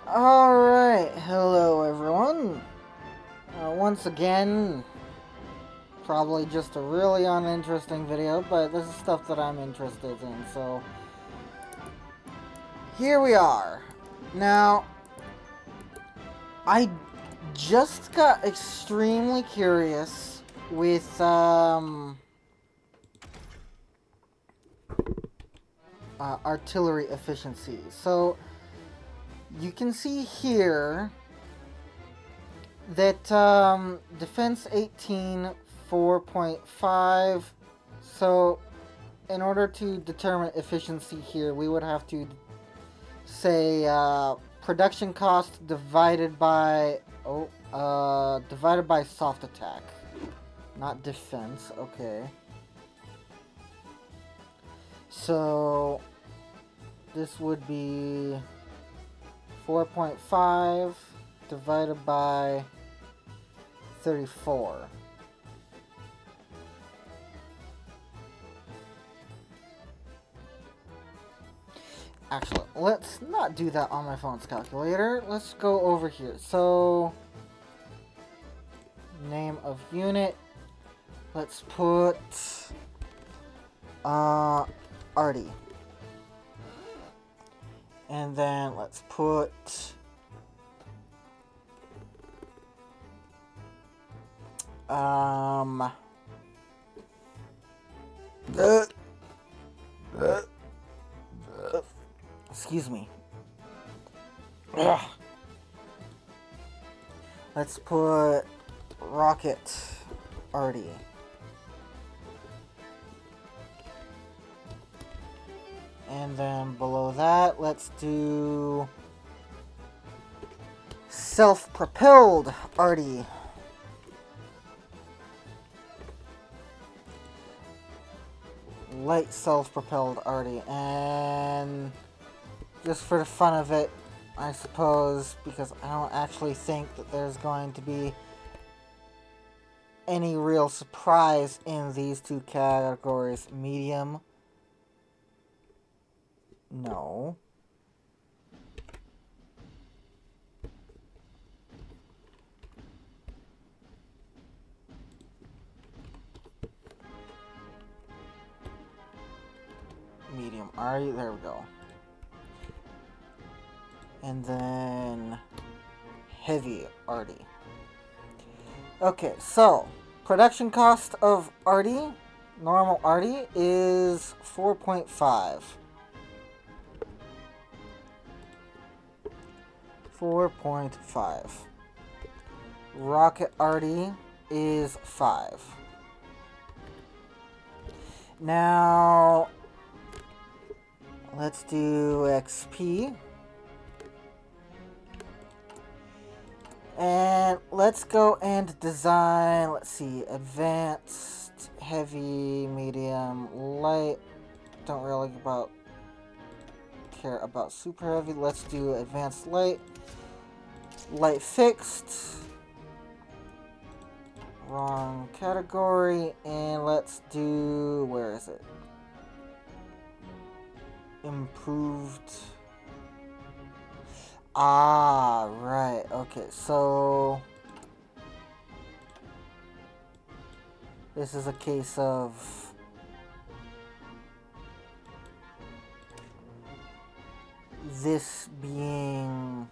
Alright, hello everyone. Once again, probably just a really uninteresting video, but this is stuff that I'm interested in, so here we are. Now, I just got extremely curious with, artillery efficiency. So, you can see here that defense 18 4.5. So in order to determine efficiency here, we would have to say production cost divided by soft attack, not defense. Okay, so this would be 4.5 divided by 34. Actually, let's not do that on my phone's calculator. Let's go over here. So, name of unit. Let's put Artie. And then let's put excuse me. Ugh. Let's put Rocket Artie. And then below that, let's do self-propelled Artie. Light self-propelled Artie. And just for the fun of it, I suppose, because I don't actually think that there's going to be any real surprise in these two categories. Medium. No. Medium Artie, there we go. And then heavy Artie. Okay, so production cost of Artie, normal Artie, is 4.5. 4.5. Rocket Artie is 5. Now, let's do XP. And let's go and design, let's see, advanced, heavy, medium, light. Don't really care about super heavy. Let's do advanced light. Light fixed. Wrong category. And let's do, where is it? Improved. Ah, right. Okay, so this is a case of this being,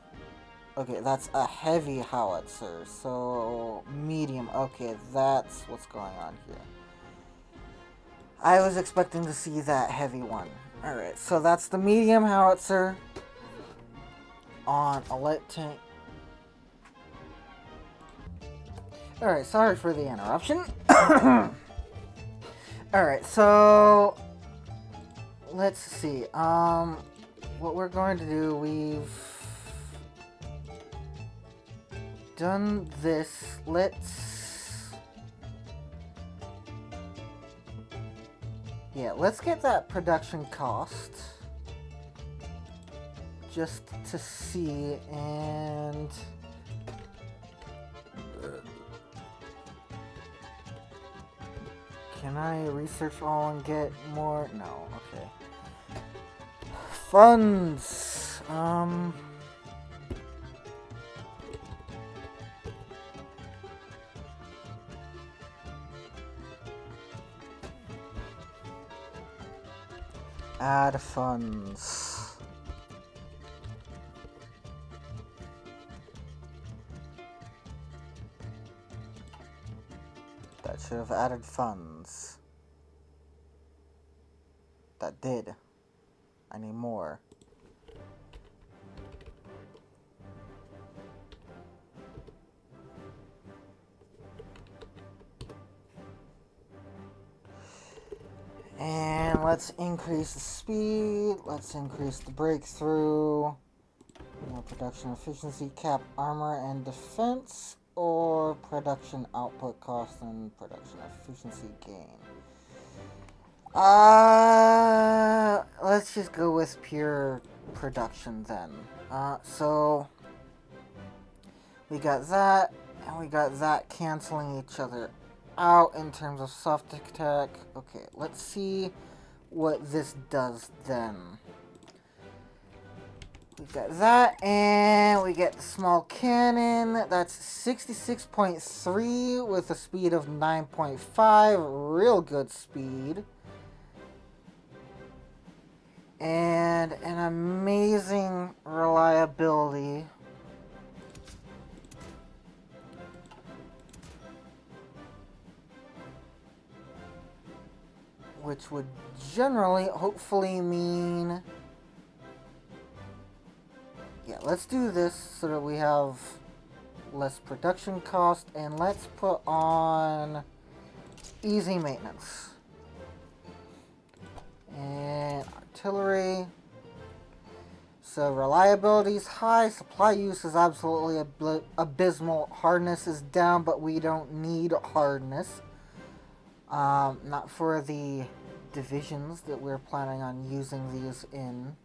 okay, that's a heavy howitzer, so medium. Okay, that's what's going on here. I was expecting to see that heavy one. Alright, so that's the medium howitzer on a light tank. Alright, sorry for the interruption. Alright, so let's see. What we're going to do, we've done this. Let's get that production cost just to see. And can I research all and get more? No, okay. Funds. Add funds. That should have added funds. That did. I need more. And let's increase the speed. Let's increase the breakthrough. More production efficiency, cap armor and defense, or production output cost and production efficiency gain. Let's just go with pure production then. So we got that, and we got that canceling each other out in terms of soft attack. Okay, let's see what this does then. We got that, and we get the small cannon. That's 66.3 with a speed of 9.5. Real good speed. And an amazing reliability. Which would generally, hopefully mean... Yeah, let's do this so that we have less production cost, and let's put on easy maintenance. And artillery. So reliability is high, supply use is absolutely abysmal, hardness is down, but we don't need hardness. Not for the divisions that we're planning on using these in.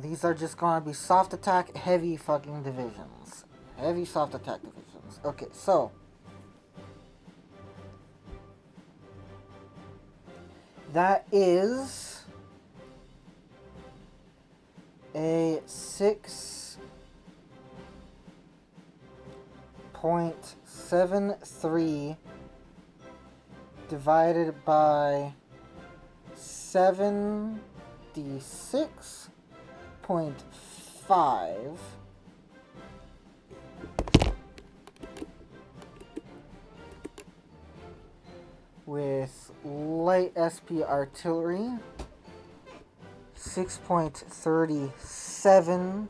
These are just gonna be soft attack, heavy fucking divisions. Heavy soft attack divisions. Okay, so. That is a 6.73 divided by 76.5 with light SP artillery, 6.37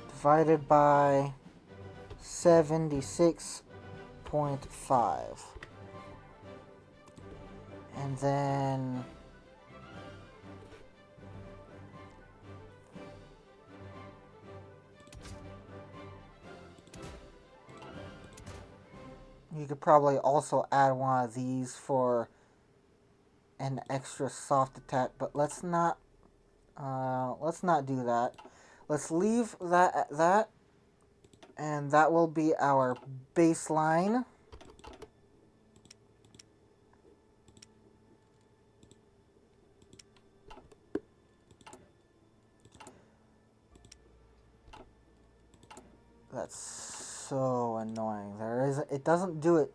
divided by 76.5. And then you could probably also add one of these for an extra soft attack, but let's not do that. Let's leave that at that, and that will be our baseline. That's so annoying. It doesn't do it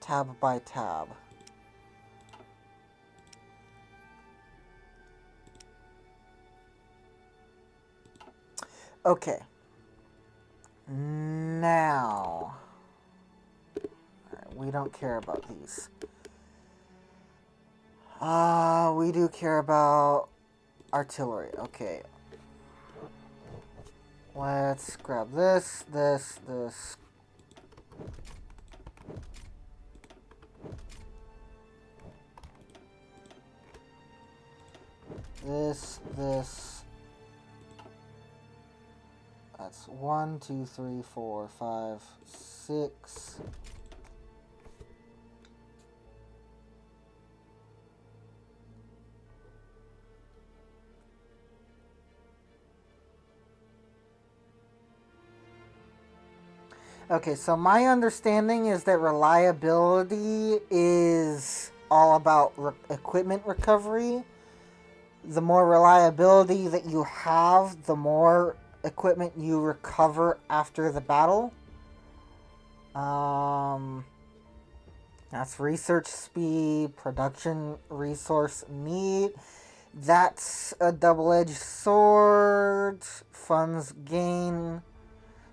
tab by tab. Okay. Now, we don't care about these. We do care about artillery. Okay. Let's grab this. This. That's 1, 2, 3, 4, 5, 6. Okay, so my understanding is that reliability is all about equipment recovery. The more reliability that you have, the more equipment you recover after the battle. That's research speed, production resource need. That's a double-edged sword. Funds gain.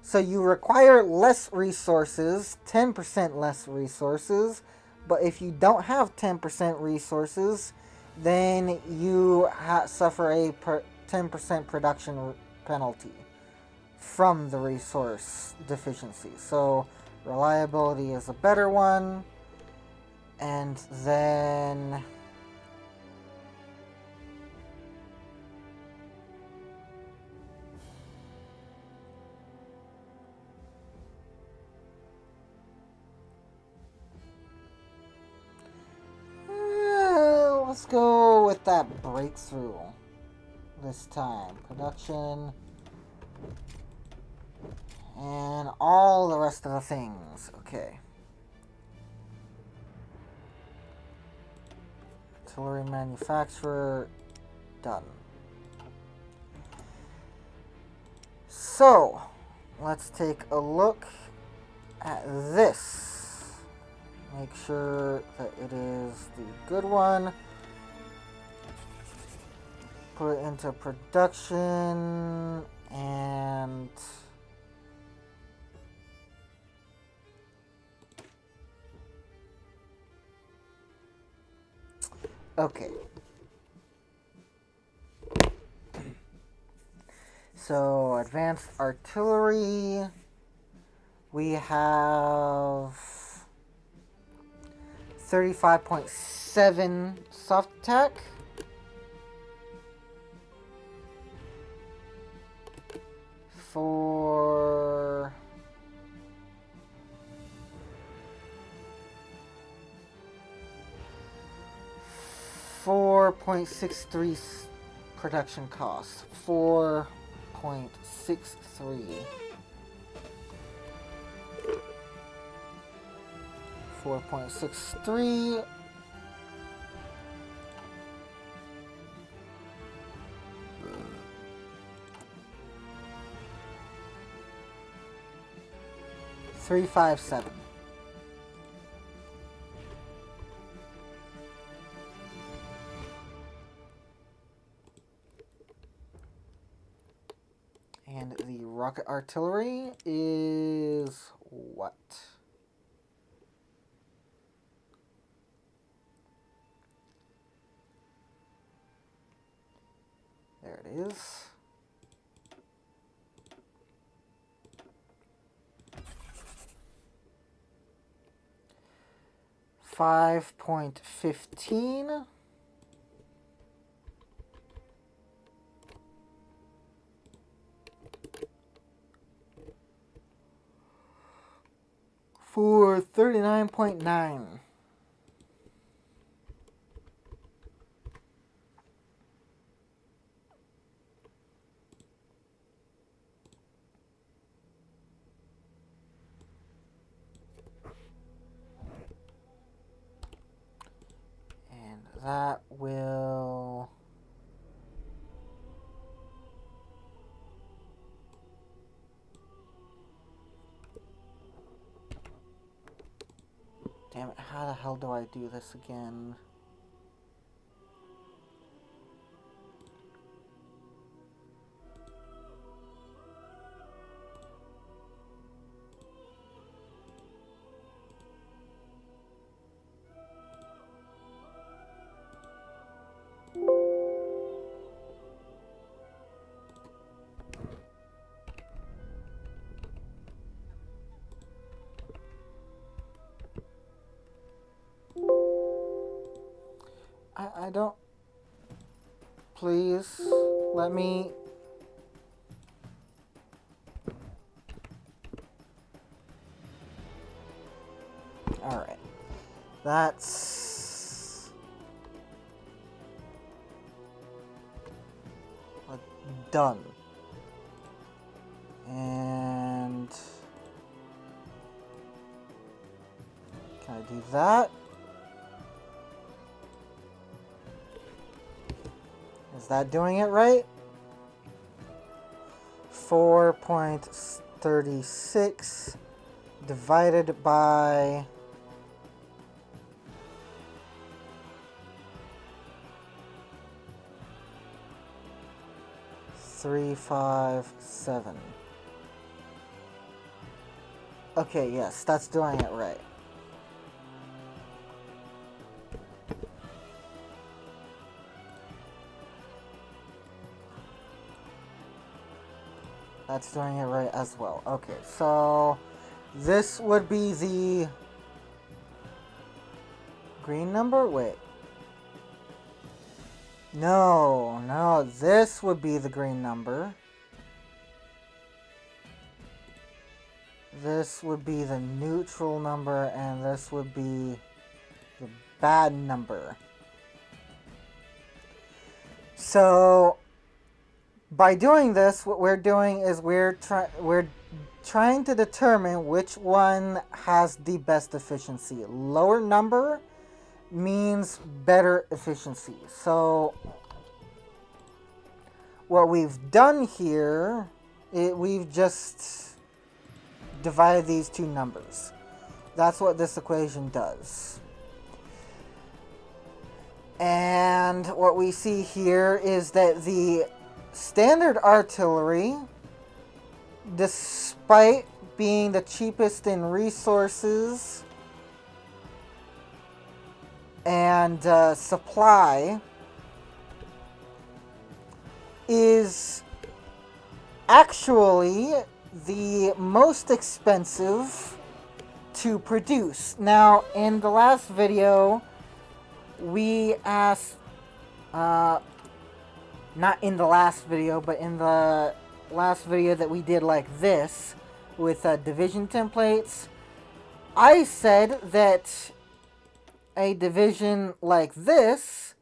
So you require less resources, 10% less resources. But if you don't have 10% resources, then you suffer a 10% production penalty from the resource deficiency. So reliability is a better one. And then let's go with that breakthrough this time. Production and all the rest of the things. Okay. Artillery manufacturer, done. So, let's take a look at this. Make sure that it is the good one. Put it into production and okay. So, advanced artillery. We have 35.7 soft attack. For 4.63 production cost. 4.63. 4.63. $357. And the rocket artillery is what? There it is. $5.15. For 39.9. And that will damn it, how the hell do I do this again? I don't... Please, let me... Alright. That's... done. And... Can I do that? Is that doing it right? 4.36. divided by 357. Okay, yes, that's doing it right. That's doing it right as well. Okay, so this would be the green number? Wait. No, this would be the green number. This would be the neutral number, and this would be the bad number. So, by doing this, what we're doing is we're trying to determine which one has the best efficiency. Lower number means better efficiency. So, what we've done here, we've just divided these two numbers. That's what this equation does. And what we see here is that the standard artillery, despite being the cheapest in resources and supply, is actually the most expensive to produce. Now, in the last video, we asked, not in the last video, but in the last video that we did like this, with division templates, I said that a division like this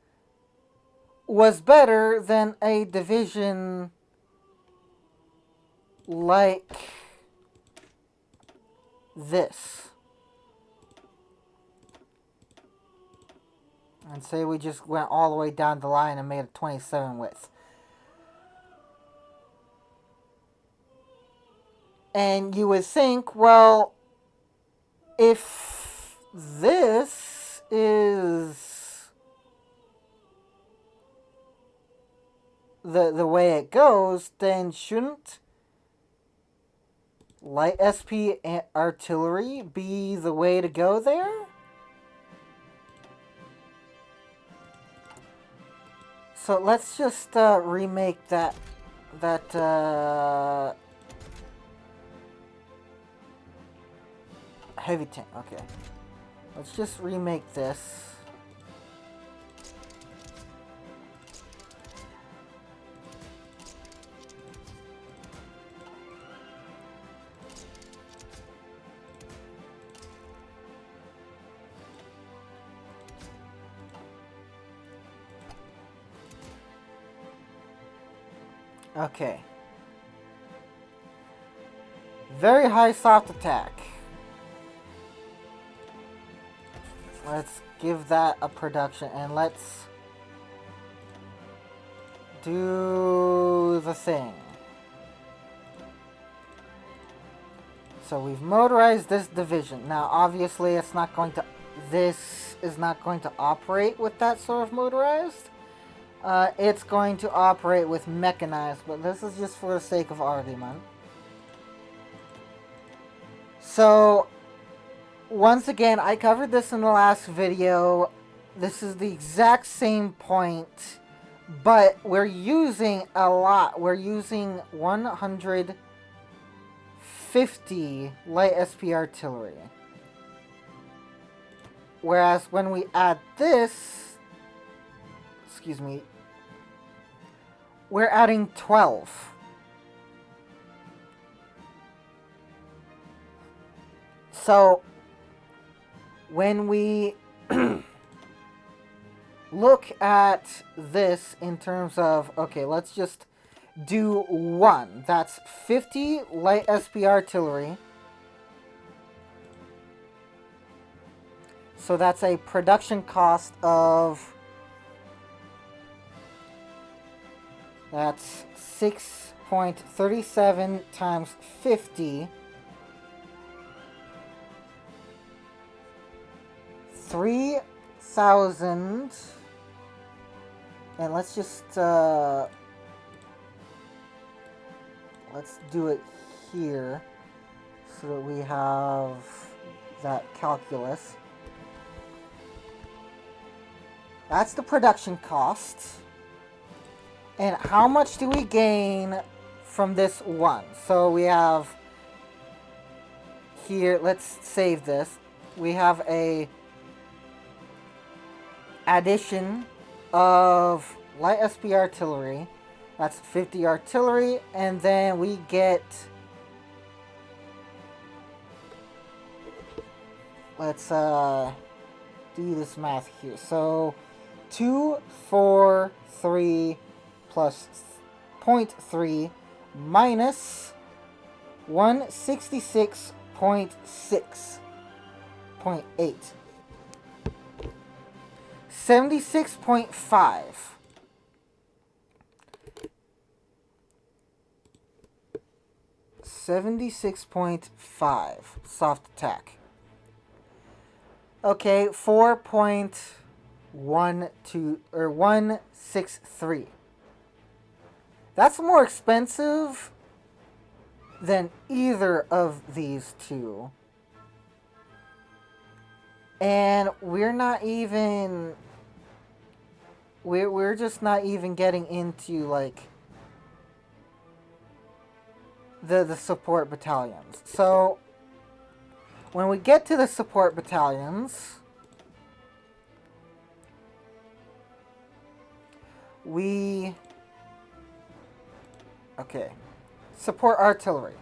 was better than a division like this. And say we just went all the way down the line and made a 27 width. And you would think, well, if this is the way it goes, then shouldn't light SP artillery be the way to go there? So let's just remake that heavy tank. Okay, let's just remake this. Okay. Very high soft attack. Let's give that a production and let's do the thing. So we've motorized this division. Now obviously it's not going to, this is not going to operate with that sort of motorized. It's going to operate with mechanized, but this is just for the sake of argument. So, once again, I covered this in the last video. This is the exact same point, but we're using a lot. We're using 150 light SP artillery. Whereas when we add this, excuse me, we're adding 12. So, when we look at this in terms of, okay, let's just do one. That's 50 light SP artillery. So that's a production cost of, that's 6.37 times 50. 3,000. And let's just, let's do it here so that we have that calculus. That's the production cost. And how much do we gain from this one? So we have here, let's save this. We have a addition of light SP artillery. That's 50 artillery, and then we get, let's do this math here. So 243 plus 0.3 minus 166.6.8. 76.5. Soft attack. Okay, 4.12 or 163. That's more expensive than either of these two. And we're not even, we're just not even getting into like the support battalions. So when we get to the support battalions, okay, support artillery.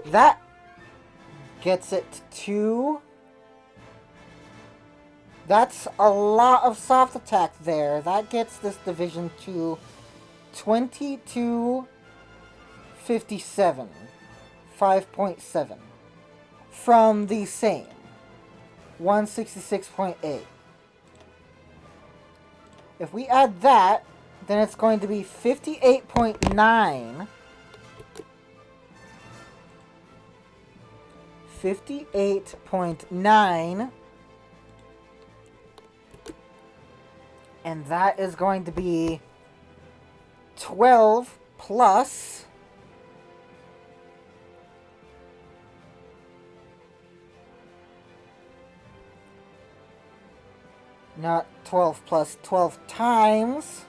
That gets it to, that's a lot of soft attack there. That gets this division to 2257, 5.7 from the same 166.8. If we add that, then it's going to be 58.9. 58.9. And that is going to be 12 plus not 12 plus 12 times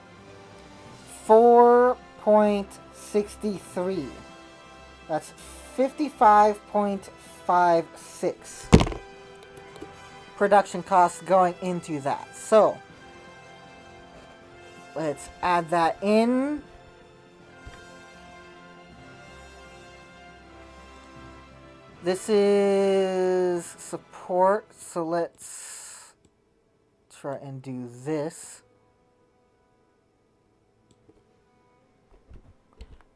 4.63. That's 55.56 production costs going into that. So let's add that in. This is support, so let's try and do this.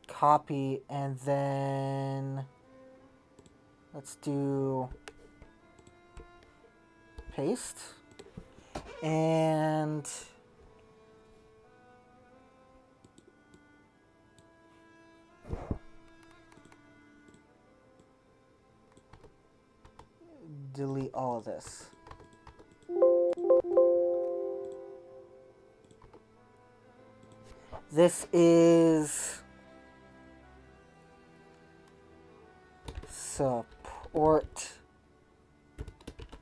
Copy, and then let's do paste. And delete all of this. This is support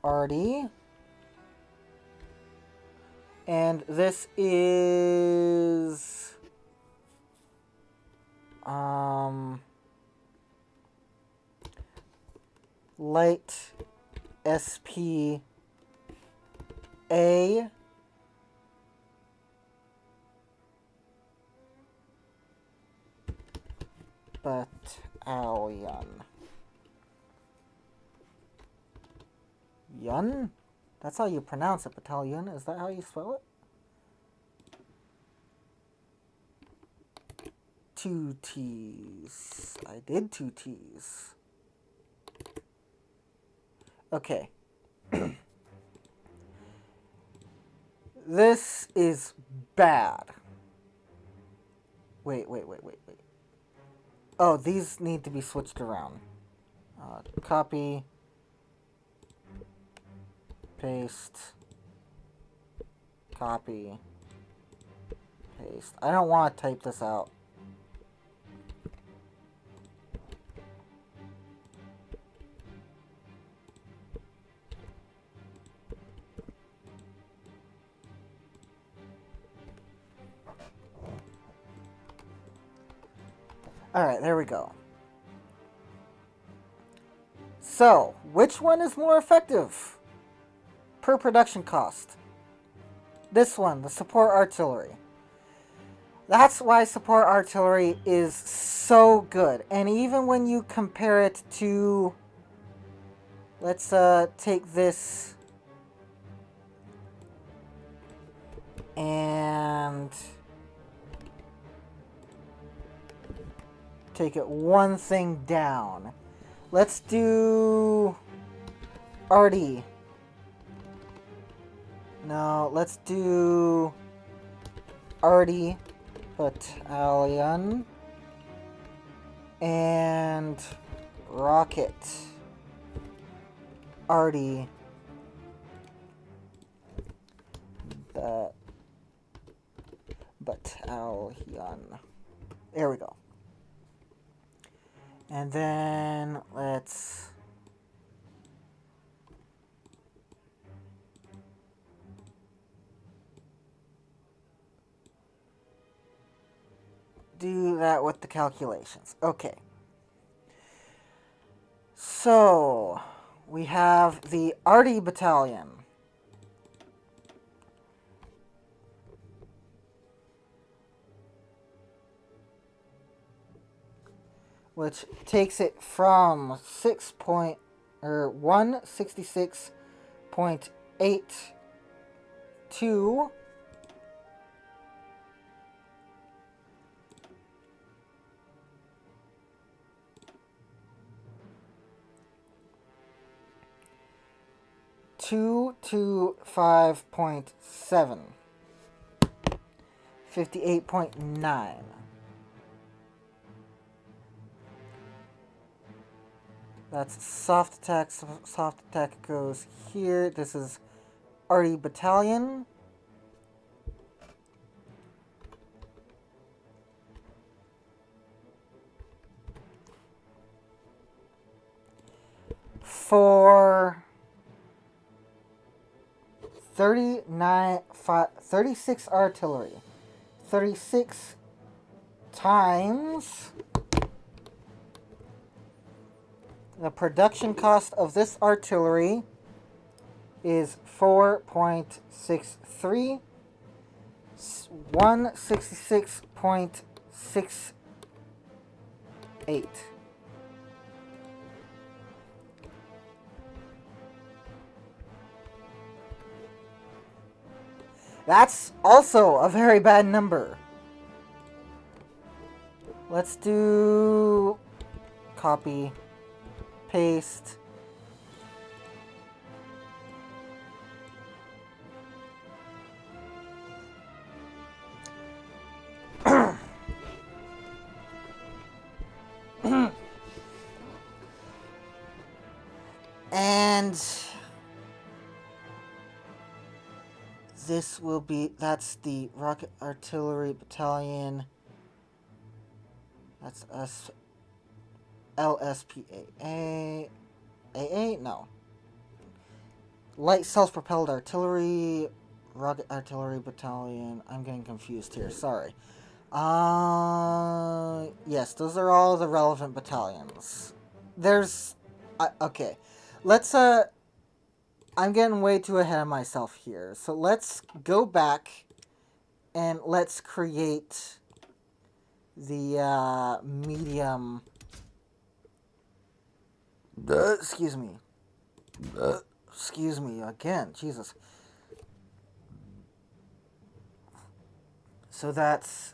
RD. And this is light SP A battalion. Yun? That's how you pronounce it, battalion. Is that how you spell it? 2 T's. I did 2 T's. Okay. This is bad. Wait. Oh, these need to be switched around. Copy. paste, copy, paste. I don't want to type this out. Alright, there we go. So, which one is more effective per production cost? This one, the support artillery. That's why support artillery is so good. And even when you compare it to... Let's take this... and... take it one thing down. Let's do... Arty. No, let's do... Arty Battalion. And... Rocket. Arty. The... Battalion. There we go. And then let's do that with the calculations. Okay. So we have the Arty Battalion. Which takes it from 166.8 to 225.7. 58.9. That's soft attack. Soft attack goes here. This is Arty Battalion. For 36 artillery. 36 times... The production cost of this artillery is 4.63, 166.68. That's also a very bad number. Let's do copy. Paste. And this will be, that's the Rocket Artillery Battalion. That's us. LSPAA. AA? No. Light self-propelled artillery. Rocket Artillery Battalion. I'm getting confused here. Sorry. Yes, those are all the relevant battalions. There's... okay. Let's, I'm getting way too ahead of myself here. So let's go back and let's create the, medium... excuse me. Excuse me again. Jesus. So that's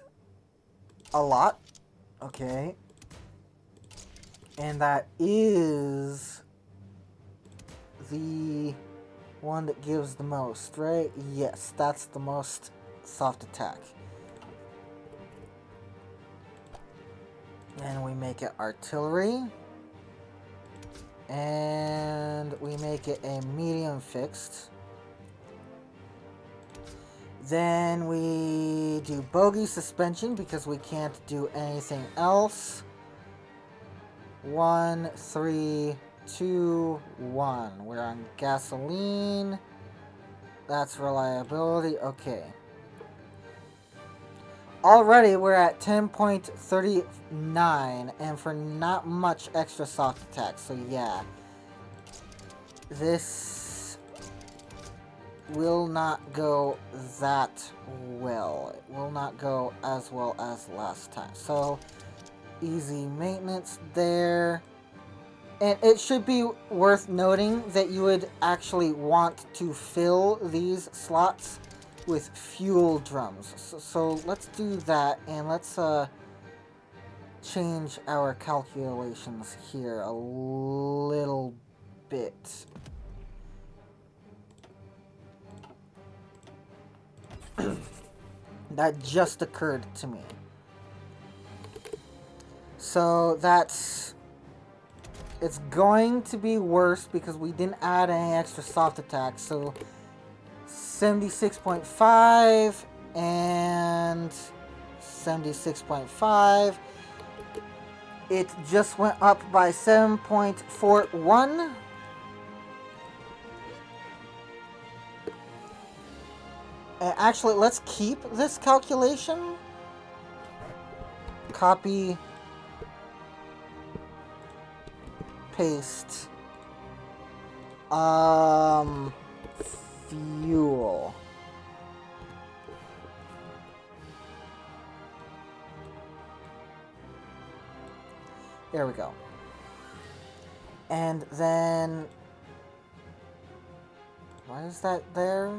a lot. Okay. And that is the one that gives the most, right? Yes, that's the most soft attack. And we make it artillery. And we make it a medium fixed. Then we do bogey suspension because we can't do anything else. 1, 3, 2, 1. We're on gasoline. That's reliability. Okay. Already we're at 10.39 and for not much extra soft attack. So yeah. This will not go that well. It will not go as well as last time. So easy maintenance there. And it should be worth noting that you would actually want to fill these slots with fuel drums. So let's do that, and let's change our calculations here a little bit. That just occurred to me. So that's... It's going to be worse because we didn't add any extra soft attacks. So 76.5 and 76.5. It just went up by 7.41. Actually, let's keep this calculation. Copy. Paste. Fuel. There we go. And then... Why is that there?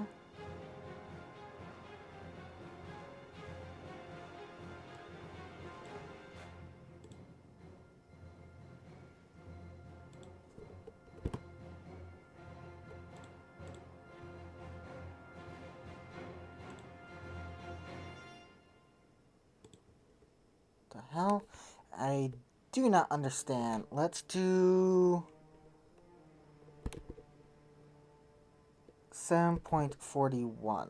The hell? I do not understand. Let's do 7.41.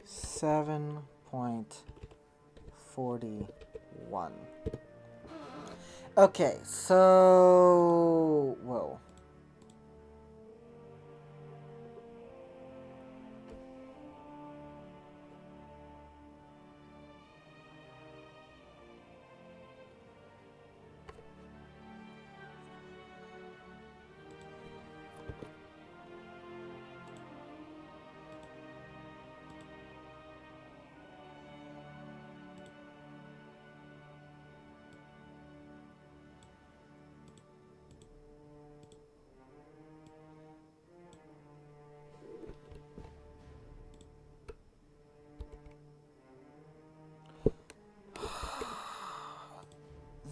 7.41. Okay, so... Whoa.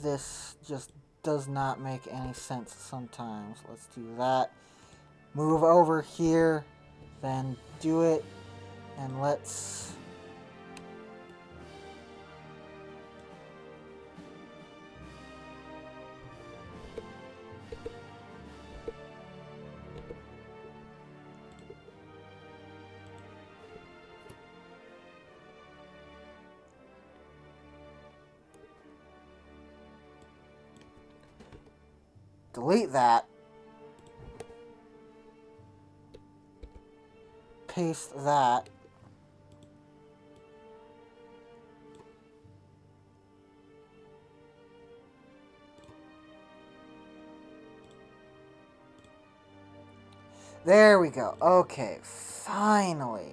This just does not make any sense sometimes. Let's do that. Move over here, then do it, and let's... delete that. Paste that. There we go. Okay, finally.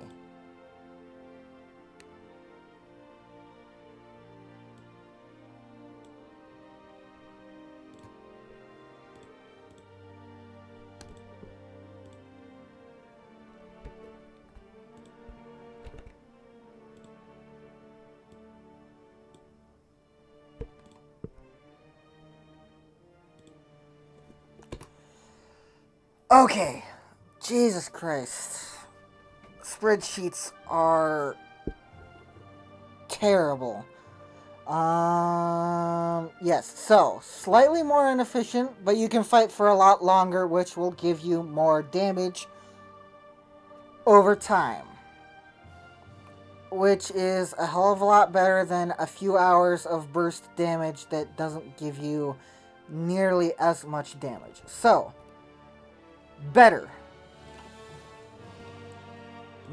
Okay. Jesus Christ. Spreadsheets are terrible. Yes, so, slightly more inefficient, but you can fight for a lot longer, which will give you more damage over time. which is a hell of a lot better than a few hours of burst damage that doesn't give you nearly as much damage. So, better.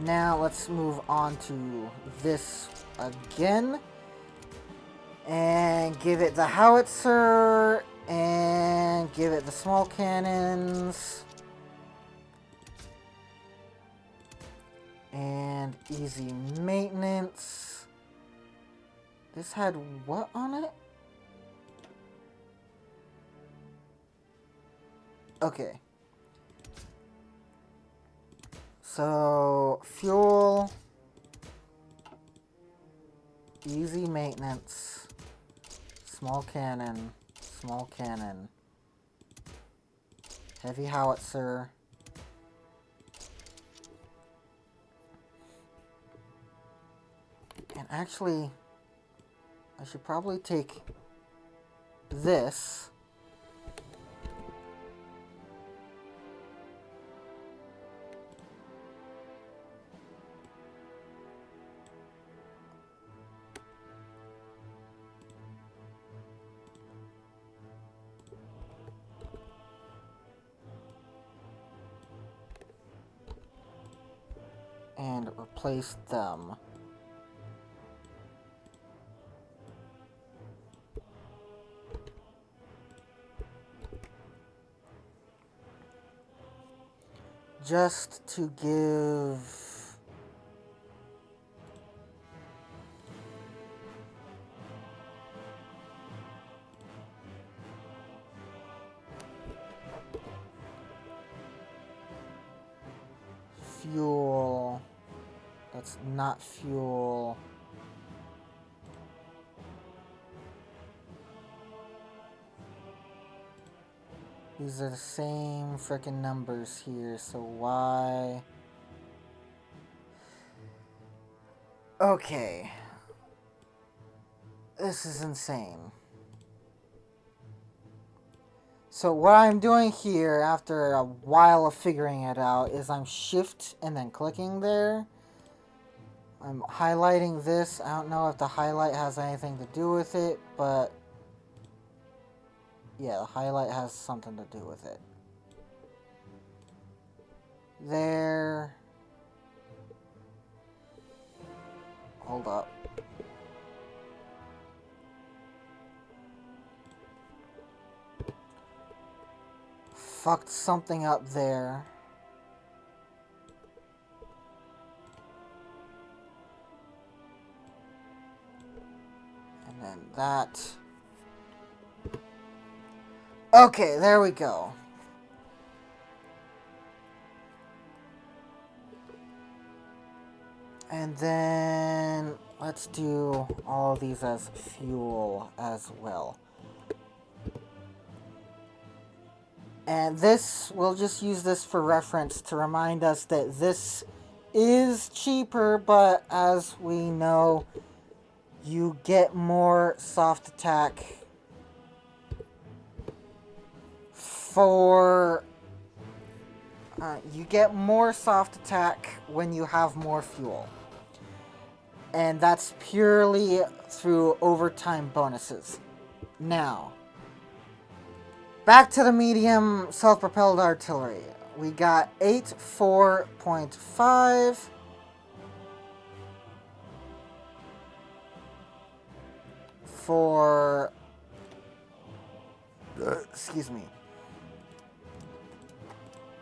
Now let's move on to this again. And give it the howitzer. And give it the small cannons. And easy maintenance. This had what on it? Okay. So, fuel. Easy maintenance. Small cannon. Small cannon. Heavy howitzer. And actually, I should probably take this. And replace them. Just to give fuel. That's not fuel. These are the same frickin' numbers here, so why? Okay. This is insane. So what I'm doing here, after a while of figuring it out, is I'm shift and then clicking there. I'm highlighting this. I don't know if the highlight has anything to do with it, but yeah, the highlight has something to do with it. There. Hold up. Fucked something up there. And then that. Okay, there we go. And then let's do all of these as fuel as well. And this, we'll just use this for reference to remind us that this is cheaper, but as we know, you get more soft attack for... you get more soft attack when you have more fuel. And that's purely through overtime bonuses. Now, back to the medium self-propelled artillery. We got 8.4.5. For... excuse me.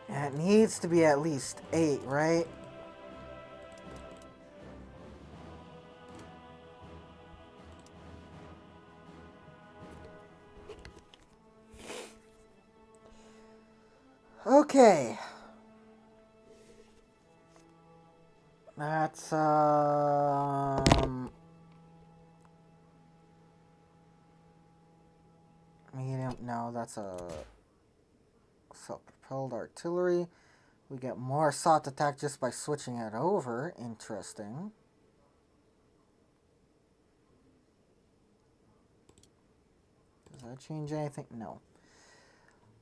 And it needs to be at least 8, right? Okay. That's, medium, no, that's a self-propelled artillery. We get more soft attack just by switching it over. Interesting. Does that change anything? No.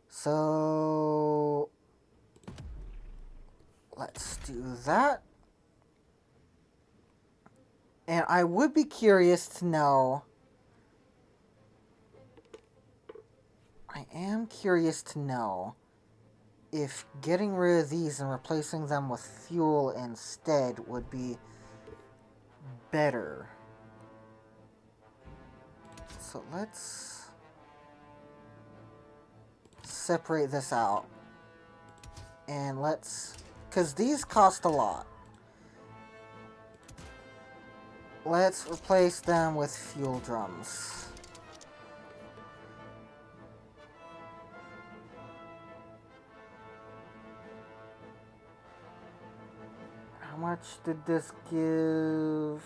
So... let's do that. And I would be curious to know... I am curious to know if getting rid of these and replacing them with fuel instead would be better. So let's separate this out. And let's... because these cost a lot. Let's replace them with fuel drums. How much did this give?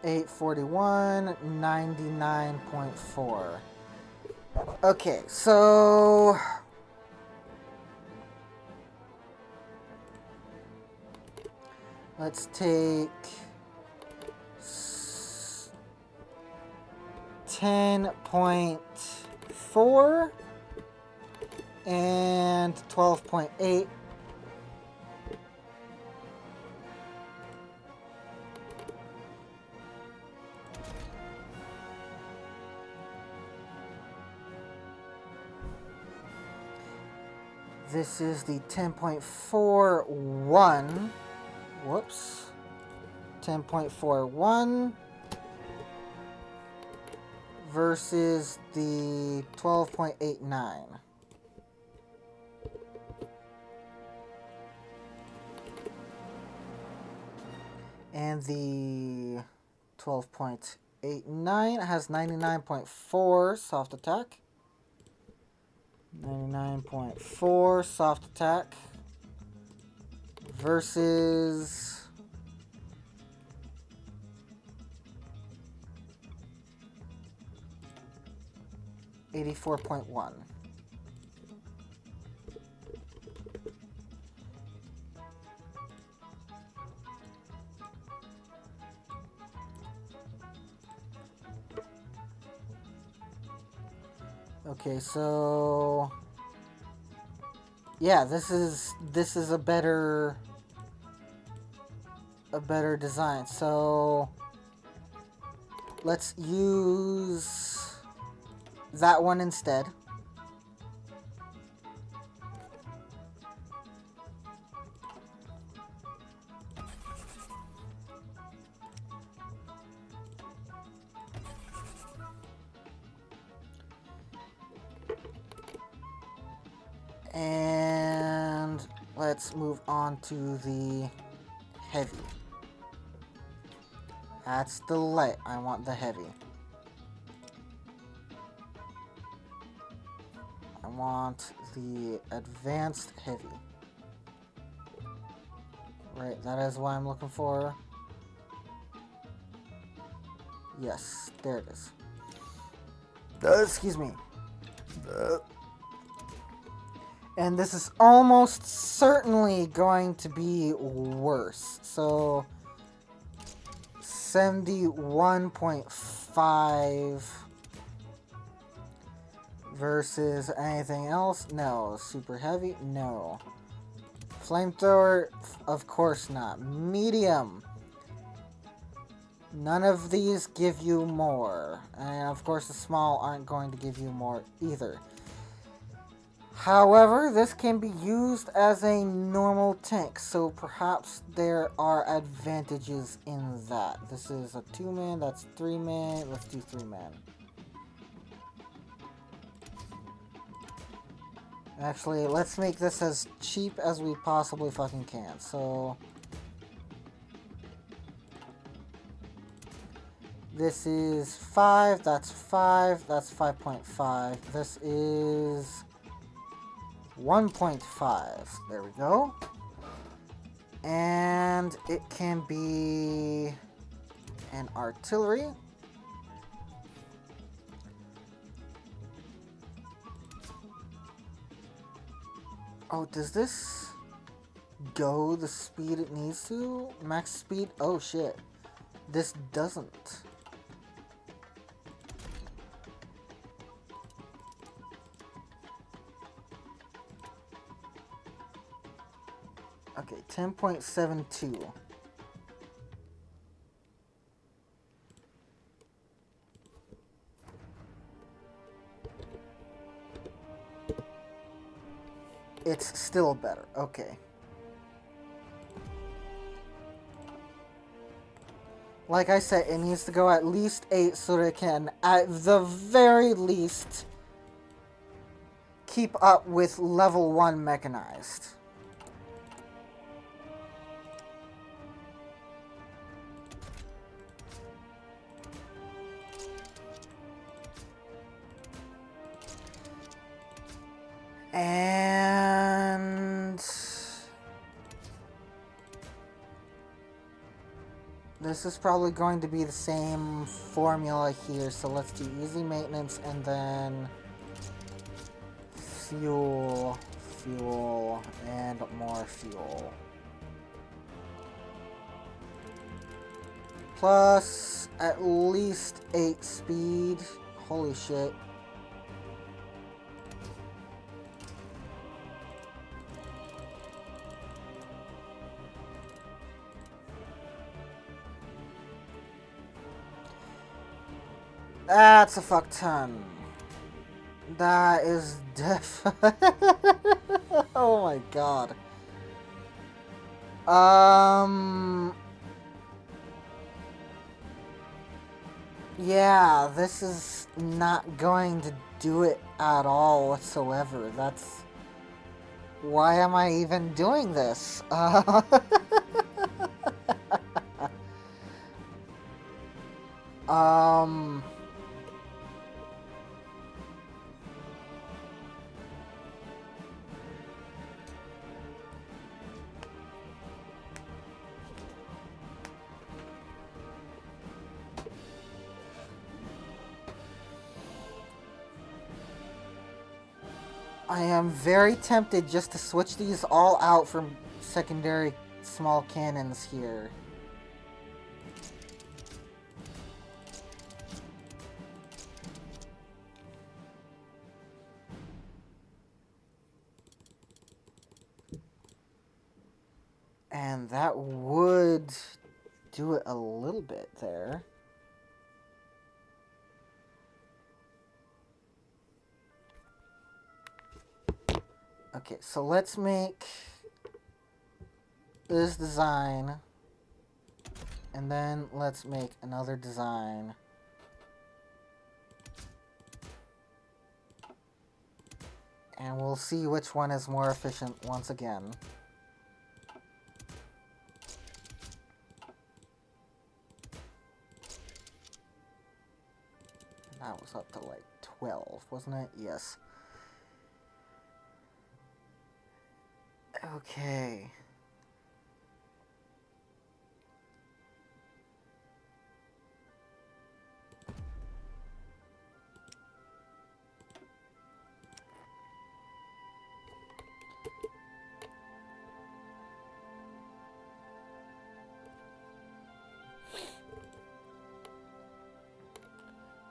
$841, 99.4. Okay, so let's take 10.4 and 12.8. This is the 10.41. Whoops. 10.41 versus the 12.89. And the 12.89 has 99.4 soft attack. 99.4 soft attack versus 84.1. Okay, so yeah, this is a better design. So let's use that one instead. And let's move on to the heavy. That's the light. I want the heavy. I want the advanced heavy. Right, that is what I'm looking for. Yes, there it is. Excuse me. And this is almost certainly going to be worse. So 71.5 versus anything else? No. Super heavy? No. Flamethrower? Of course not. Medium. None of these give you more. And of course the small aren't going to give you more either. However, this can be used as a normal tank, so perhaps there are advantages in that. This is a 2-man, that's 3-man, let's do 3-man. Actually, let's make this as cheap as we possibly fucking can, so... This is 5, that's 5.5. This is 1.5. There we go. And it can be an artillery. Oh, does this go the speed it needs to? Max speed? Oh shit. This doesn't. Okay, 10.72. It's still better. Okay. Like I said, it needs to go at least 8 so that it can, at the very least, keep up with level 1 mechanized. And this is probably going to be the same formula here, so let's do easy maintenance and then fuel, fuel, and more fuel. Plus at least 8 speed. Holy shit. That's a fuck ton. That is oh my god. Yeah, this is not going to do it at all whatsoever. That's... Why am I even doing this? Um... I am very tempted just to switch these all out for secondary small cannons here. And that would do it a little bit there. Okay, so let's make this design, and then let's make another design. And we'll see which one is more efficient once again. That was up to like 12, wasn't it? Yes. Okay.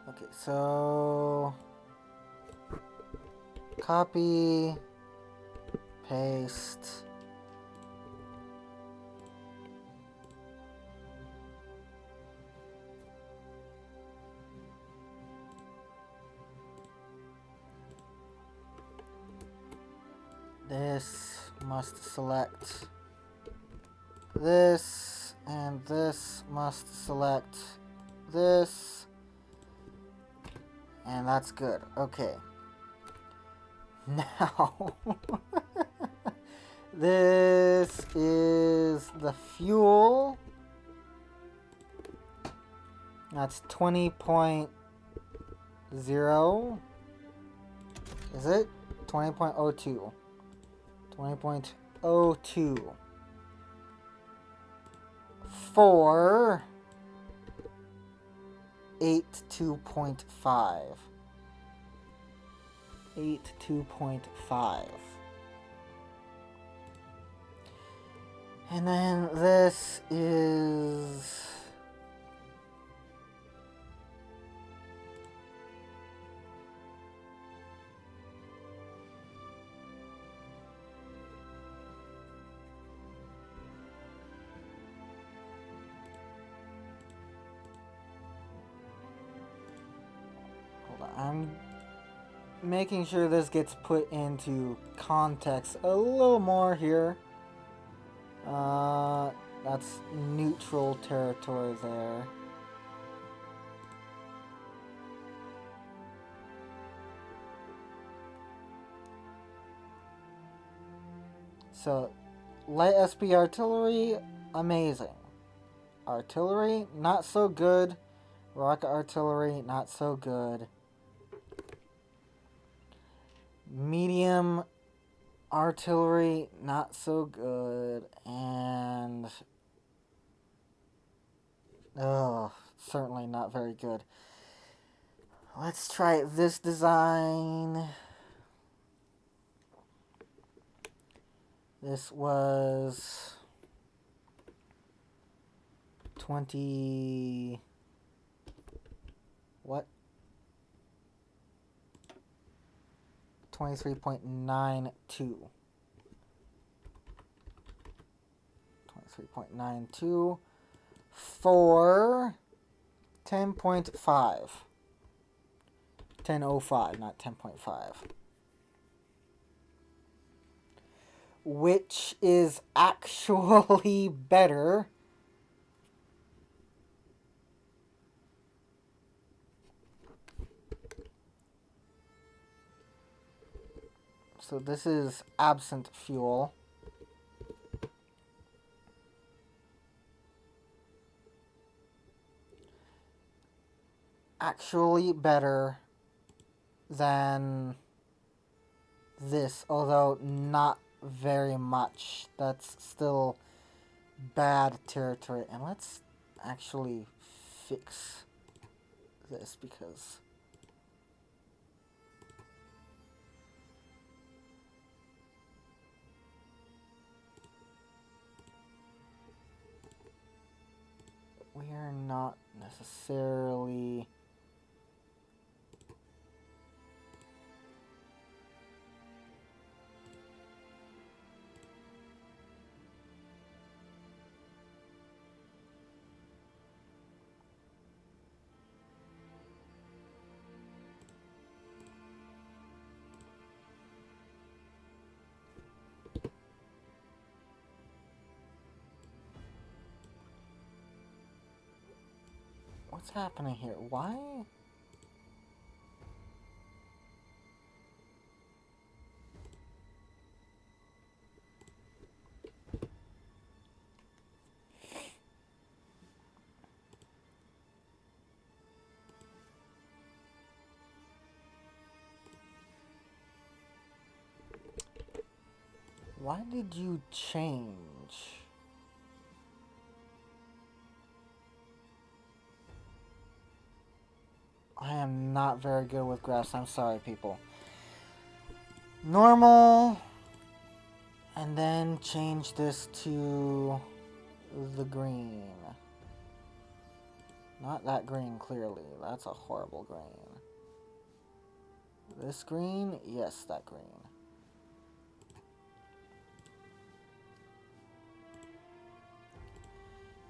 Okay, so copy, paste. This must select this, and this must select this, and that's good. Okay. Now, this is the fuel. That's 20.0. Is it? 20.02. 20.02. For 82.5. 82.5. And then this is... I'm making sure this gets put into context a little more here. That's neutral territory there. So, light SP artillery, amazing. Artillery, not so good. Rocket artillery, not so good. Medium artillery, not so good. And... oh, certainly not very good. Let's try this design. This was 20... what? 23.92. 23.92 for 10.5. 10.05, not 10.5. Which is actually better. So this is absent fuel. Actually better than this, although not very much. That's still bad territory. And let's actually fix this because we're not necessarily... what's happening here? Why? Why did you change? I am not very good with graphs. I'm sorry, people. Normal. And then change this to the green. Not that green, clearly. That's a horrible green. This green? Yes, that green.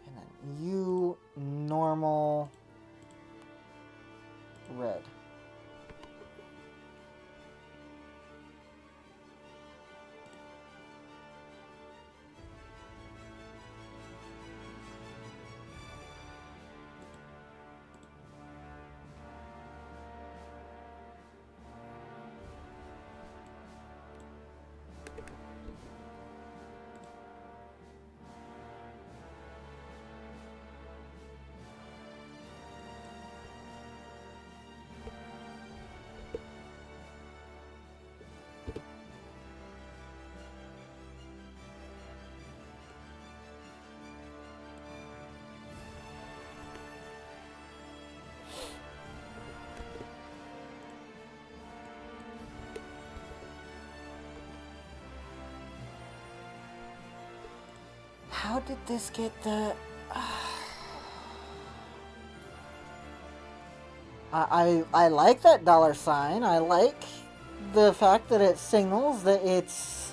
And then you, normal, red. How did this get the... I like that $sign. I like the fact that it signals that it's...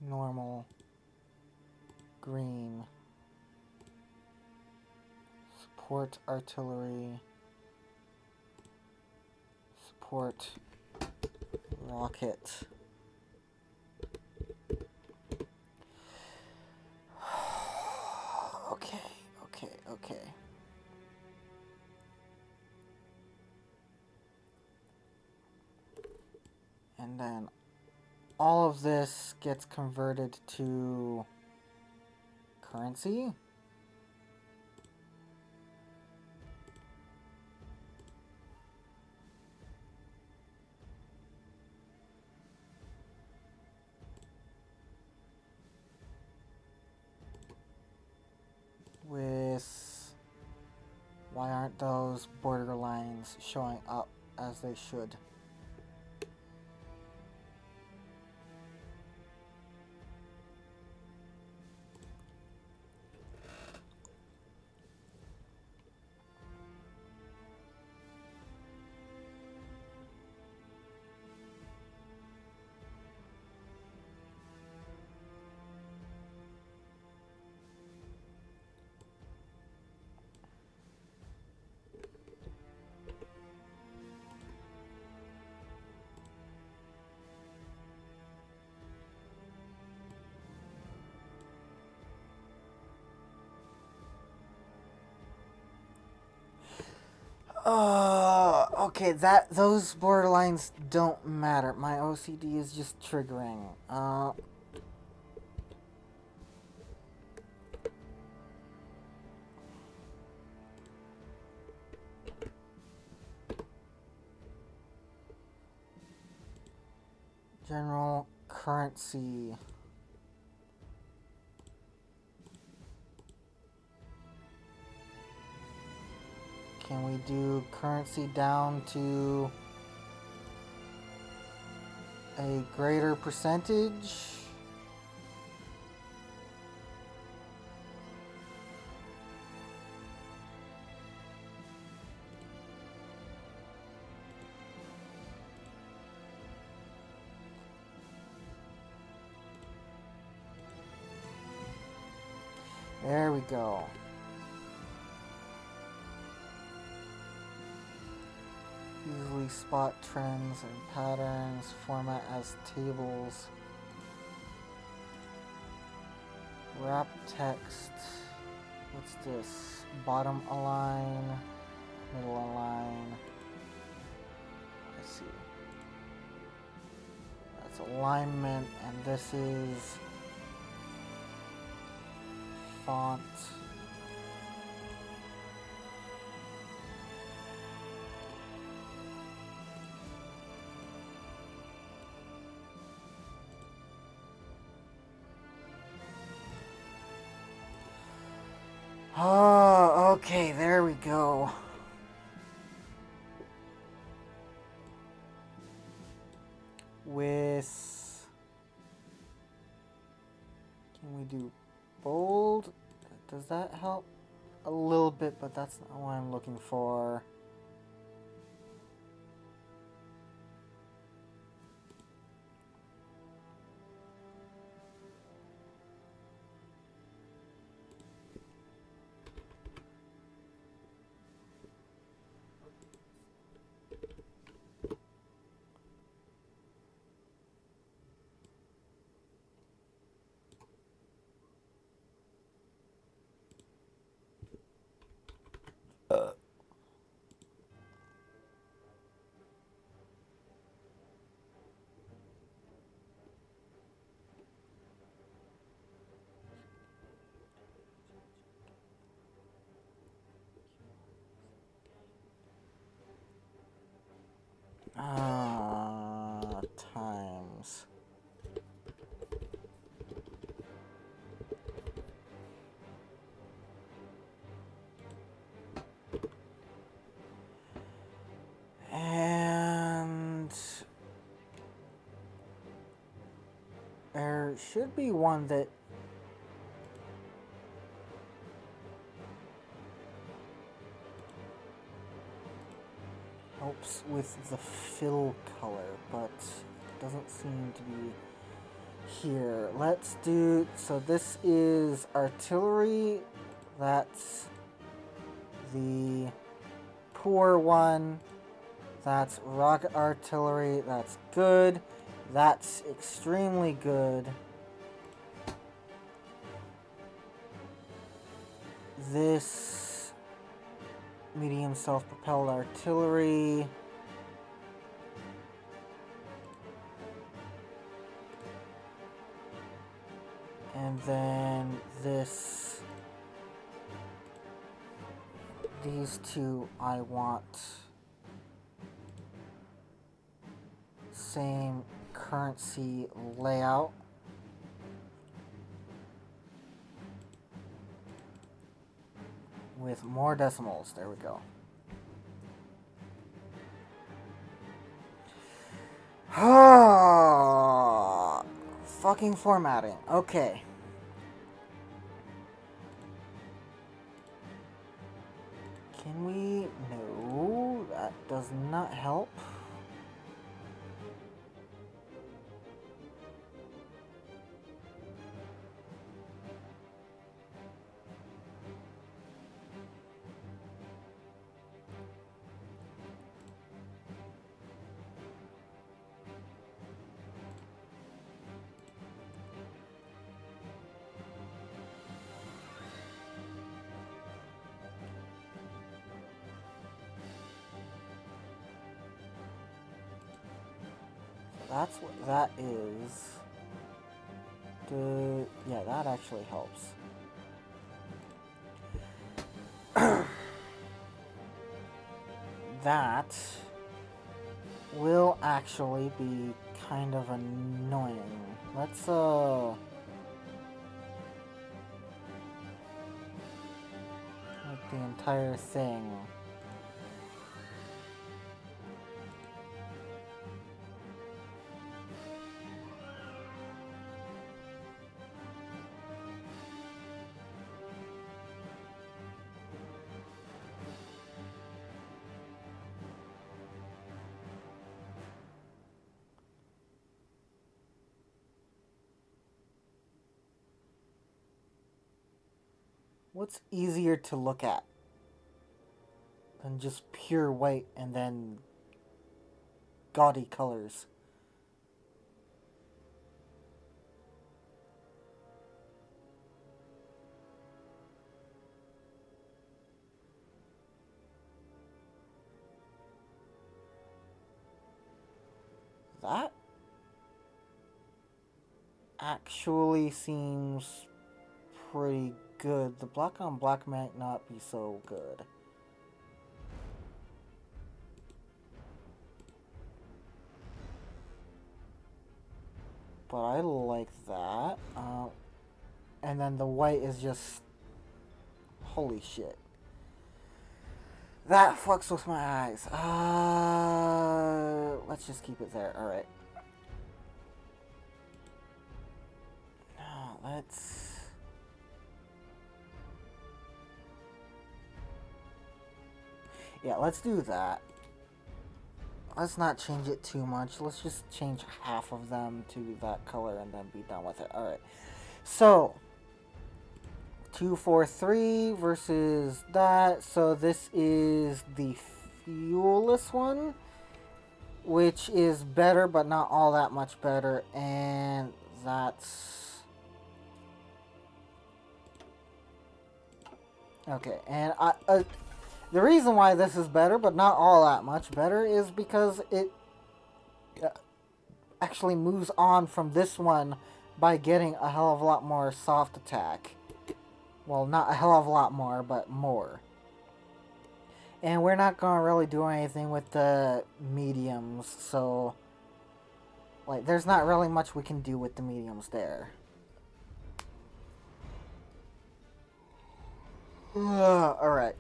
normal, green, support artillery, support rocket. Okay. And then all of this gets converted to currency. With why aren't those border lines showing up as they should? Okay, those borderlines don't matter. My OCD is just triggering. General currency. Can we do currency down to a greater percentage? There we go. Easily spot trends and patterns. Format as tables. Wrap text. What's this? Bottom align. Middle align. I see. That's alignment, and this is font. Oh, okay, there we go. With... Can we do bold? Does that help? A little bit, but that's not what I'm looking for. Times. And there should be one that helps with the fill color, but doesn't seem to be here. Let's do, so this is artillery. That's the poor one. That's rocket artillery. That's good. That's extremely good. This medium self-propelled artillery. And then this, these two I want same currency layout. With more decimals, there we go. Fucking formatting, okay. Can we? No, that does not help. That's what that is. Yeah, that actually helps. That will actually be kind of annoying. Let's like the entire thing. What's easier to look at than just pure white and then gaudy colors? That actually seems pretty good. The black on black might not be so good. But I like that. And then the white is just... Holy shit. That fucks with my eyes. Let's just keep it there. Alright. Now, let's... Yeah, let's do that. Let's not change it too much. Let's just change half of them to that color and then be done with it. Alright. So, 243 versus that. So this is the fuelless one, which is better, but not all that much better. And that's... Okay, and the reason why this is better, but not all that much better, is because it actually moves on from this one by getting a hell of a lot more soft attack. Well, not a hell of a lot more, but more. And we're not going to really do anything with the mediums, so... Like, there's not really much we can do with the mediums there. Alright.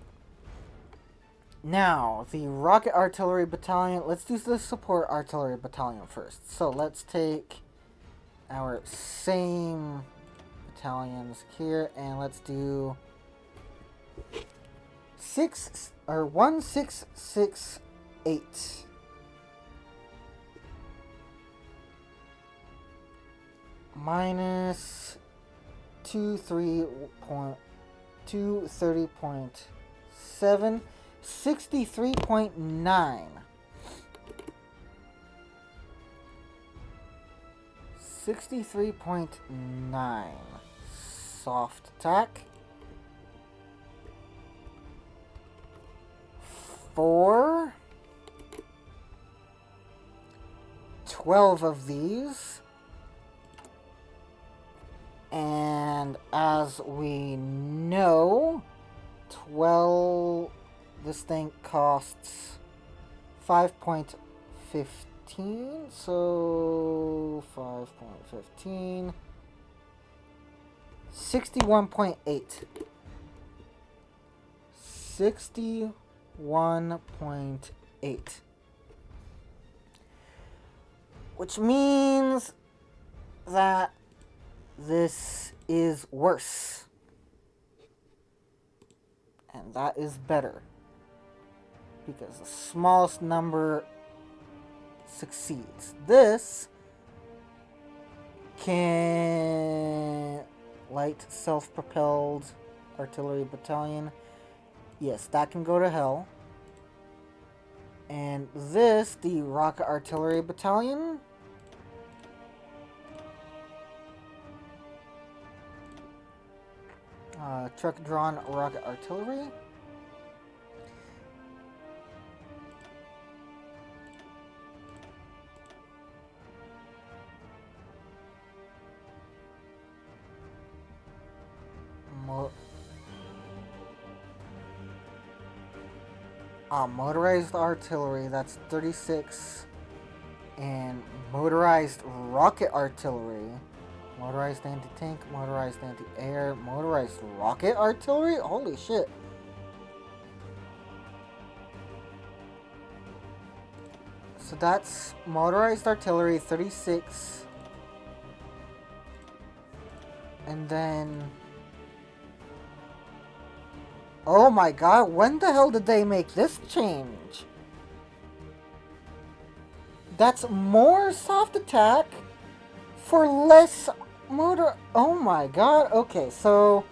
Now, the Rocket Artillery Battalion. Let's do the Support Artillery Battalion first. So, let's take our same battalions here, and let's do 1668. minus 230.7, 63.9. 63.9. Soft attack. 4. 12 of these. And as we know, 12, this thing costs 5.15, so 5.15, 61.8. 61.8. Which means that this is worse. And that is better. Because the smallest number succeeds. This can... Light self-propelled artillery battalion. Yes, that can go to hell. And this, the rocket artillery battalion... truck-drawn rocket artillery. Motorized artillery, that's 36. And motorized rocket artillery. Motorized anti-tank, motorized anti-air, motorized rocket artillery? Holy shit. So that's motorized artillery, 36. And then... Oh my god, when the hell did they make this change? That's more soft attack for less motor... Oh my god, okay, so...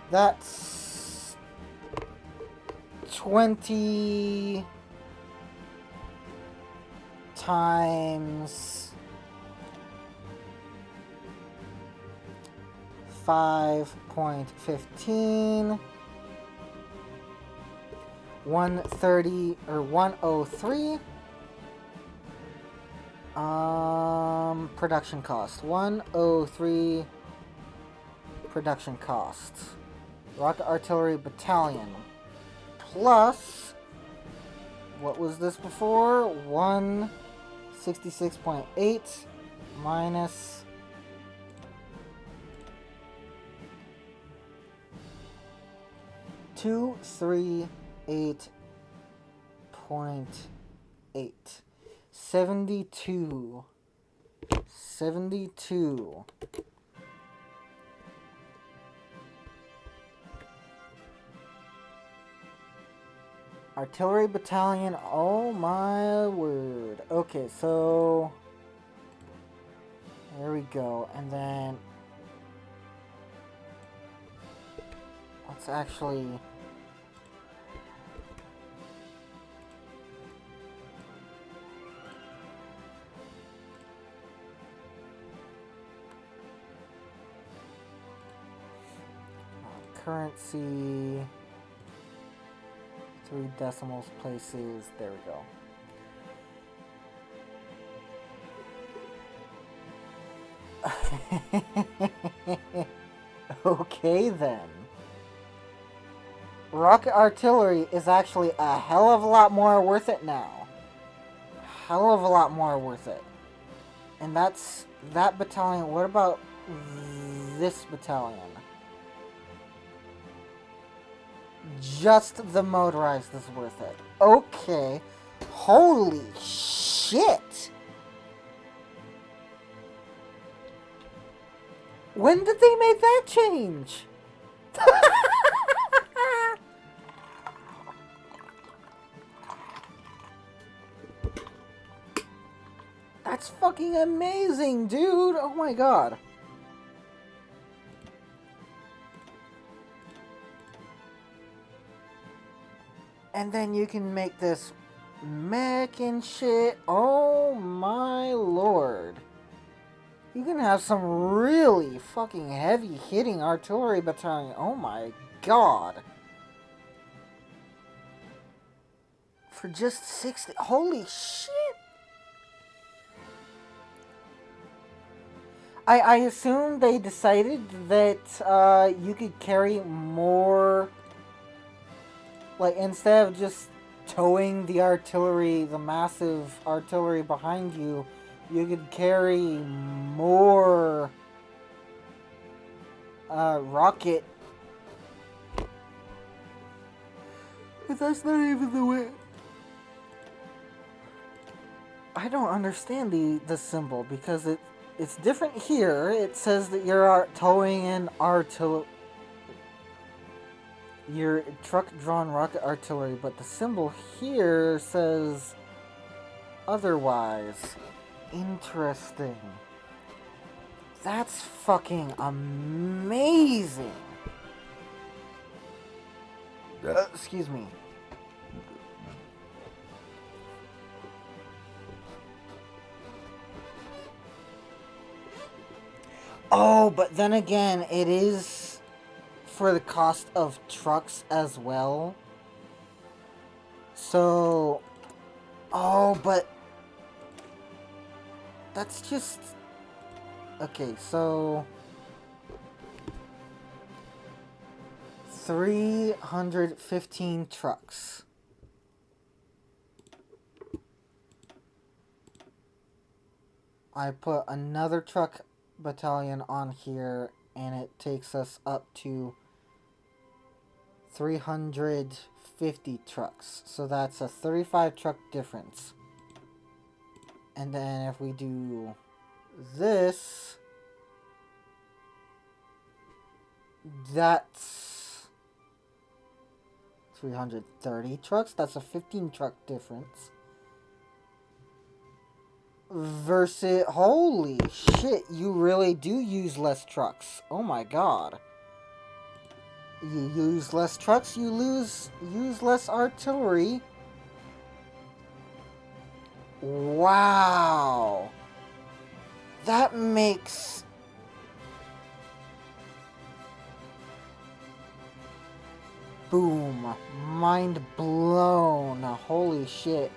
That's... 20... times... 5.15... 130 or 103. Production cost 103. Production cost. Rocket artillery battalion plus what was this before? 166.8 minus 238.8. 72. 72. Artillery battalion, oh my word. Okay, so there we go. And then let's actually currency, 3 decimals places, there we go. Okay then. Rocket artillery is actually a hell of a lot more worth it now. Hell of a lot more worth it. And that's that battalion. What about this battalion? Just the motorized is worth it. Okay. Holy shit! When did they make that change? That's fucking amazing, dude! Oh my god. And then you can make this mech and shit. Oh my lord. You can have some really fucking heavy hitting artillery battalion. Oh my god. For just 60. Holy shit. I assume they decided that you could carry more, like, instead of just towing the artillery, the massive artillery behind you, you could carry more rocket. But that's not even the way. I don't understand the symbol because it's different here. It says that you're towing an artillery, your truck-drawn rocket artillery, but the symbol here says otherwise. Interesting. That's fucking amazing. Excuse me. Oh, but then again, it is for the cost of trucks as well. So, oh, but that's just okay. So 315 trucks. I put another truck battalion on here, and it takes us up to 350 trucks. So that's a 35 truck difference. And then if we do this, that's 330 trucks. That's a 15 truck difference. Versus, holy shit, you really do use less trucks. Oh my god. You use less trucks, you use less artillery. Wow. That makes... Boom. Mind blown. Holy shit.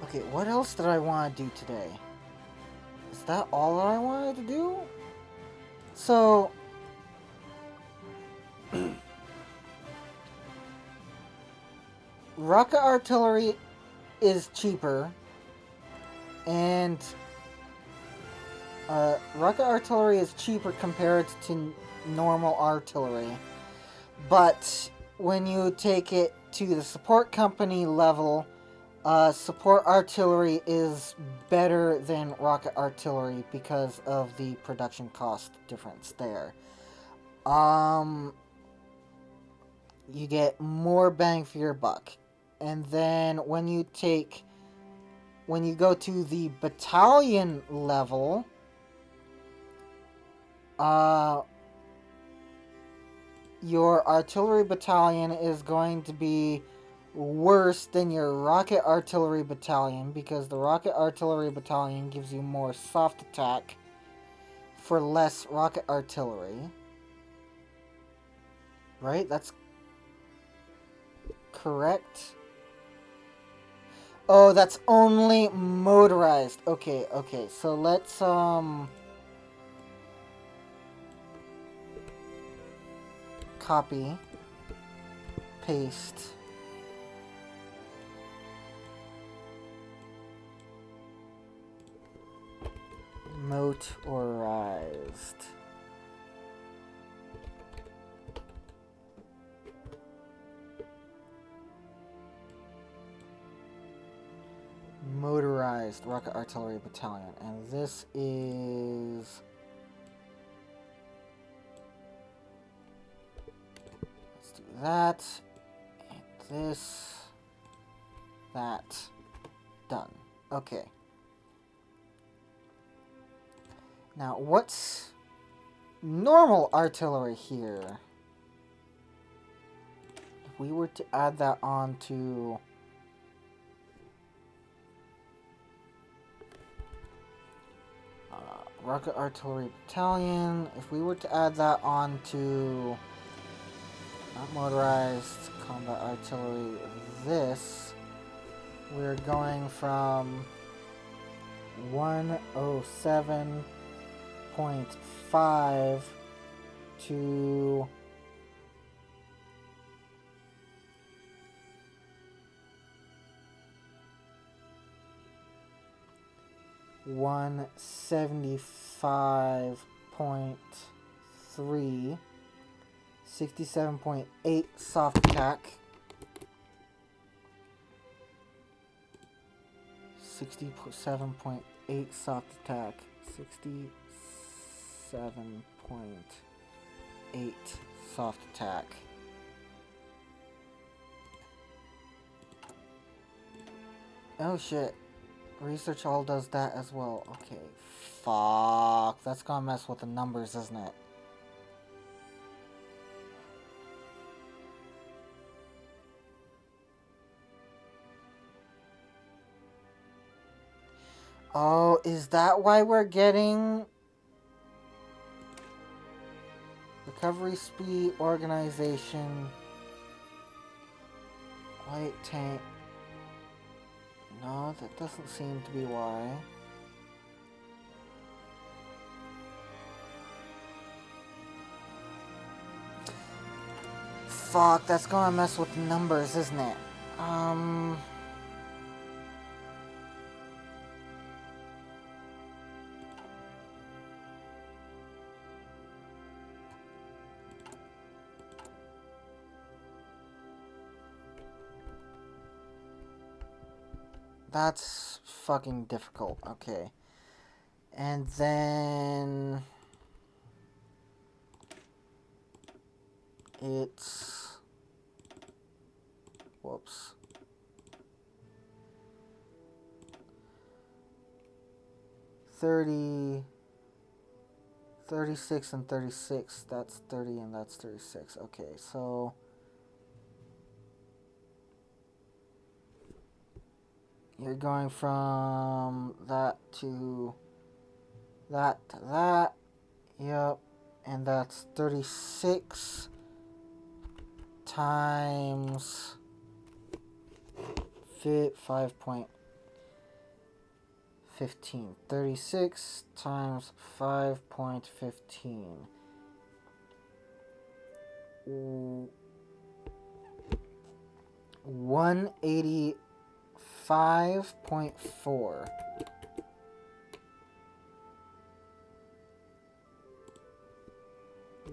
Okay, what else did I want to do today? Is that all that I wanted to do? So... rocket artillery is cheaper. And... rocket artillery is cheaper compared to normal artillery. But when you take it to the support company level... support artillery is better than rocket artillery because of the production cost difference there. You get more bang for your buck. And then when you go to the battalion level, your artillery battalion is going to be worse than your rocket artillery battalion because the rocket artillery battalion gives you more soft attack for less rocket artillery. Right? That's correct. Oh, that's only motorized. Okay, okay. So let's copy, paste. Motorized. Motorized rocket artillery battalion, and this is... let's do that, and this... that done. Okay. Now, what's normal artillery here? If we were to add that on to... Rocket Artillery Battalion, if we were to add that on to... Not motorized combat artillery, this, we're going from 107.5 to 175.3, 67.8 soft attack, 67.8 soft attack, 67.8 soft attack. Oh shit. Research all does that as well. Okay. Fuck. That's gonna mess with the numbers, isn't it? Oh, is that why we're getting... Recovery speed, organization... Light tank... No, that doesn't seem to be why. Fuck, that's gonna mess with the numbers, isn't it? That's fucking difficult. Okay. And then... It's... Whoops. $30... 36 and 36. That's 30 and that's 36. Okay, so... You're going from that to that to that. Yep. And that's 36 times 5.15. 36 times 5.15. 185.4.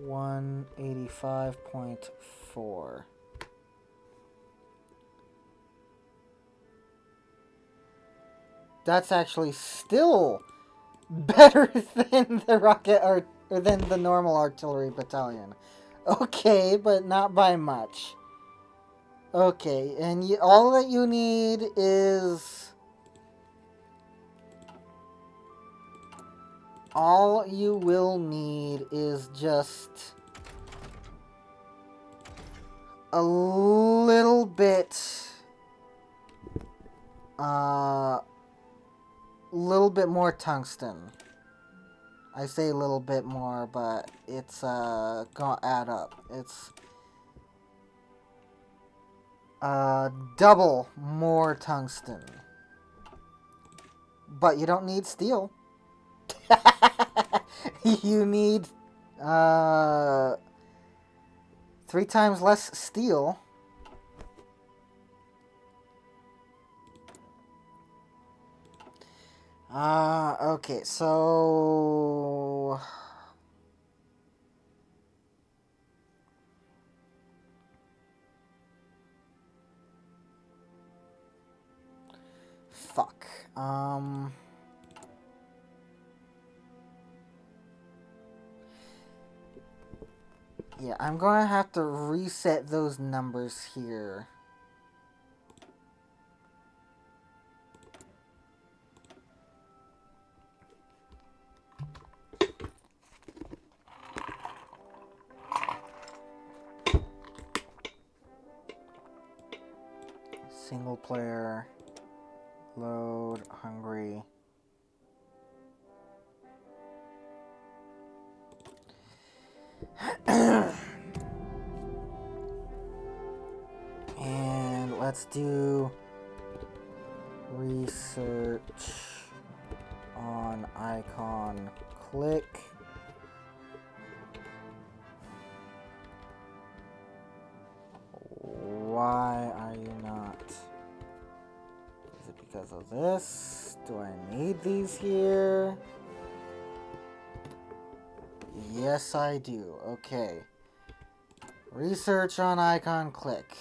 185.4. That's actually still better than the rocket or than the normal artillery battalion. Okay, but not by much. Okay, and all that you need is... All you will need is just... a little bit... little bit more tungsten. I say a little bit more, but it's gonna add up. It's double more tungsten. But you don't need steel. You need 3 times less steel. Okay, so... Fuck. Yeah, I'm gonna have to reset those numbers here. Single player. Load. Hungry. And let's do research on icon click. Why are you not? Is it because of this? Do I need these here? Yes, I do. Okay. Research on icon click.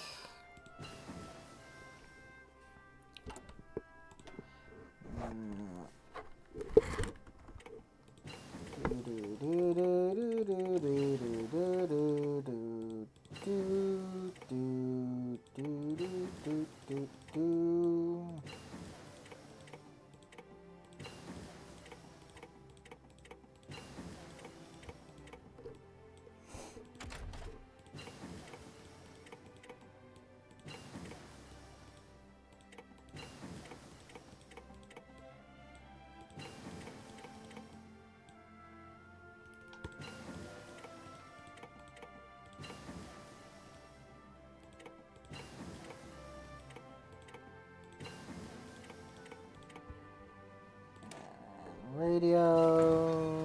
Radios.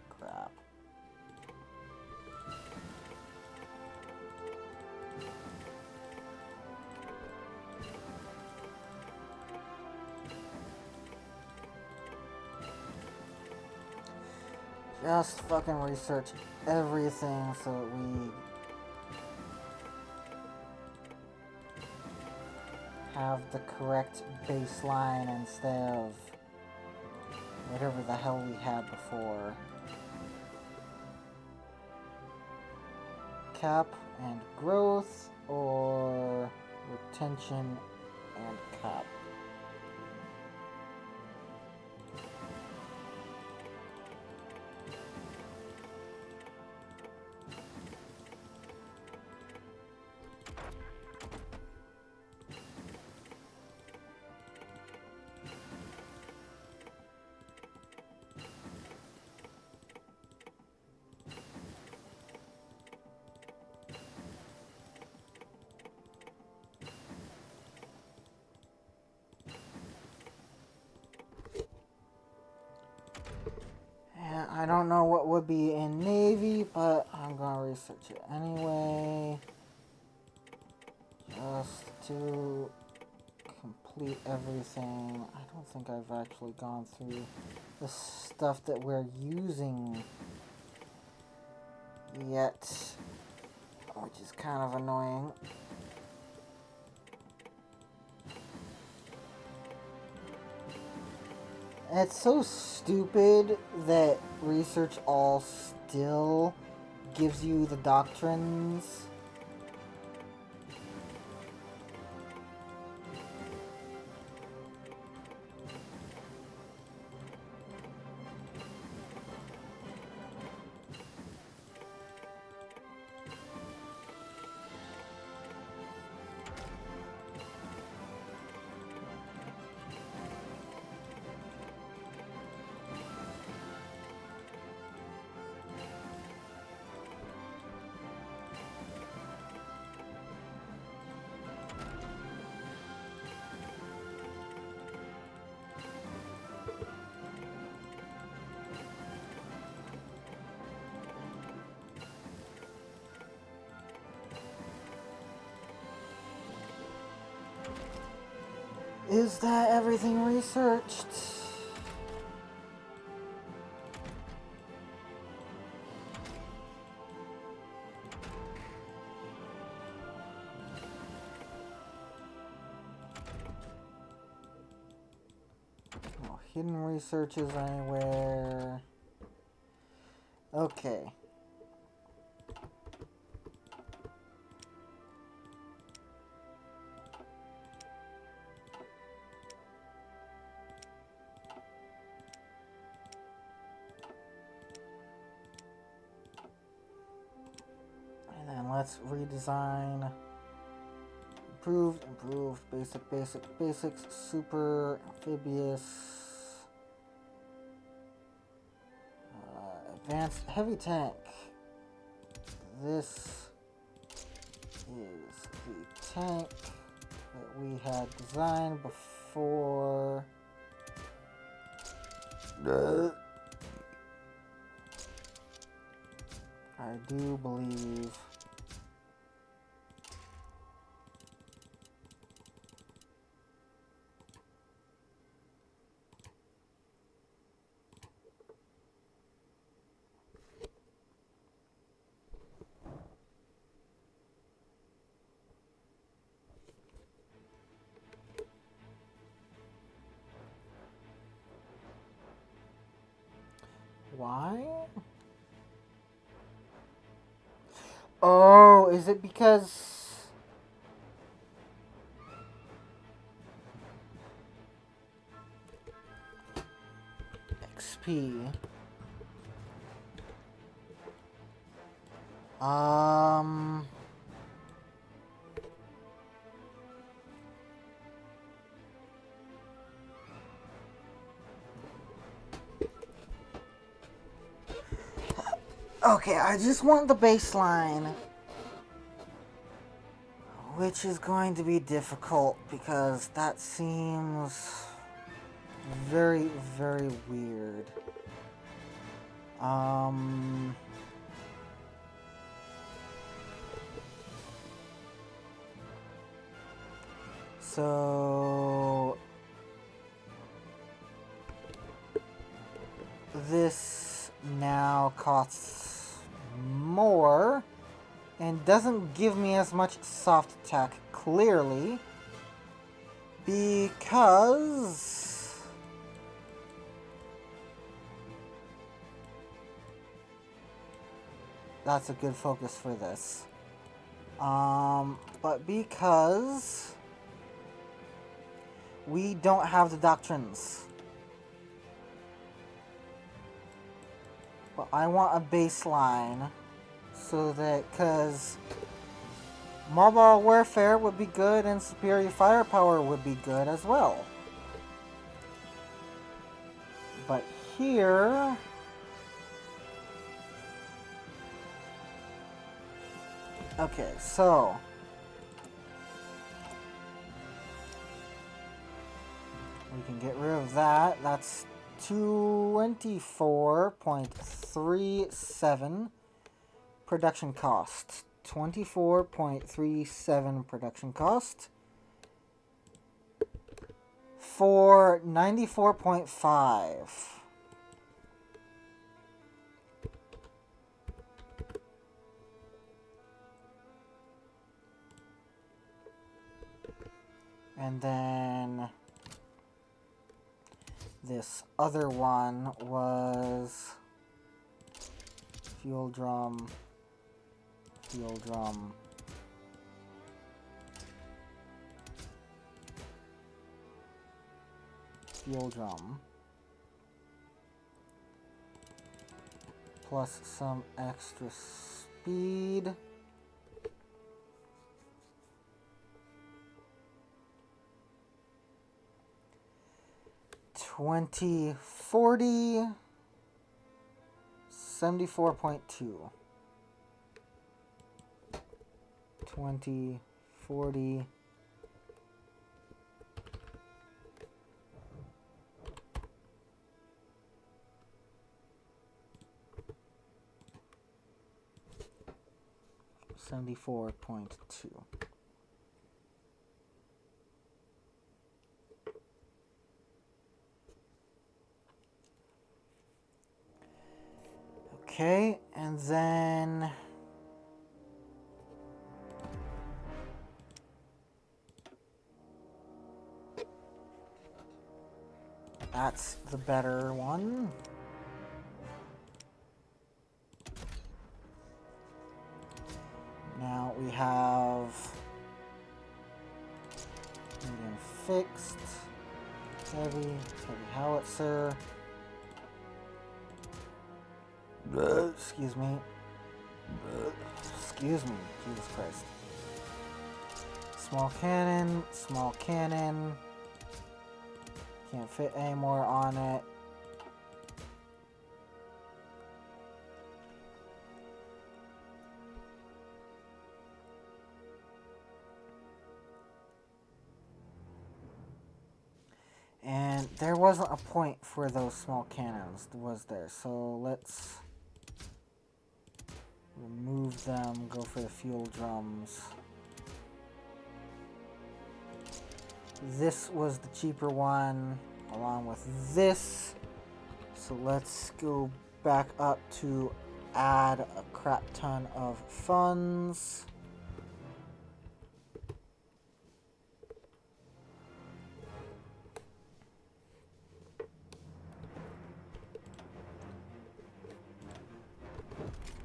Crap. Just fucking research everything so we have the correct baseline instead of whatever the hell we had before. Cap and growth, or retention and cap. I don't know what would be in Navy, but I'm gonna research it anyway. Just to complete everything. I don't think I've actually gone through the stuff that we're using yet, which is kind of annoying. It's so stupid that Research All still gives you the doctrines. Is that everything researched? No hidden researches anywhere. Okay. And then let's redesign improved, basics, super, amphibious, advanced, heavy tank. This is the tank that we had designed before. I do believe why? Oh, is it because XP? Okay, I just want the baseline, which is going to be difficult because that seems very, very weird. So this now costs more and doesn't give me as much soft attack, clearly, because that's a good focus for this. But because we don't have the doctrines. But I want a baseline so that, because mobile warfare would be good and superior firepower would be good as well. But here, okay, so we can get rid of that. That's 24.37 production cost. 24.37 production cost for 94.5. And then this other one was fuel drum, fuel drum, fuel drum, plus some extra speed. $2040 $74.2. 2040 74.2. Okay, and then that's the better one. Now we have medium fixed, heavy howitzer. Excuse me. Excuse me. Jesus Christ. Small cannon, small cannon. Can't fit any more on it. And there wasn't a point for those small cannons, was there? So let's remove them, go for the fuel drums. This was the cheaper one, along with this. So let's go back up to add a crap ton of funds.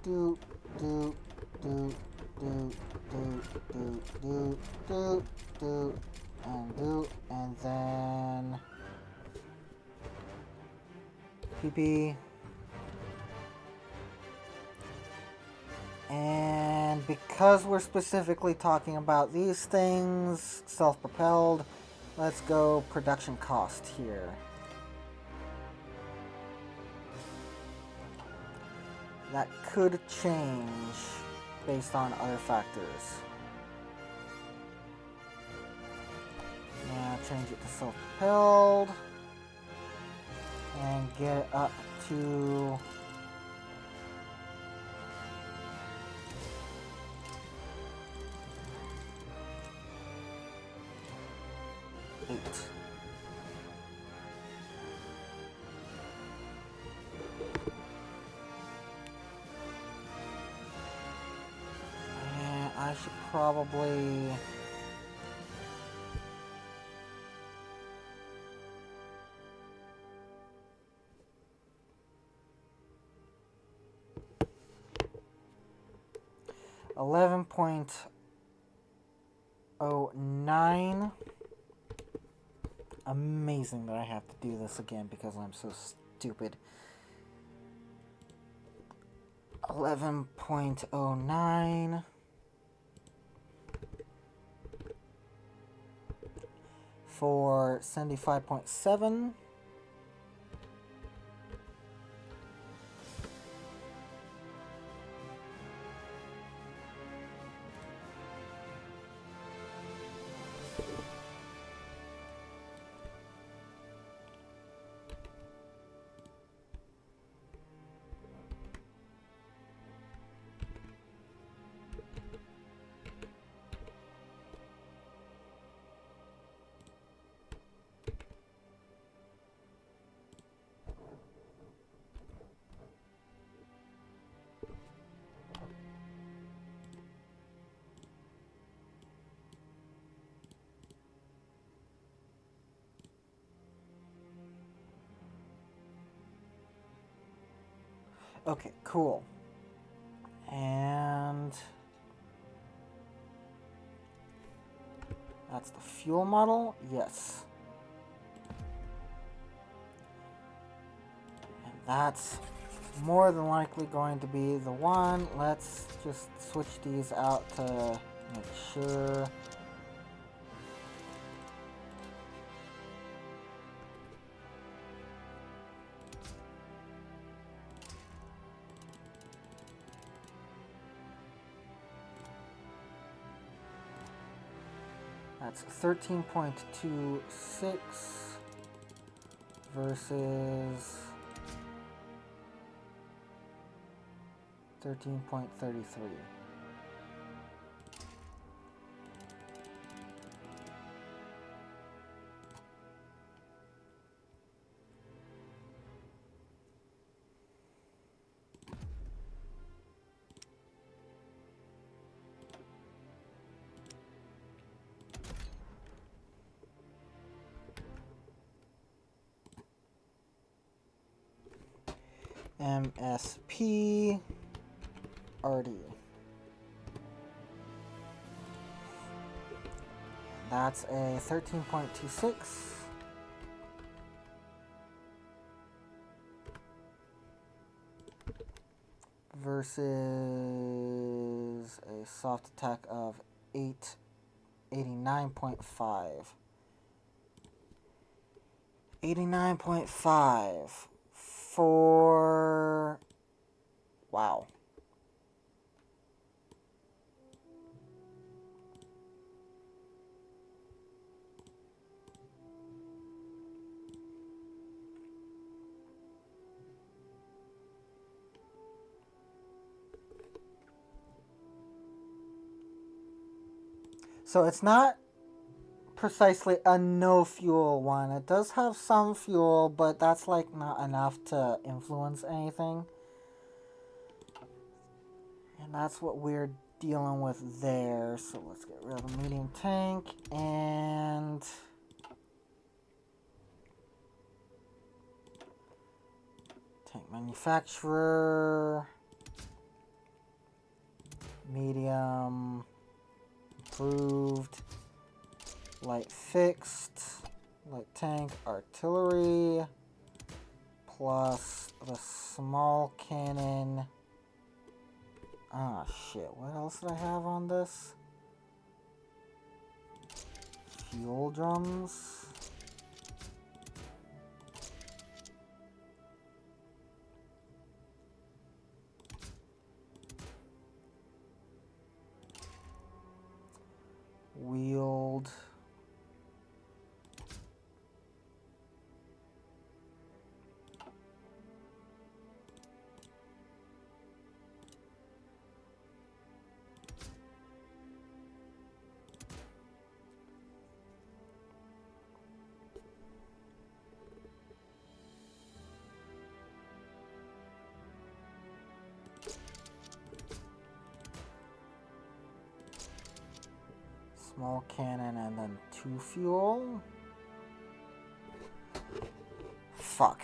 Do, do, do, do, do, do, do, do, do, and then PP. And because we're specifically talking about these things, self-propelled, let's go production cost here. That could change based on other factors. Now change it to self-propelled and get it up to eight. And I should probably $11.09. Amazing that I have to do this again because I'm so stupid. 11.09 for 75.7. Okay, cool. And that's the fuel model? Yes. And that's more than likely going to be the one. Let's just switch these out to make sure. That's 13.26 versus 13.33. MSP RD. That's a 13.26 versus a soft attack of 8 89.5. 89.5 for... Wow. So it's not precisely a no fuel one. It does have some fuel, but that's like not enough to influence anything. And that's what we're dealing with there. So let's get rid of the medium tank and tank manufacturer, medium, improved, light fixed, light tank, artillery, plus the small cannon. Ah, shit. What else did I have on this? Fuel drums. Wheeled. Small cannon and then 2 fuel. Fuck.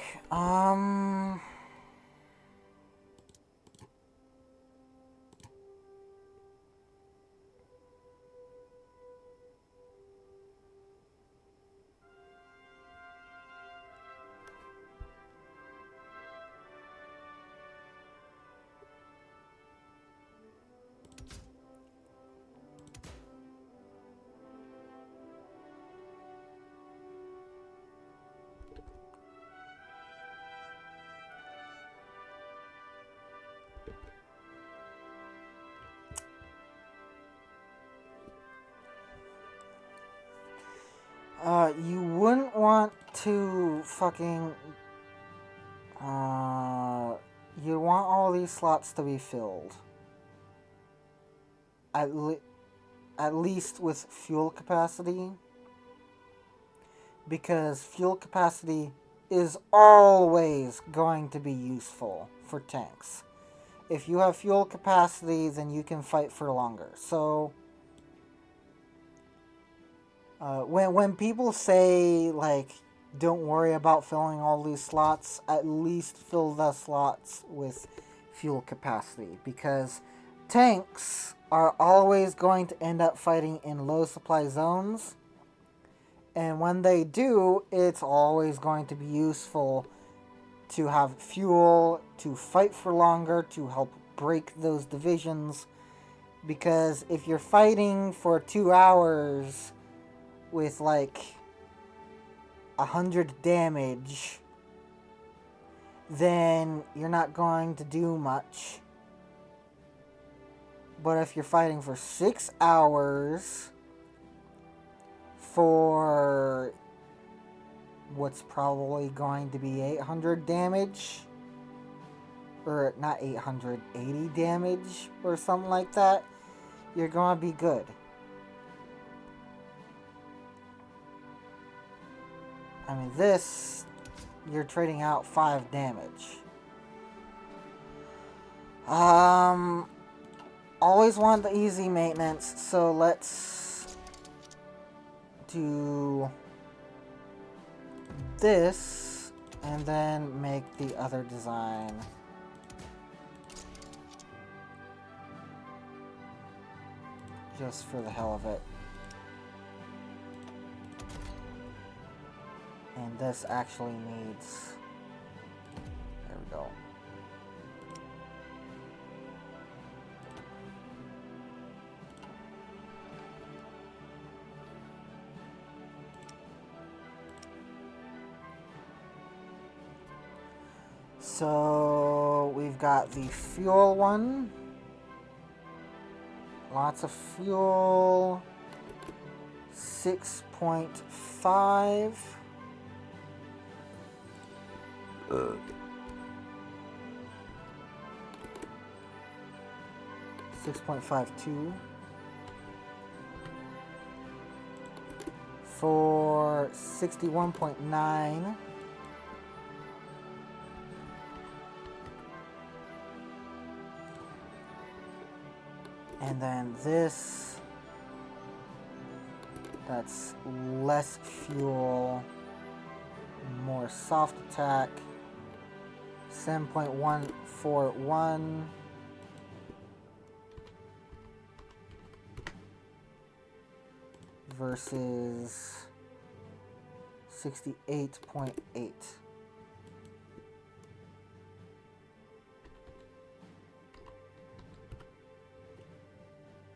You wouldn't want to fucking, you want all these slots to be filled. At least with fuel capacity. Because fuel capacity is always going to be useful for tanks. If you have fuel capacity, then you can fight for longer. So, when people say, like, don't worry about filling all these slots, at least fill the slots with fuel capacity. Because tanks are always going to end up fighting in low supply zones. And when they do, it's always going to be useful to have fuel, to fight for longer, to help break those divisions. Because if you're fighting for 2 hours with like 100 damage, then you're not going to do much. But if you're fighting for 6 hours for what's probably going to be 800 damage, or not 880 damage, or something like that, you're gonna be good. I mean, this, you're trading out 5 damage. Always want the easy maintenance, so let's do this, and then make the other design. Just for the hell of it. And this actually needs... There we go. So we've got the fuel one. Lots of fuel. 6.5. 6.52 for 61.9. And then this, that's less fuel, more soft attack, 7.141. Versus 68.8.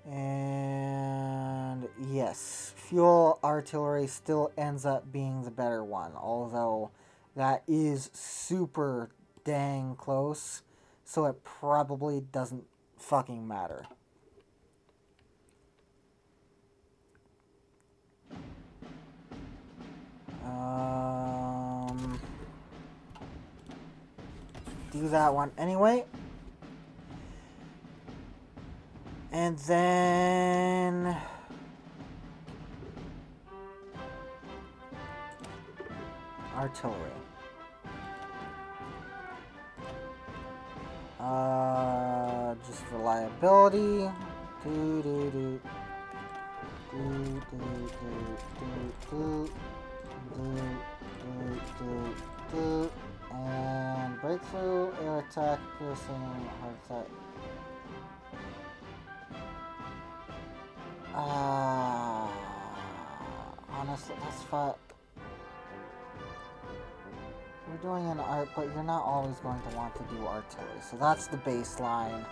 And yes, fuel artillery still ends up being the better one, although that is super dang close, so it probably doesn't fucking matter. Do that one anyway. And then artillery. Just reliability. And breakthrough, air attack, piercing, heart attack. Honestly, that's fine. We're doing an art, but you're not always going to want to do artillery. So that's the baseline.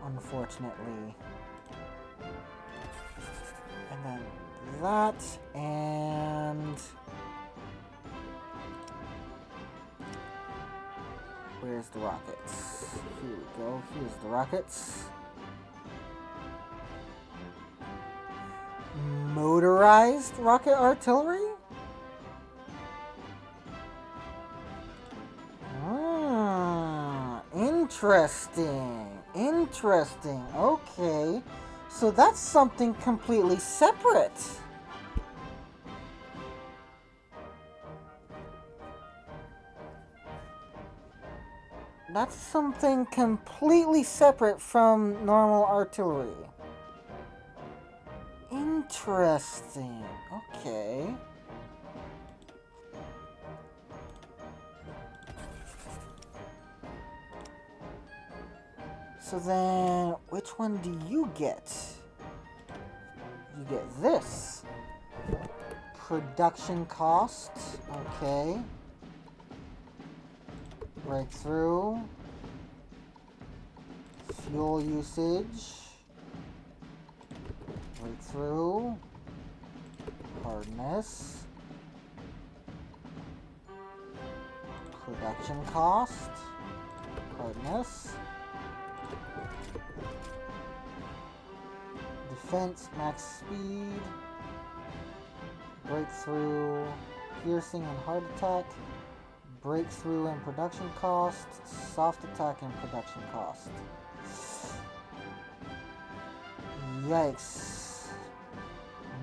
Unfortunately. And then that, and where's the rockets? Here we go. Here's the rockets. Motorized rocket artillery? Interesting. Interesting. Okay. So that's something completely separate. That's something completely separate from normal artillery. Interesting. Okay. So then, which one do you get? You get this. Production cost. Okay. Breakthrough. Fuel usage. Breakthrough. Hardness. Production cost. Hardness. Defense, max speed. Breakthrough. Piercing and heart attack. Breakthrough and production cost. Soft attack and production cost. Yikes.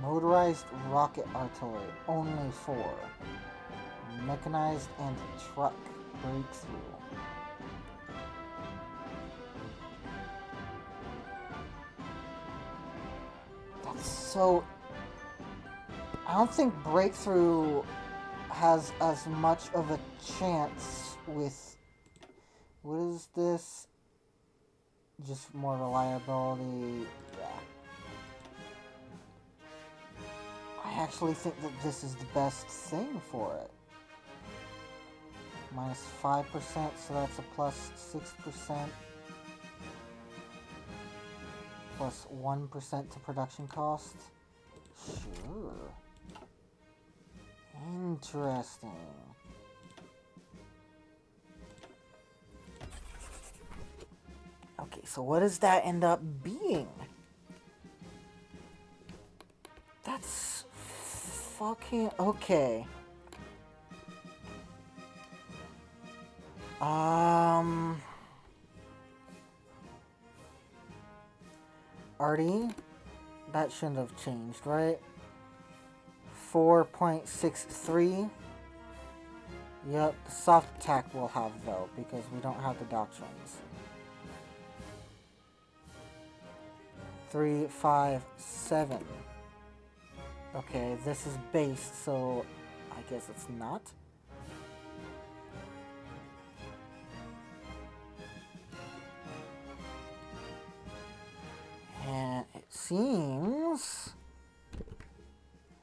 Motorized rocket artillery. Only 4. Mechanized and truck breakthrough. That's so... I don't think breakthrough has as much of a chance with... What is this? Just more reliability. Yeah. I actually think that this is the best thing for it. Minus 5%, so that's a plus 6%. Plus 1% to production cost. Sure. Interesting. Okay, so what does that end up being? That's fucking okay. Artie, that shouldn't have changed, right? 4.63. Yep, the soft attack we'll have though, because we don't have the doctrines. 3, 5, 7. Okay, this is base, so I guess it's not. And it seems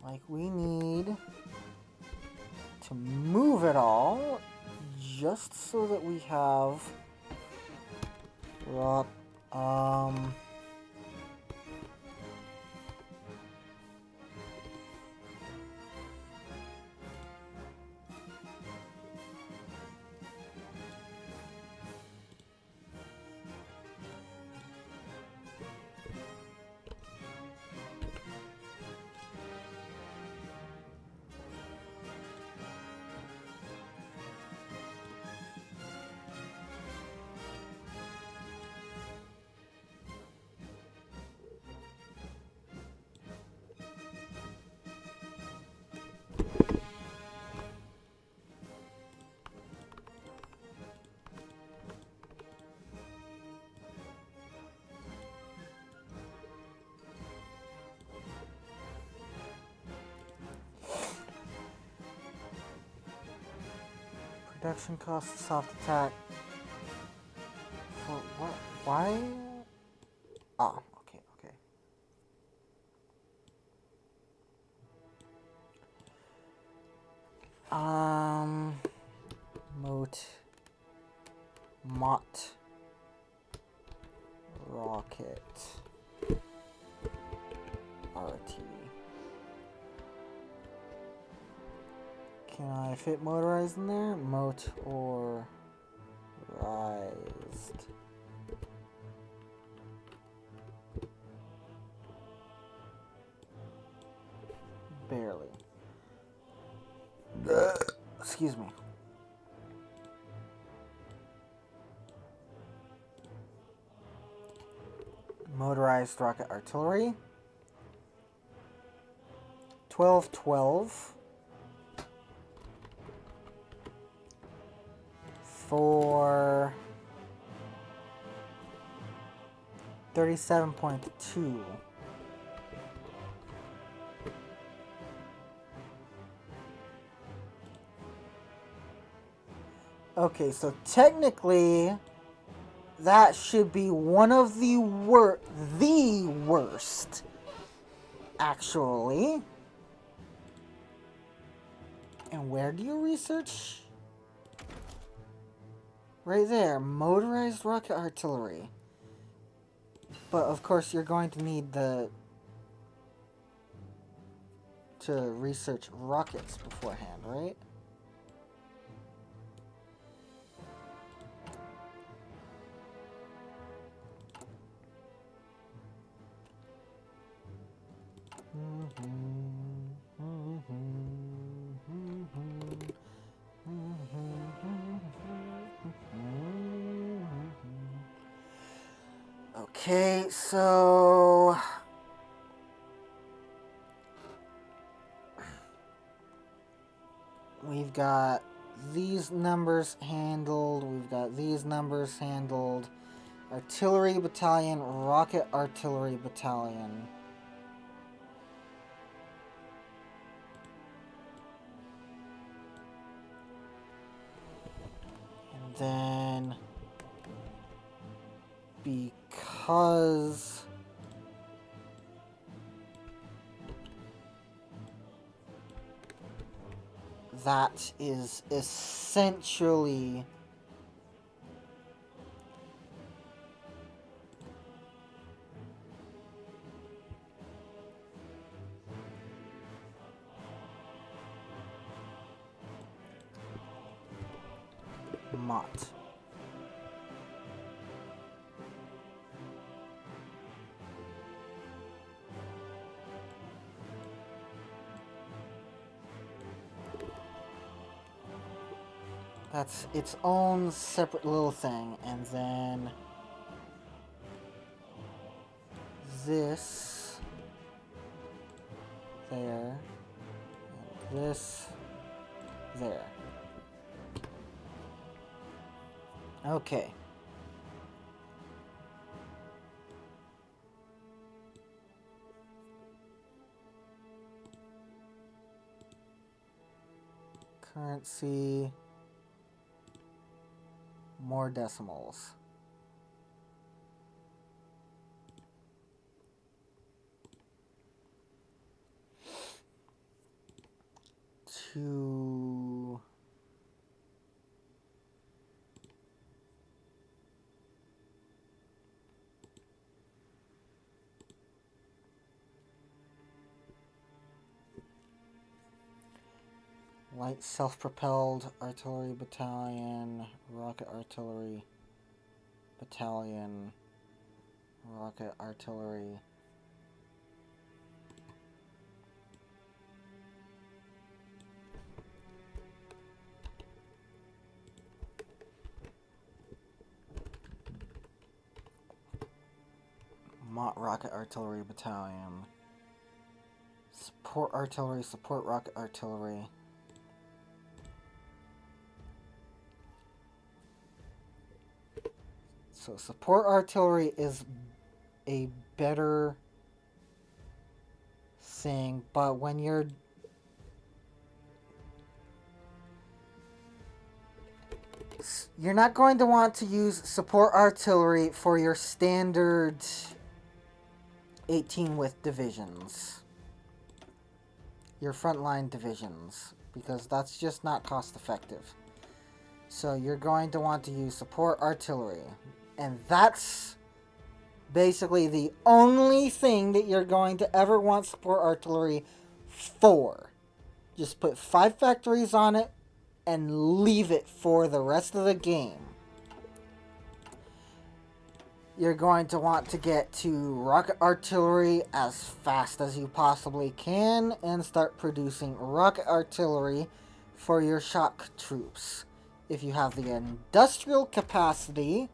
like we need to move it all just so that we have rock. Production cost, soft attack. For what? Why? Ah, okay, okay. Mott, rocket, RT. Can I fit motorized in there? Mote or rized? Barely. Excuse me. Motorized rocket artillery. 12-12. For 37.2. Okay, so technically that should be one of the worst, actually. And where do you research? Right there, motorized rocket artillery. But of course you're going to need to research rockets beforehand, right? Okay, so we've got these numbers handled, we've got these numbers handled. Artillery Battalion, Rocket Artillery Battalion. And then, because that is essentially Mott. That's its own separate little thing. And then this there, and this there. Okay. Currency, more decimals. To light self-propelled artillery battalion, rocket artillery battalion, rocket artillery. Mott rocket artillery battalion. Support artillery, support rocket artillery. So support artillery is a better thing, but when you're not going to want to use support artillery for your standard 18 width divisions, your frontline divisions, because that's just not cost effective. So you're going to want to use support artillery, and that's basically the only thing that you're going to ever want support artillery for. Just put 5 factories on it and leave it for the rest of the game. You're going to want to get to rocket artillery as fast as you possibly can and start producing rocket artillery for your shock troops. If you have the industrial capacity,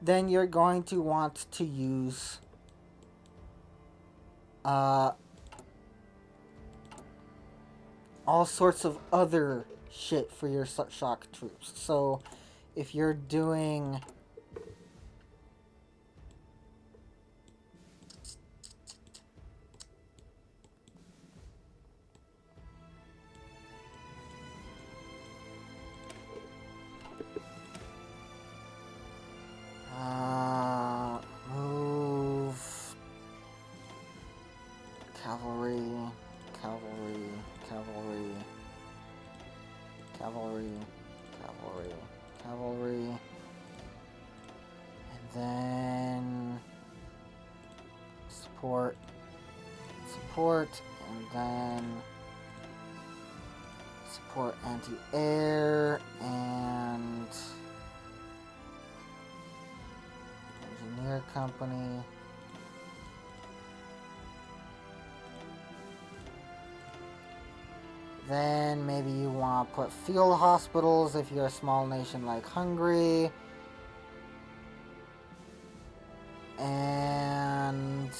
then you're going to want to use all sorts of other shit for your shock troops. So if you're doing move cavalry, cavalry, cavalry, cavalry, cavalry, cavalry, and then support, support, and then support anti-air and engineer company. Then maybe you want to put field hospitals if you're a small nation like Hungary. And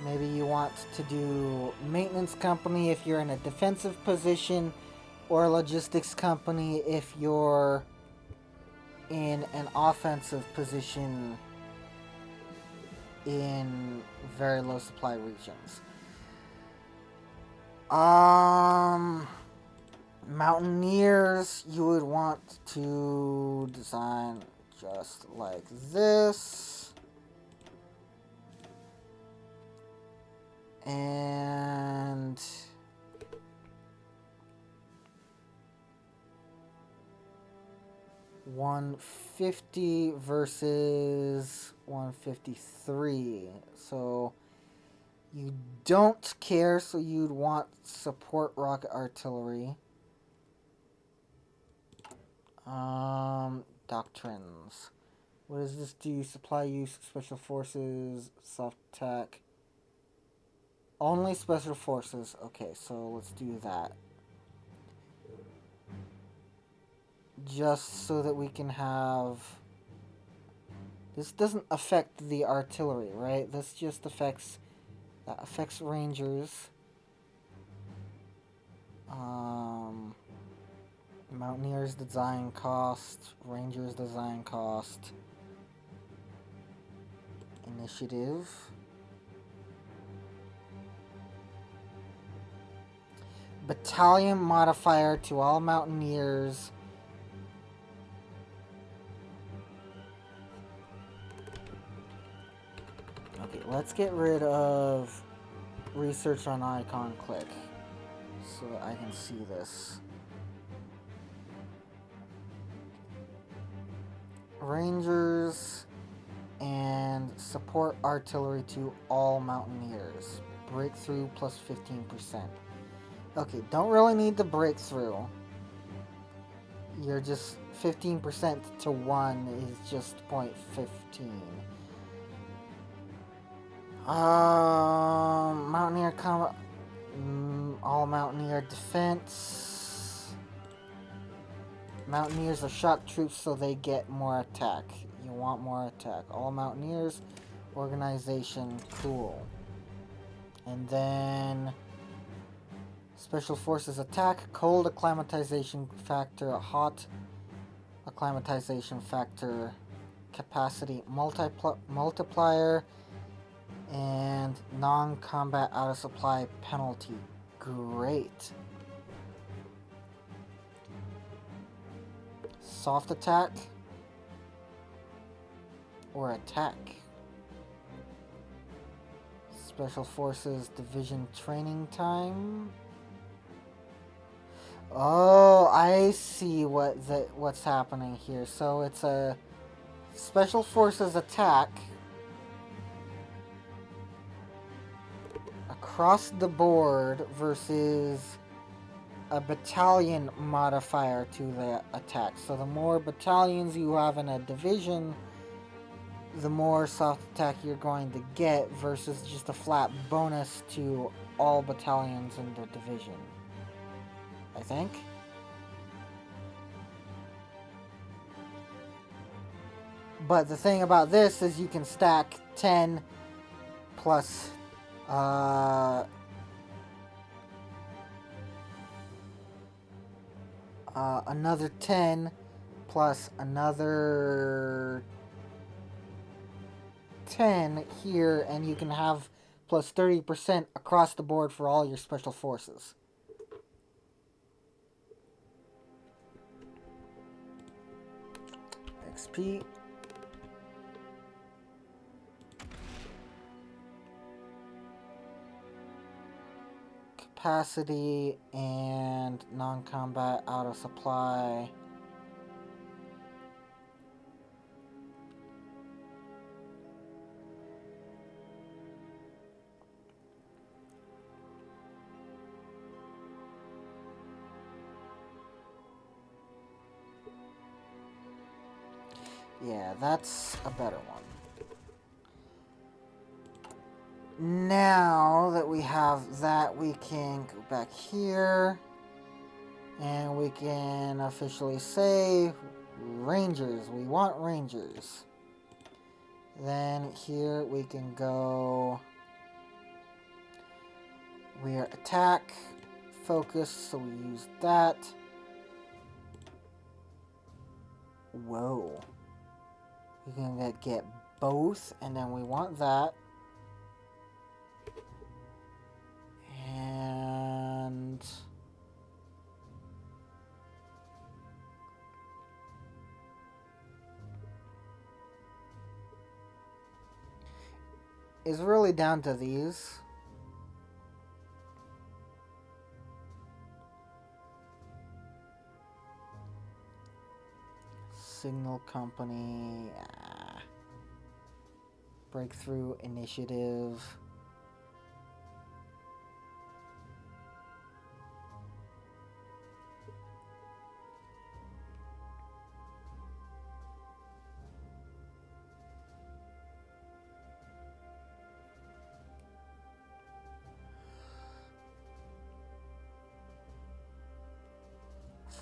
maybe you want to do maintenance company if you're in a defensive position, or logistics company if you're in an offensive position in very low supply regions. Mountaineers, you would want to design just like this. And 150 versus 153. So you don't care, so you'd want support rocket artillery. Doctrines. What does this do? Supply use, special forces, soft attack. Only special forces. Okay, so let's do that. Just so that we can have... This doesn't affect the artillery, right? This just affects... That affects rangers. Mountaineers design cost. Rangers design cost. Initiative. Battalion modifier to all mountaineers. Okay, let's get rid of research on icon click so that I can see this. Rangers and support artillery to all mountaineers. Breakthrough plus 15%. Okay, don't really need the breakthrough. You're just 15% to 1 is just 0.15. Mountaineer combat. All Mountaineer defense. Mountaineers are shock troops, so they get more attack. You want more attack. All Mountaineers, organization, cool. And then Special Forces attack, cold acclimatization factor, hot acclimatization factor, capacity multiplier, and non-combat out of supply penalty. Great. Soft attack or attack. Special Forces Division training time. Oh, I see what's happening here. So it's a Special Forces attack across the board versus a battalion modifier to the attack. So the more battalions you have in a division, the more soft attack you're going to get versus just a flat bonus to all battalions in the division. I think. But the thing about this is you can stack 10 plus another 10 plus another 10 here, and you can have plus 30% across the board for all your special forces. XP. Capacity and non-combat out of supply. Yeah, that's a better one. Now that we have that, we can go back here and we can officially say Rangers. We want Rangers. Then here we can go, we are attack focus, so we use that. Whoa. We can get both, and then we want that. And it's really down to these. Signal company, breakthrough initiative.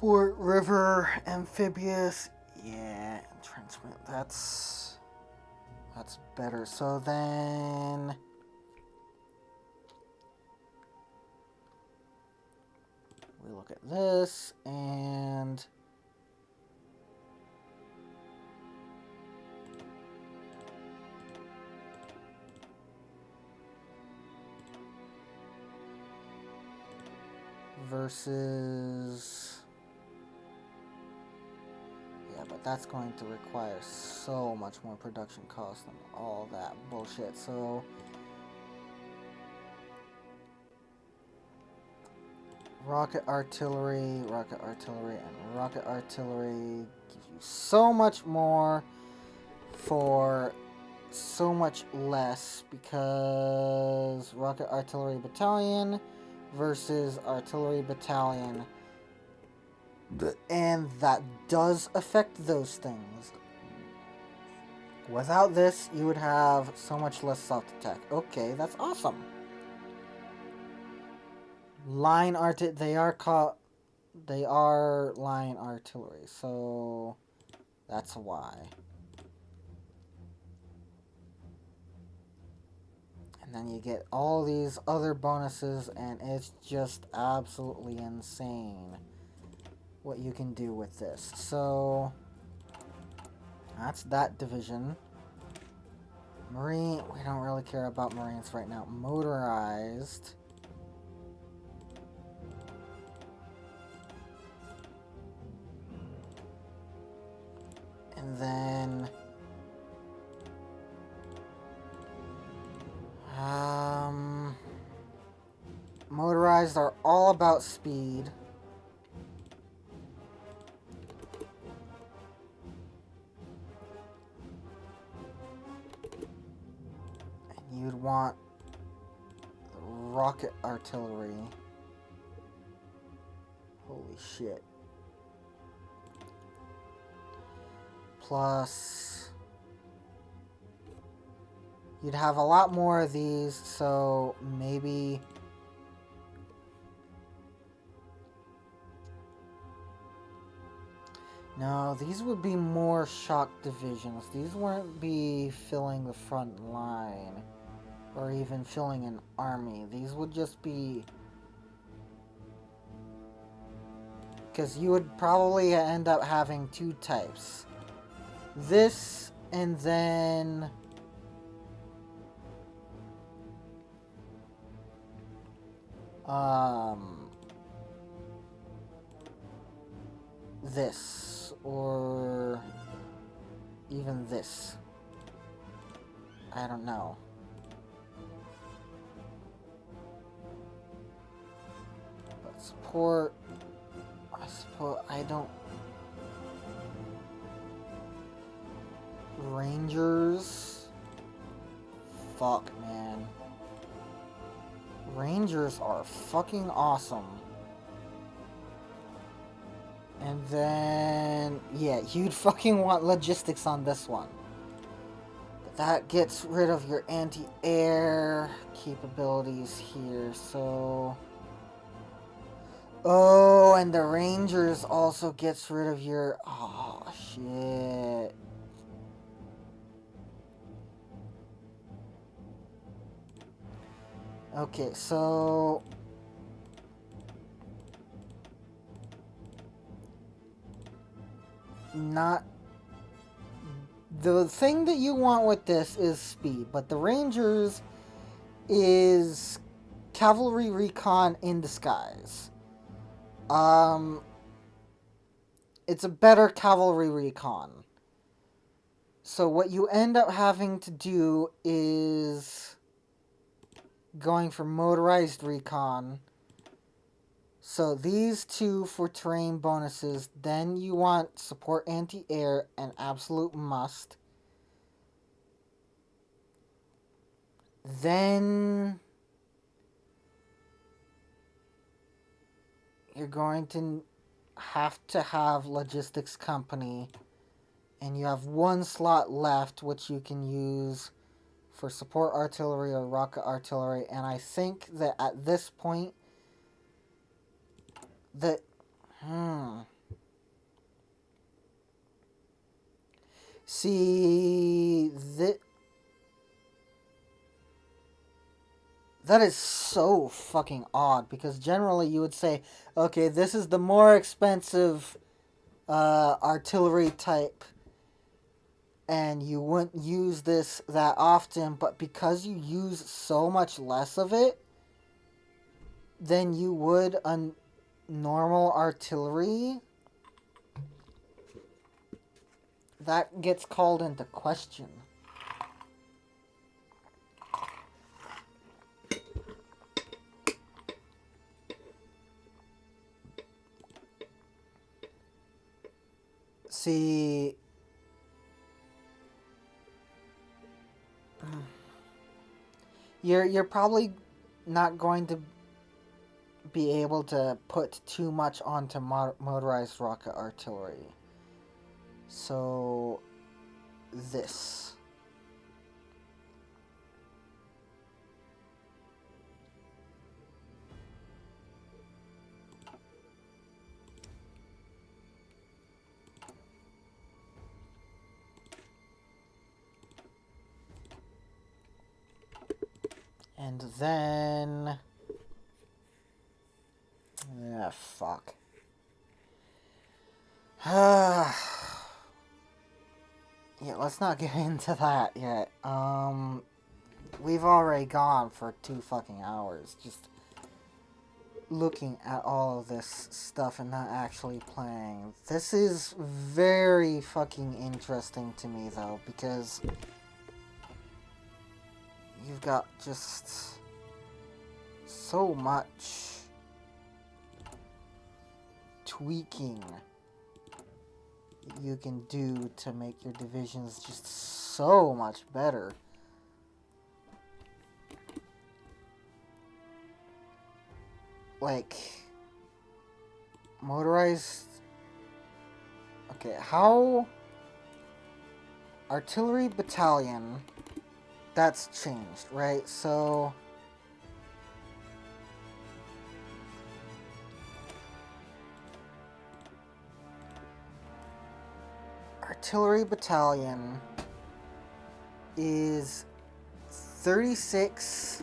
Fort River, amphibious. Yeah, entrenchment. That's better. So then we look at this and versus, yeah, but that's going to require so much more production cost and all that bullshit. So rocket artillery, and rocket artillery gives you so much more for so much less, because rocket artillery battalion versus artillery battalion, and that does affect those things. Without this, you would have so much less soft attack. Okay, that's awesome. Line they are line artillery, so that's why. And then you get all these other bonuses, and it's just absolutely insane what you can do with this. So that's that division. Marine, we don't really care about Marines right now. Motorized. And then motorized are all about speed. And you'd want rocket artillery. Holy shit. Plus, you'd have a lot more of these, so maybe no, these would be more shock divisions. These wouldn't be filling the front line or even filling an army. These would just be, because you would probably end up having two types. This, and then this, or even this. I don't know. But support, I suppose, I don't... Rangers? Fuck, man. Rangers are fucking awesome. And then, yeah, you'd fucking want logistics on this one. But that gets rid of your anti-air capabilities here, so... Oh, and the Rangers also gets rid of your... Oh, shit. Okay, so... Not... The thing that you want with this is speed, but the Rangers is cavalry recon in disguise. It's a better cavalry recon. So what you end up having to do is going for motorized recon. So these two for terrain bonuses. Then you want support anti-air, an absolute must. Then you're going to have logistics company, and you have one slot left which you can use for support artillery or rocket artillery. And I think that at this point that Hmm. See, that is so fucking odd because generally you would say, okay, this is the more expensive artillery type and you wouldn't use this that often, but because you use so much less of it than you would on normal artillery, that gets called into question. See, you're probably not going to be able to put too much onto motorized rocket artillery. So, this. And then... Ah, fuck. Yeah, let's not get into that yet. We've already gone for 2 fucking hours just looking at all of this stuff and not actually playing. This is very fucking interesting to me, though, because you've got just so much tweaking you can do to make your divisions just so much better. Like, motorized... Okay, how... Artillery battalion, that's changed, right? So... Artillery battalion is 36...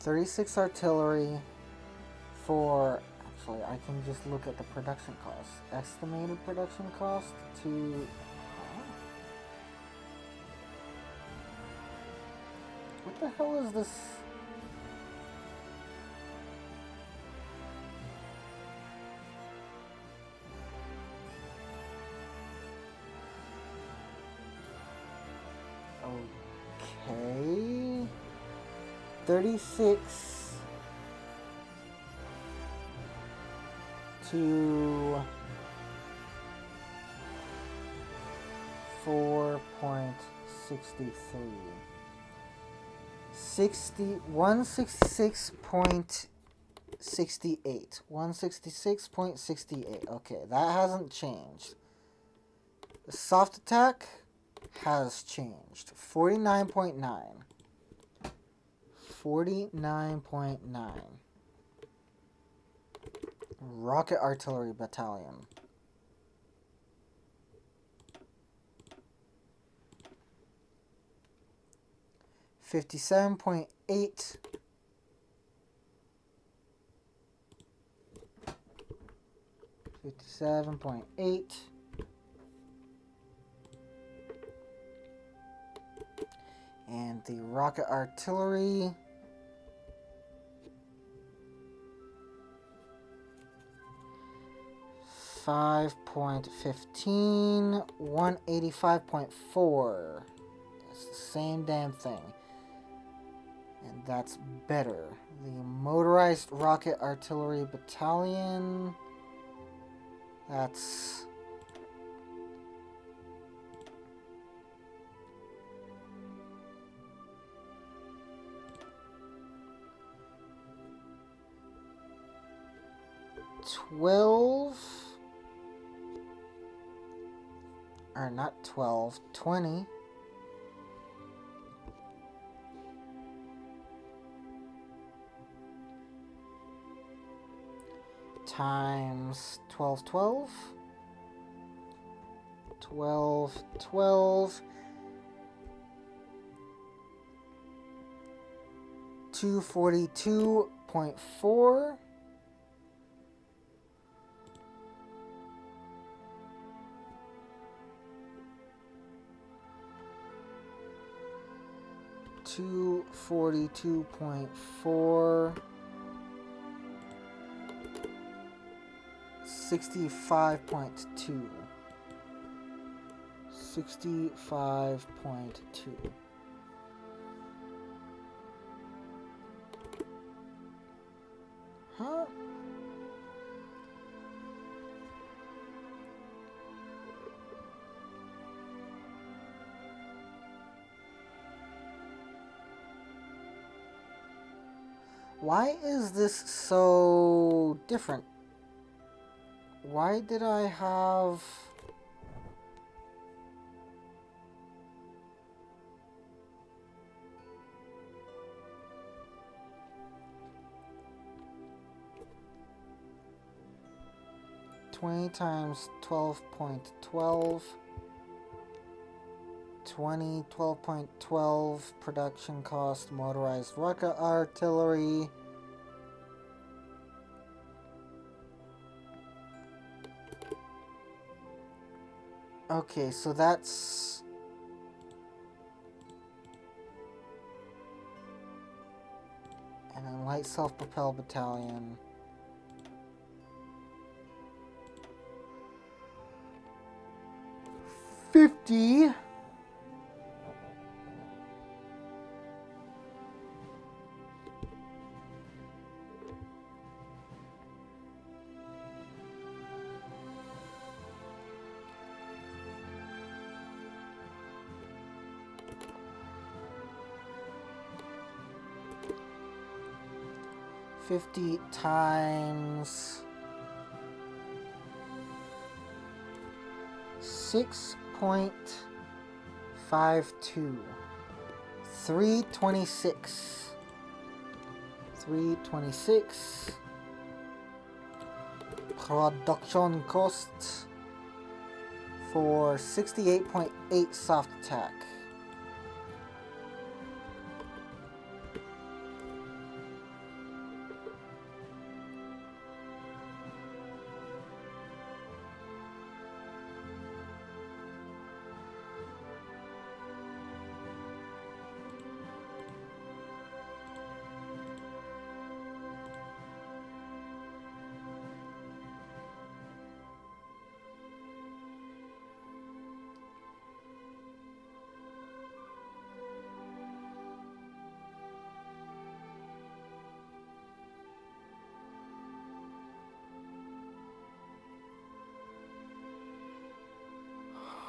.36 artillery for... Actually, I can just look at the production cost. Estimated production cost to... What the hell is this? Okay... 36 to 4.63. 166.68. 166.68. Okay, that hasn't changed. The soft attack has changed. 49.9. 49.9. Rocket Artillery Battalion. $57.8. $57.8. And the rocket artillery, $5.15, $185.4. It's the same damn thing. And that's better. The motorized rocket artillery battalion, that's $12. or not 12, 20 times 12, 12, 12, 12, 242.4. 242.4, 65.2, 65.2. Huh? Why is this so different? Why did I have... Twenty times 12.12, 20, 12.12 production cost, motorized rocket artillery. Okay, so that's... And then light self-propelled battalion. $50. $50 times 6.52. 326. 326. Production cost for 68.8 soft attack.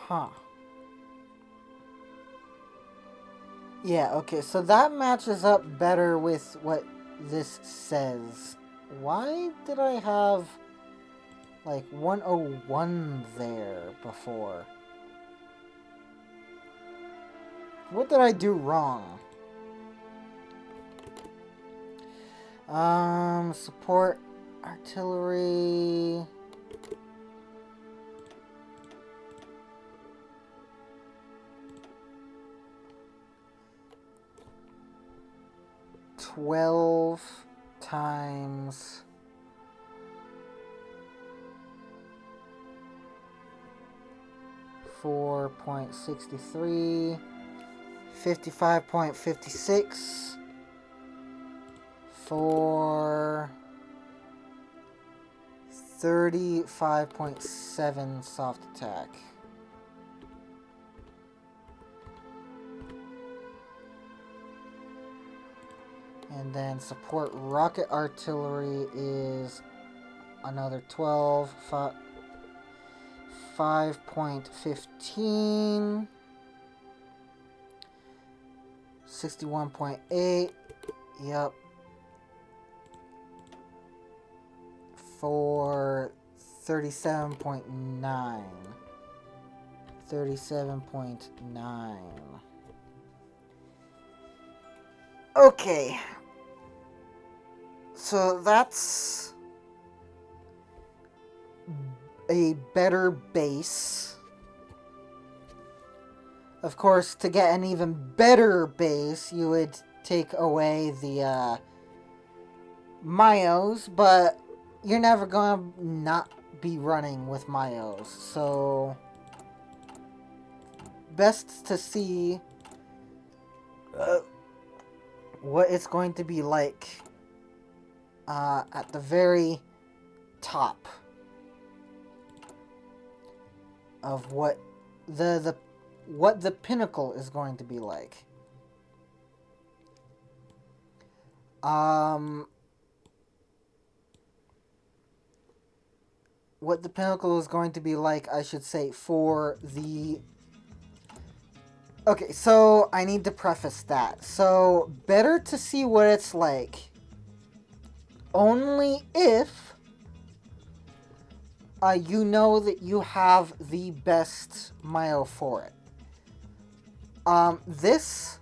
Huh. Yeah, okay, so that matches up better with what this says. Why did I have, like, 101 there before? What did I do wrong? Support artillery... 12 times 4.63, 55.56 for 35.7 soft attack. And then support rocket artillery is another 12, 5.15, 61.8, yep, for 37.9. 37.9. Okay. So that's a better base. Of course, to get an even better base, you would take away the Myos, but you're never gonna not be running with Myos. So best to see what it's going to be like at the very top of what the pinnacle is going to be like. What the pinnacle is going to be like, I should say, for the... Okay, so I need to preface that. So, better to see what it's like only if you know that you have the best Myo for it. This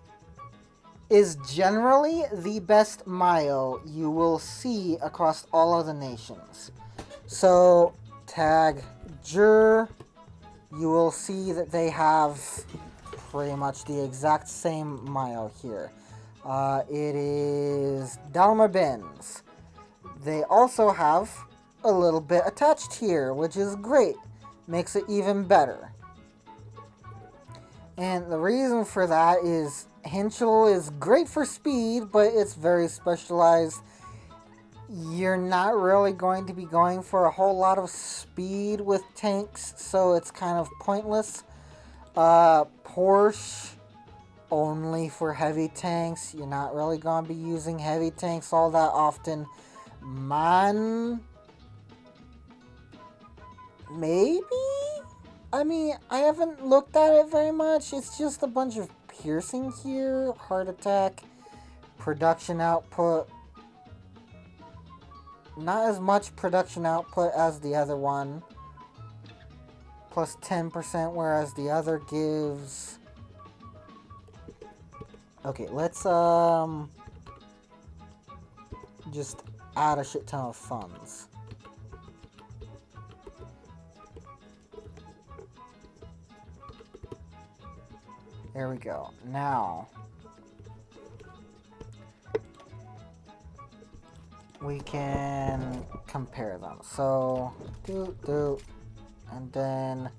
is generally the best Myo you will see across all of the nations. So, tag Jur, you will see that they have pretty much the exact same Myo here. It is Dalmar Benz. They also have a little bit attached here, which is great. Makes it even better. And the reason for that is Henschel is great for speed, but it's very specialized. You're not really going to be going for a whole lot of speed with tanks, so it's kind of pointless. Porsche, only for heavy tanks. You're not really going to be using heavy tanks all that often. Man, maybe? I mean, I haven't looked at it very much. It's just a bunch of piercing here. Heart attack. Production output. Not as much production output as the other one. Plus 10%, whereas the other gives... Okay, let's just add a shit ton of funds. There we go. Now we can compare them. So and then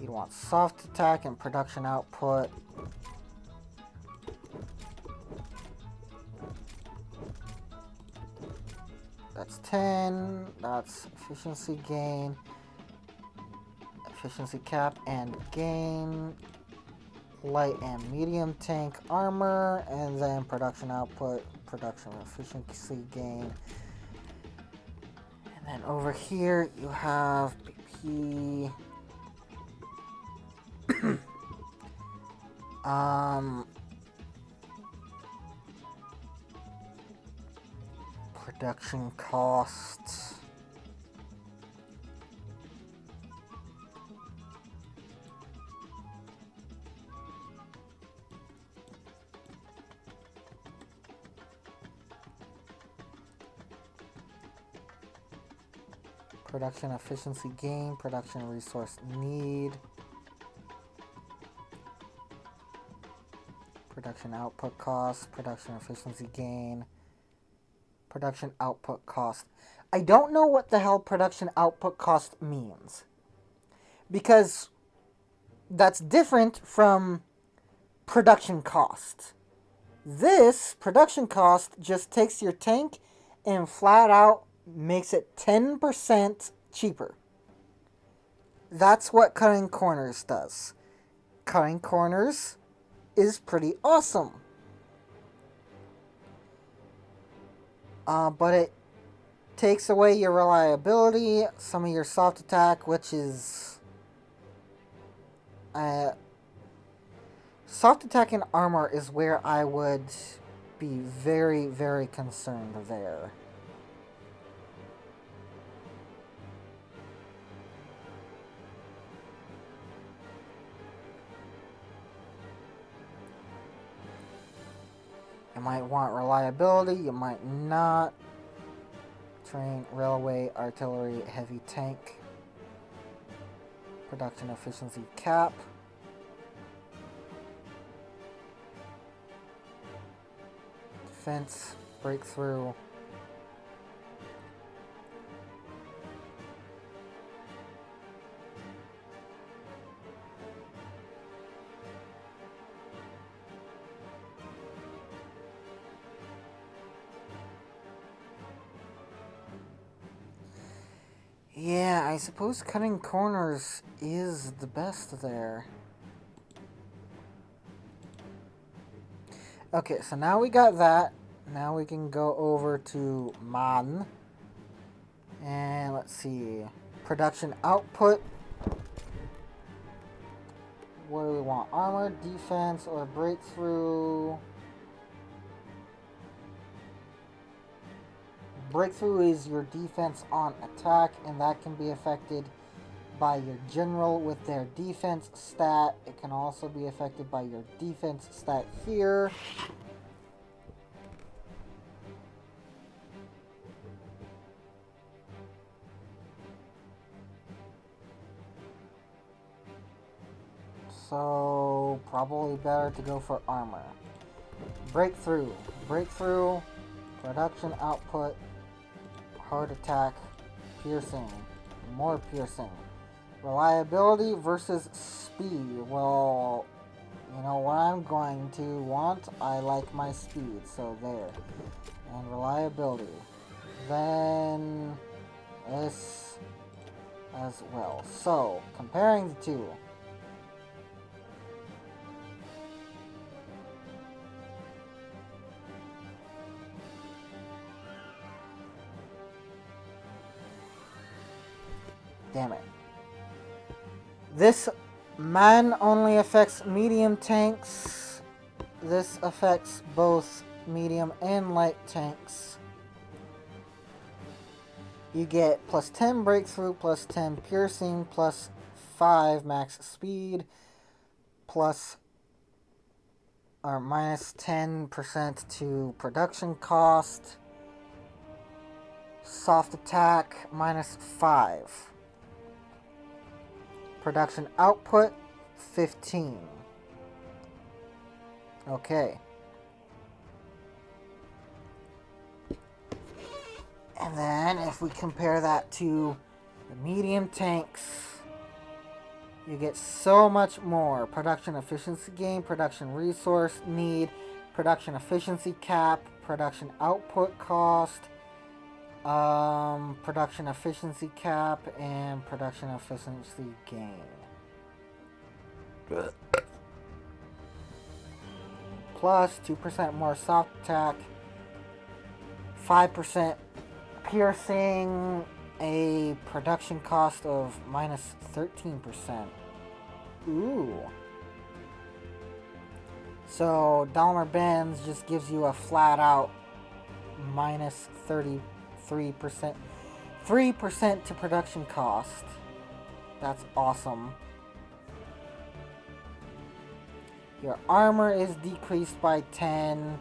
you want soft attack and production output. That's 10. That's efficiency gain, efficiency cap and gain, light and medium tank armor, and then production output, production efficiency gain. And then over here you have BP. Production costs. Production efficiency gain, production resource need, production output cost, production efficiency gain, production output cost. I don't know what the hell production output cost means, because that's different from production cost. This production cost just takes your tank and flat out makes it 10% cheaper. That's what cutting corners does. Cutting corners is pretty awesome. But it takes away your reliability, some of your soft attack, which is... soft attack and armor is where I would be very, very concerned there. might want reliability, you might not. Train, railway, artillery, heavy tank. Production efficiency cap. Defense, breakthrough. Yeah, I suppose cutting corners is the best there. Okay, so now we got that. Now we can go over to Man. And let's see. Production output. What do we want? Armor, defense, or breakthrough? Breakthrough is your defense on attack, and that can be affected by your general with their defense stat. It can also be affected by your defense stat here. So, probably better to go for armor. Breakthrough. Breakthrough, production output, hard attack, piercing, more piercing. Reliability versus speed. Well, you know what I'm going to want? I like my speed, so there. And reliability. Then this as well. So, comparing the two. Damn it. This man only affects medium tanks. This affects both medium and light tanks. You get plus 10 breakthrough, plus 10 piercing, plus 5 max speed, plus or minus 10% to production cost. Soft attack, minus 5. Production output, 15. Okay. And then if we compare that to the medium tanks, you get so much more. Production efficiency gain, production resource need, production efficiency cap, production output cost, production efficiency cap, and production efficiency gain. Plus 2% more soft attack, 5% piercing, a production cost of minus 13%. Ooh. So Daimler Benz just gives you a flat out minus 33%. 3% to production cost. That's awesome. Your armor is decreased by 10.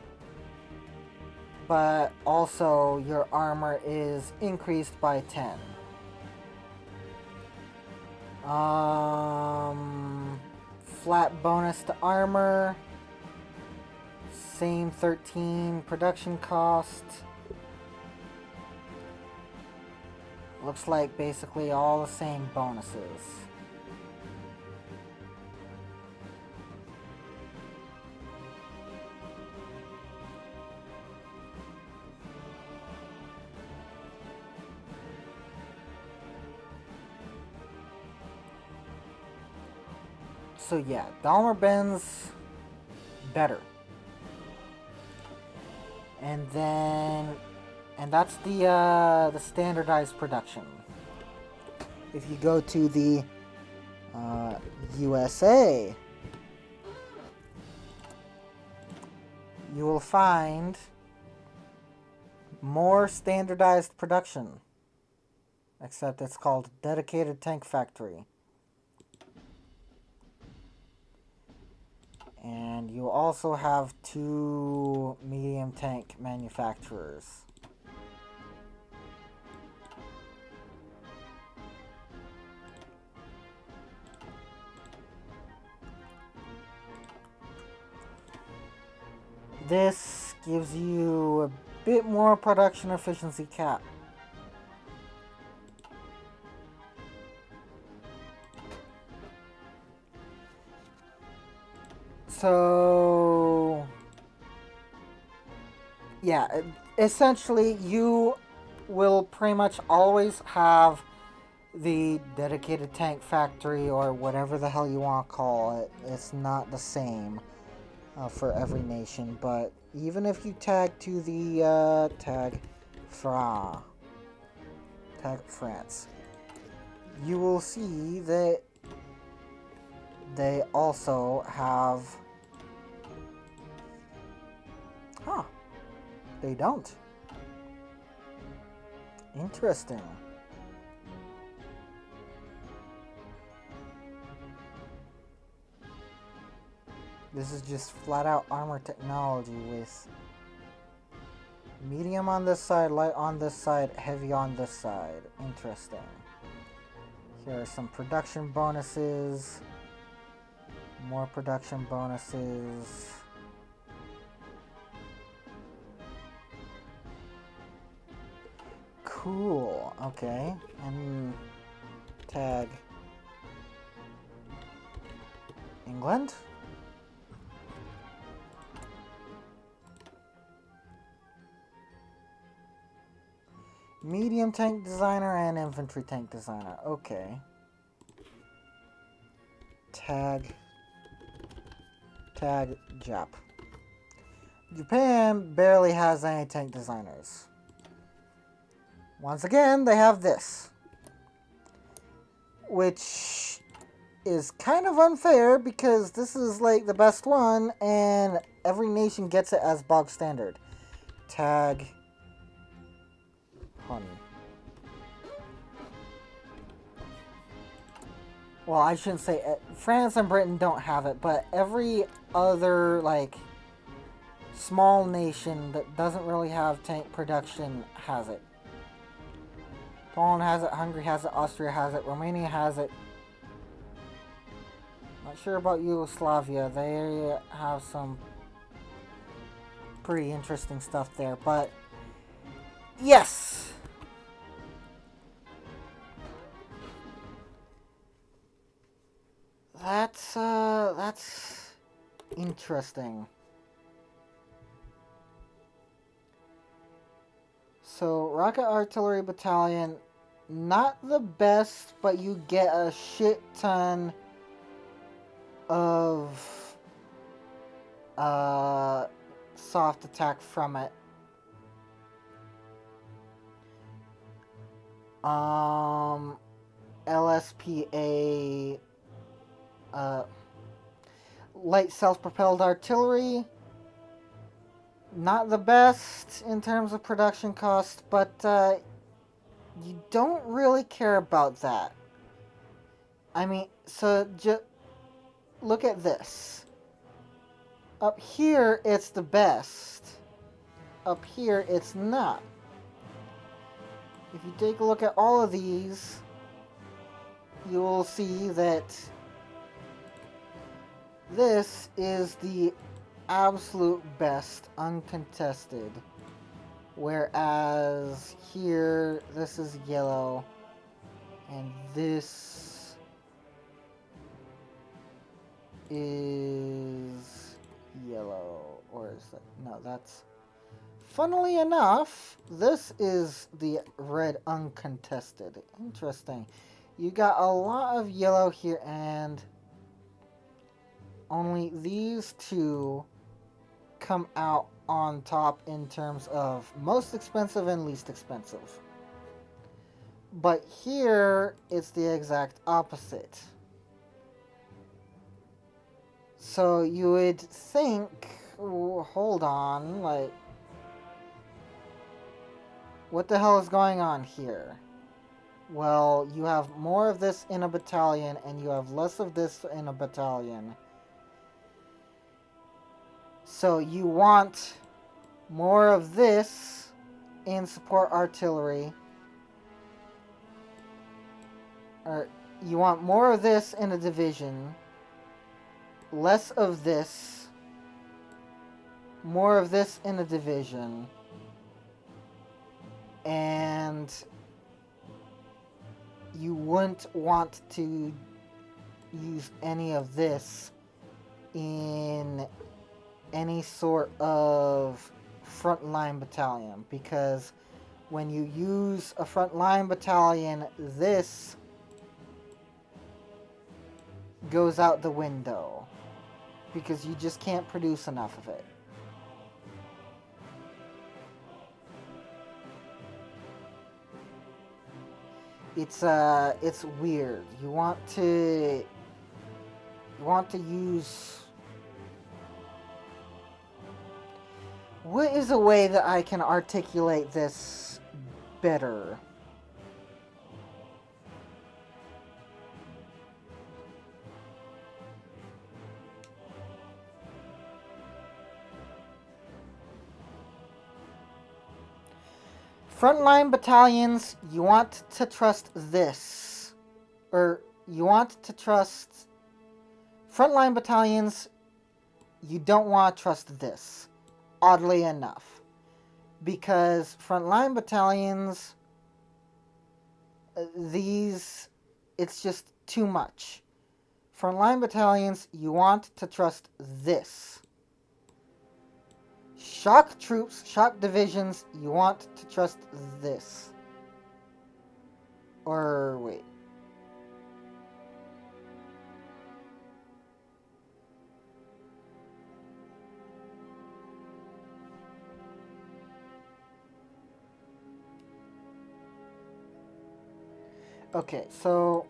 But also your armor is increased by 10. Flat bonus to armor. Same 13 production cost. Looks like basically all the same bonuses. So yeah, Daimler Benz better. And that's the standardized production. If you go to the USA, you will find more standardized production. Except it's called Dedicated Tank Factory. And you also have 2 medium tank manufacturers. This gives you a bit more production efficiency cap. So, yeah, essentially you will pretty much always have the dedicated tank factory or whatever the hell you want to call it. It's not the same for every nation, but even if you tag to the tag France, you will see that they also have. Huh. They don't. Interesting. This is just flat out armor technology with medium on this side, light on this side, heavy on this side. Interesting. Here are some production bonuses. More production bonuses. Cool. Okay. And tag England. Medium tank designer and infantry tank designer. Okay. Tag Jap. Japan barely has any tank designers. Once again, they have this. Which is kind of unfair because this is like the best one and every nation gets it as bog standard. Tag Hun. Well, I shouldn't say it. France and Britain don't have it, but every other like small nation that doesn't really have tank production has it. Poland has it, Hungary has it, Austria has it, Romania has it. Not sure about Yugoslavia. They have some pretty interesting stuff there, but yes. That's interesting. So, Rocket Artillery Battalion, not the best, but you get a shit ton of soft attack from it. LSPA, light self-propelled artillery, not the best in terms of production cost, but you don't really care about that. I mean, so just look at this. Up here, it's the best. Up here, it's not. If you take a look at all of these, you will see that this is the absolute best, uncontested. Whereas here, this is yellow, and this is yellow. Or is that? No, that's... Funnily enough, this is the red uncontested. Interesting. You got a lot of yellow here, and only these two come out on top in terms of most expensive and least expensive. But here, it's the exact opposite. So you would think, hold on, like, what the hell is going on here? Well, you have more of this in a battalion, and you have less of this in a battalion. So you want more of this in support artillery. Or you want more of this in a division. Less of this. More of this in a division. And you wouldn't want to use any of this in any sort of frontline battalion, because when you use a frontline battalion, this goes out the window because you just can't produce enough of it. It's weird. You want to use... What is a way that I can articulate this better? Frontline battalions, you want to trust this. Or, you want to trust... Frontline battalions, you don't want to trust this. Oddly enough. Because frontline battalions... These... It's just too much. Frontline battalions, you want to trust this. Shock troops, shock divisions, you want to trust this. Or, wait. Okay, so...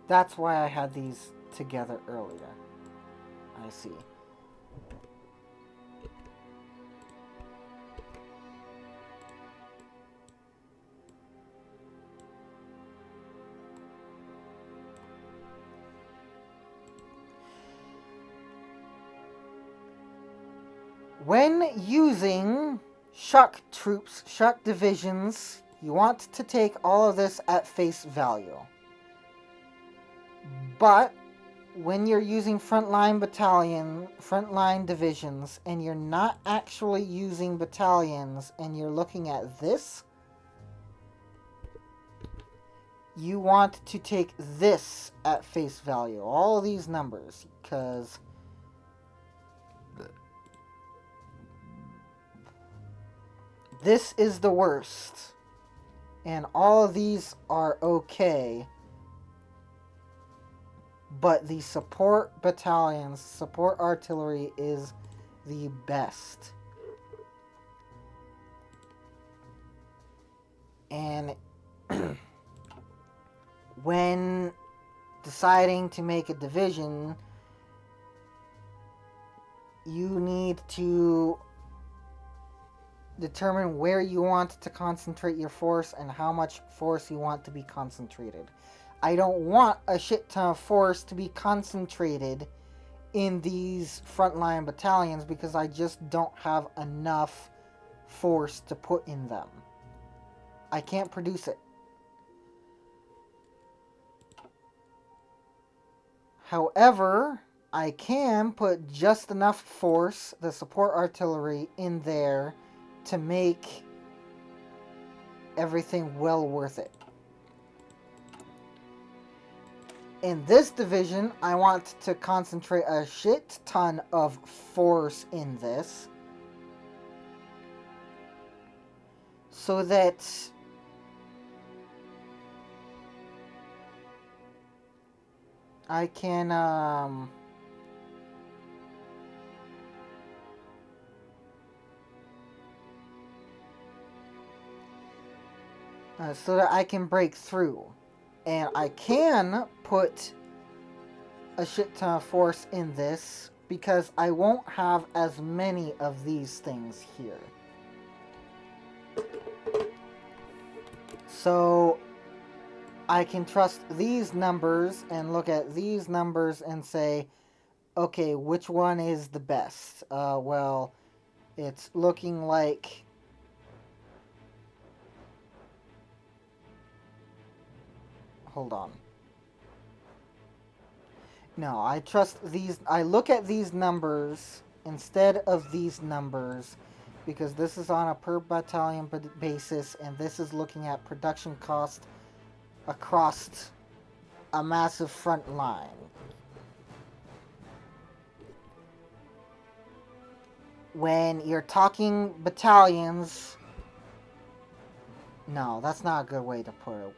That's why I had these together earlier. I see. When using shock troops, shock divisions, you want to take all of this at face value. But when you're using frontline divisions, and you're not actually using battalions, and you're looking at this, you want to take this at face value. All of these numbers, because... This is the worst. And all of these are okay. But the support battalions, support artillery is the best. And when deciding to make a division, you need to determine where you want to concentrate your force and how much force you want to be concentrated. I don't want a shit ton of force to be concentrated in these frontline battalions because I just don't have enough force to put in them. I can't produce it. However, I can put just enough force, the support artillery, in there to make everything well worth it. In this division, I want to concentrate a shit ton of force in this, so that I can so that I can break through. And I can put a shit ton of force in this because I won't have as many of these things here. So I can trust these numbers and look at these numbers and say, okay, which one is the best? Well, it's looking like... Hold on. No, I trust these. I look at these numbers instead of these numbers because this is on a per battalion basis and this is looking at production cost across a massive front line. When you're talking battalions... No, that's not a good way to put it.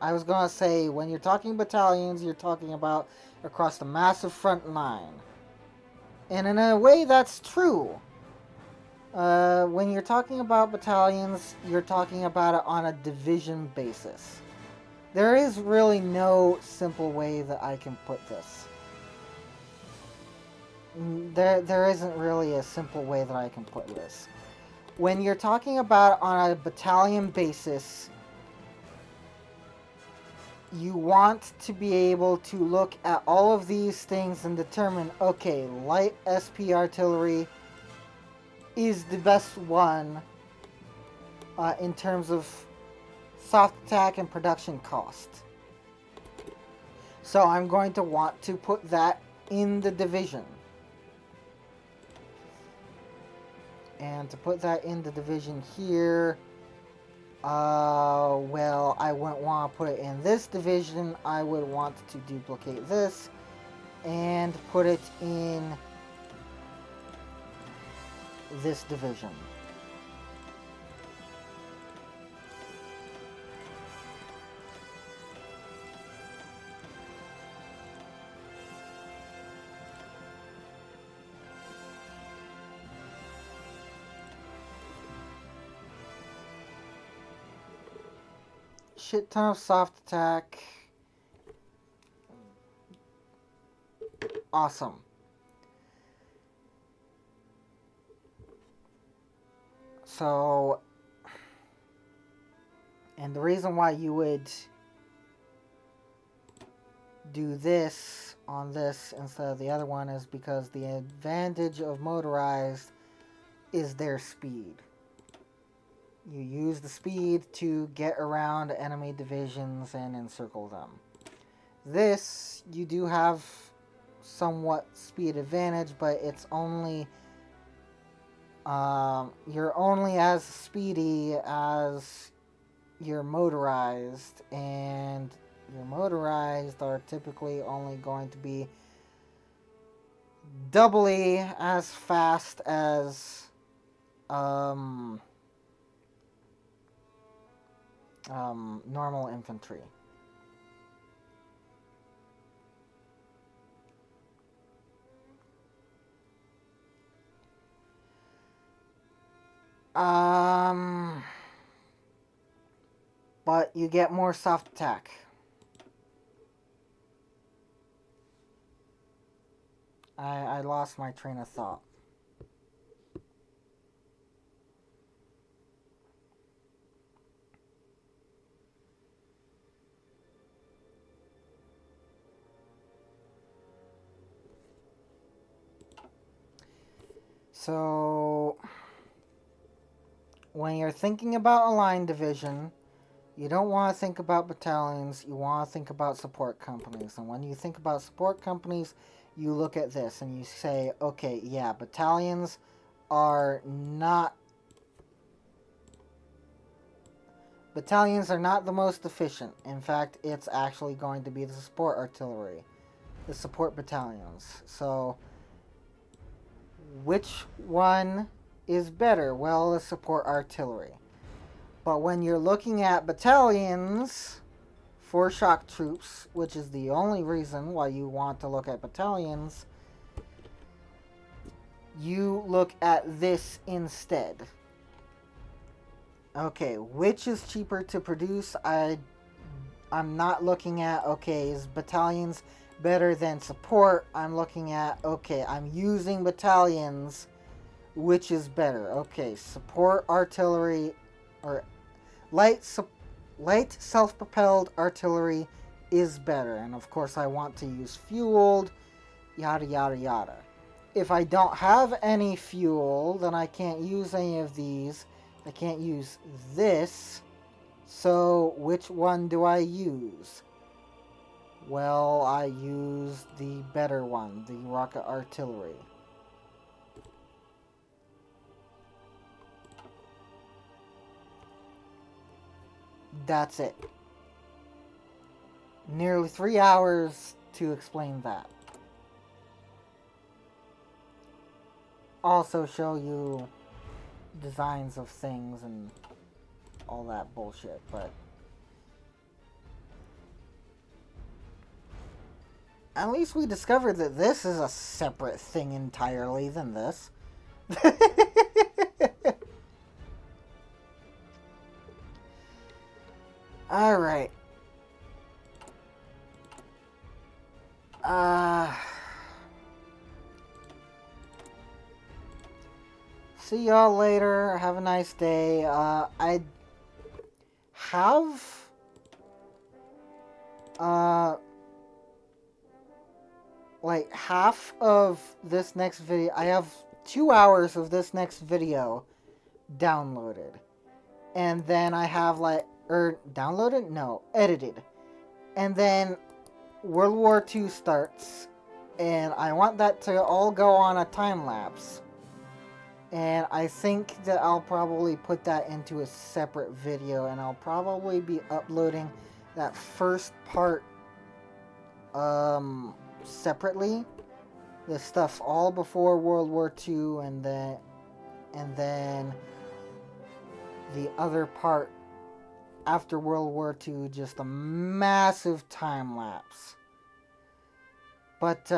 I was gonna say, when you're talking battalions, you're talking about across the massive front line. And in a way, that's true. When you're talking about battalions, you're talking about it on a division basis. There is really no simple way that I can put this. There isn't really a simple way that I can put this. When you're talking about on a battalion basis, you want to be able to look at all of these things and determine, okay, light SP artillery is the best one in terms of soft attack and production cost. So I'm going to want to put that in the division. And to put that in the division here, well, I wouldn't want to put it in this division. I would want to duplicate this and put it in this division. Shit ton of soft attack. Awesome. So, and the reason why you would do this on this instead of the other one is because the advantage of motorized is their speed. You use the speed to get around enemy divisions and encircle them. This, you do have somewhat speed advantage, but it's only... you're only as speedy as your motorized, and your motorized are typically only going to be doubly as fast as normal infantry. But you get more soft attack. I lost my train of thought. So, when you're thinking about a line division, you don't want to think about battalions, you want to think about support companies. And when you think about support companies, you look at this and you say, okay, yeah, battalions are not the most efficient. In fact, it's actually going to be the support artillery, the support battalions. So, which one is better? Well, the support artillery. But when you're looking at battalions for shock troops, which is the only reason why you want to look at battalions, you look at this instead. Okay, which is cheaper to produce? I'm not looking at, okay, is battalions better than support? I'm looking at, okay, I'm using battalions, which is better? Okay, support artillery, or light self-propelled artillery is better. And of course I want to use fueled. yada yada yada. If I don't have any fuel, then I can't use any of these. I can't use this. So which one do I use? Well, I use the better one, the rocket artillery. That's it. Nearly 3 hours to explain that. Also show you designs of things and all that bullshit, but at least we discovered that this is a separate thing entirely than this. Alright. See y'all later. Have a nice day. I have like half of this next video. I have 2 hours of this next video downloaded. And then I have like downloaded? No, edited. And then World War II starts, and I want that to all go on a time lapse. And I think that I'll probably put that into a separate video, and I'll probably be uploading that first part separately. The stuff all before World War II, and then the other part after World War II, just a massive time lapse. But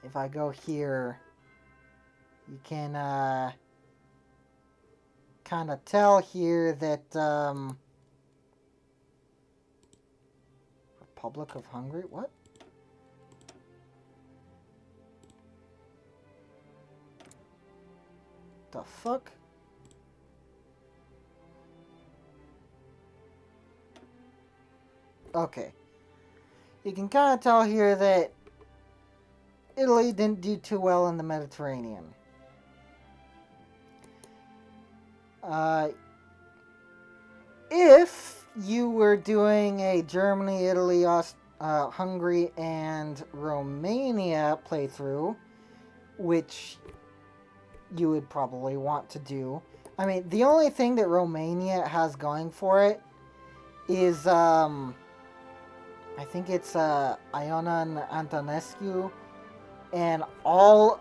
if I go here, you can kind of tell here that Republic of Hungary, what? The fuck? Okay. You can kind of tell here that Italy didn't do too well in the Mediterranean. If you were doing a Germany, Italy, Hungary, and Romania playthrough, which you would probably want to do. I mean, the only thing that Romania has going for it is, I think it's Ion Antonescu, and all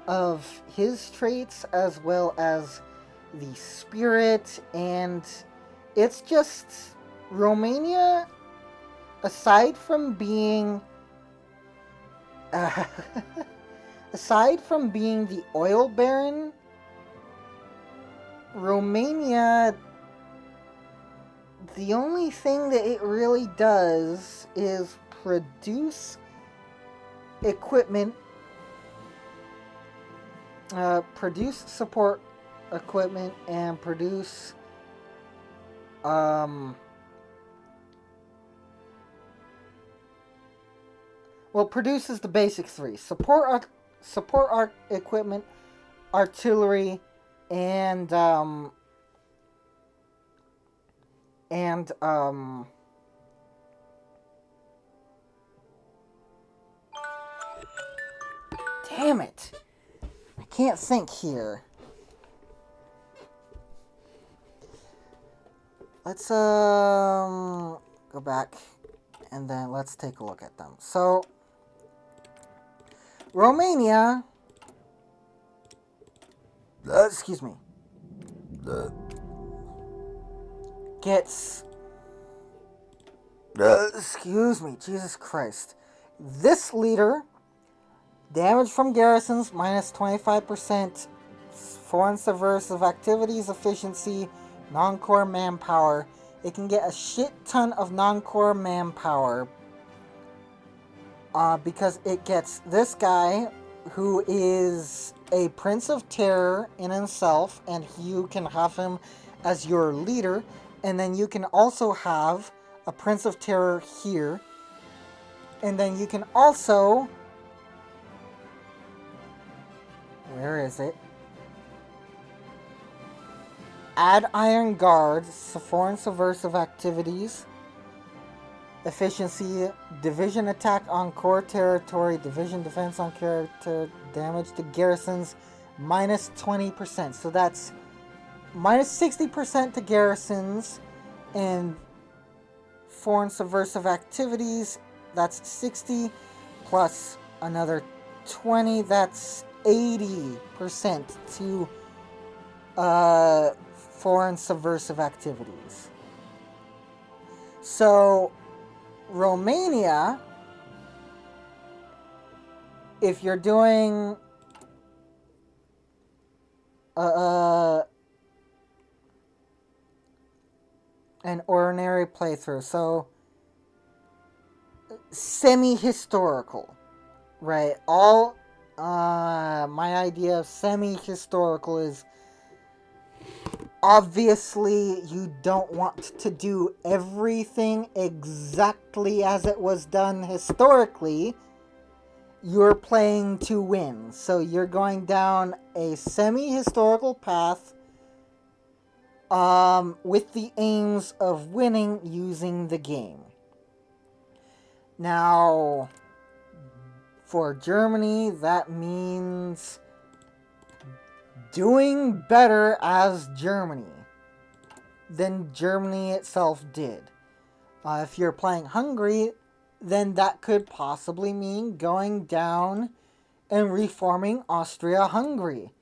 of his traits, as well as the spirit, and it's just Romania, aside from being aside from being the oil baron, Romania, the only thing that it really does is produce equipment, produce support equipment, and produce produces the basic three: support art equipment, artillery, and damn it, I can't think here. Let's go back and then let's take a look at them. So Romania, excuse me, gets, excuse me, Jesus Christ. This leader, damage from garrisons, minus 25%, foreign subversive activities, efficiency, non-core manpower. It can get a shit ton of non-core manpower because it gets this guy who is a Prince of Terror in himself, and you can have him as your leader, and then you can also have a Prince of Terror here, And then you can also... Where is it? Add Iron Guard, foreign subversive activities, efficiency, division attack on core territory, division defense on character, damage to garrisons, minus 20%. So that's minus 60% to garrisons, and foreign subversive activities, that's 60, plus another 20, that's 80% to foreign subversive activities. So Romania, if you're doing an ordinary playthrough, so semi-historical, right? All my idea of semi-historical is obviously you don't want to do everything exactly as it was done historically. You're playing to win, so you're going down a semi-historical path with the aims of winning using the game. Now, for Germany, that means doing better as Germany than Germany itself did. If you're playing Hungary, then that could possibly mean going down and reforming Austria-Hungary.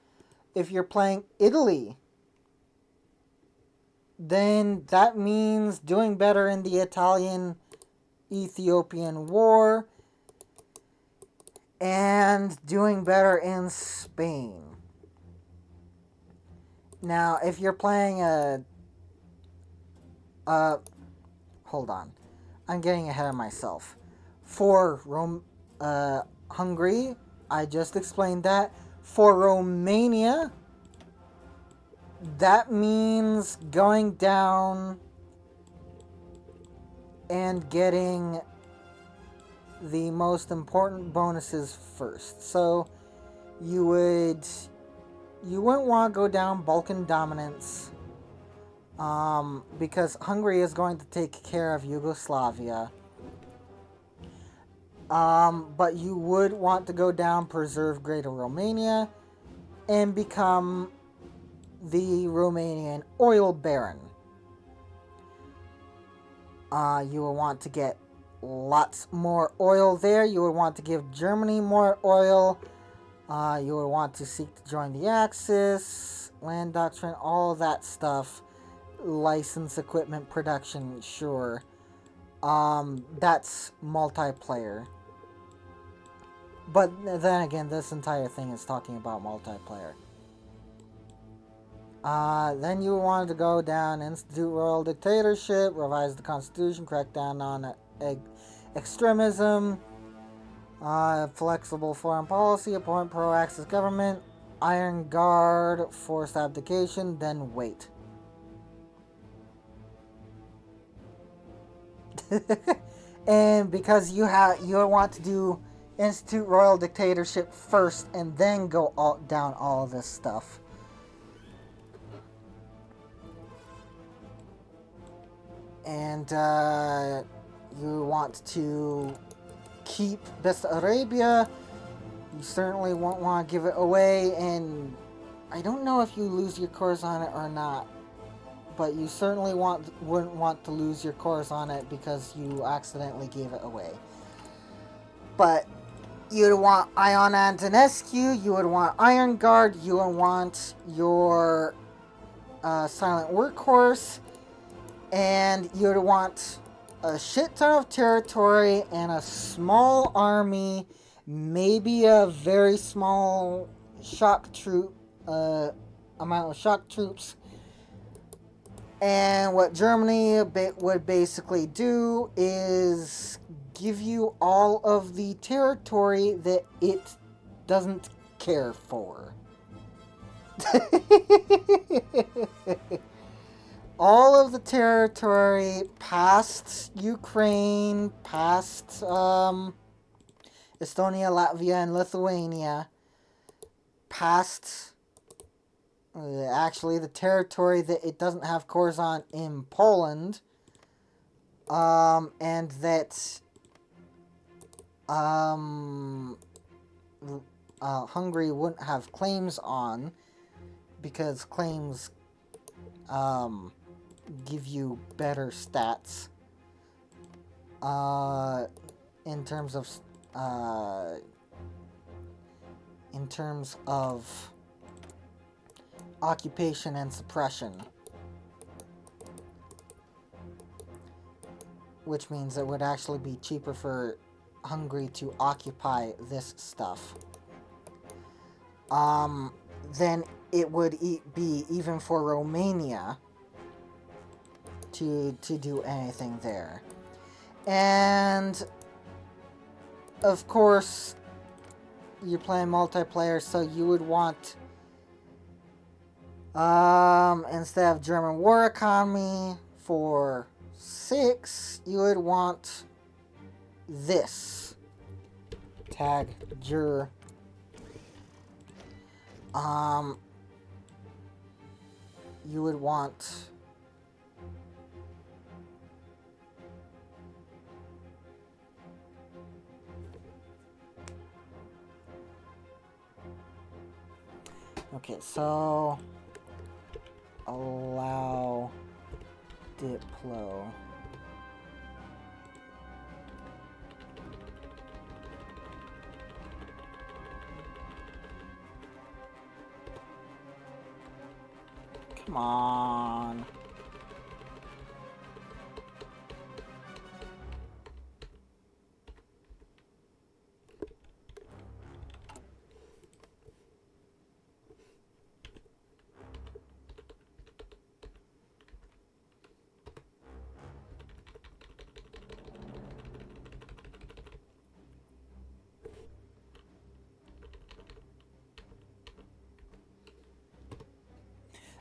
If you're playing Italy, then that means doing better in the Italian-Ethiopian War and doing better in Spain. Now, if you're playing hold on. I'm getting ahead of myself. For Hungary, I just explained that. For Romania, that means going down and getting the most important bonuses first. So, you wouldn't want to go down Balkan dominance, because Hungary is going to take care of Yugoslavia. But you would want to go down Preserve Greater Romania and become the Romanian oil baron. You will want to get lots more oil there. You would want to give Germany more oil. You would want to seek to join the Axis, land doctrine, all that stuff. License equipment production, sure. That's multiplayer. But then again, this entire thing is talking about multiplayer. Then you wanted to go down, institute royal dictatorship, revise the constitution, crack down on extremism, flexible foreign policy, appoint pro-Axis government, Iron Guard, forced abdication, then wait. And because you want to do institute royal dictatorship first and then go down all of this stuff. And you want to keep Bessarabia. You certainly won't want to give it away, and I don't know if you lose your cores on it or not, but you certainly wouldn't want to lose your cores on it because you accidentally gave it away. But you'd want Ion Antonescu, you would want Iron Guard, you would want your Silent Workhorse, and you'd want a shit ton of territory and a small army, maybe a very small shock troop, amount of shock troops. And what Germany would basically do is give you all of the territory that it doesn't care for. all of the territory past Ukraine, past Estonia, Latvia, and Lithuania, past actually the territory that it doesn't have cores on in Poland, and that Hungary wouldn't have claims on, because claims give you better stats in terms of occupation and suppression, which means it would actually be cheaper for Hungary to occupy this stuff than it would be even for Romania to do anything there. And of course, you're playing multiplayer, so you would want instead of German war economy for 6, you would want this. Tag Ger. You would want okay, so allow Diplo. Come on.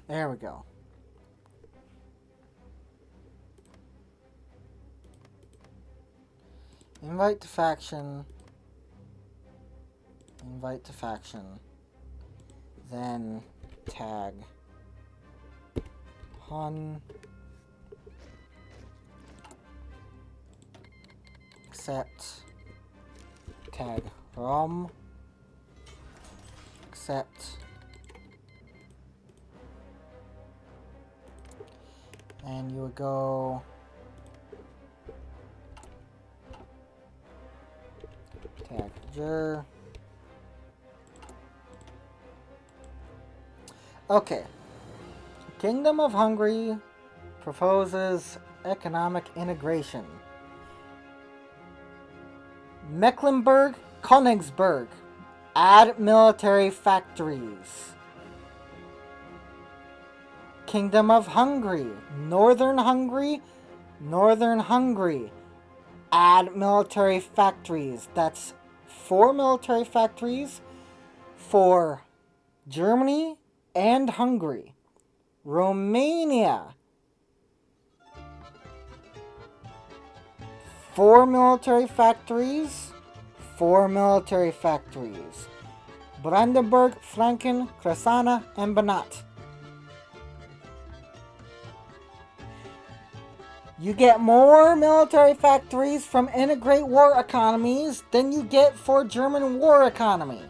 There we go. Invite to faction. Invite to faction. Then tag Hun. Accept. Tag Rom. Accept. And you would go tag Ger. Okay. Kingdom of Hungary proposes economic integration. Mecklenburg, Königsberg. Add military factories. Kingdom of Hungary, Northern Hungary, Northern Hungary. Add military factories. That's 4 military factories for Germany and Hungary. Romania, 4 military factories, 4 military factories. Brandenburg, Franken, Cresana, and Banat. You get more military factories from integrate war economies than you get for German war economy.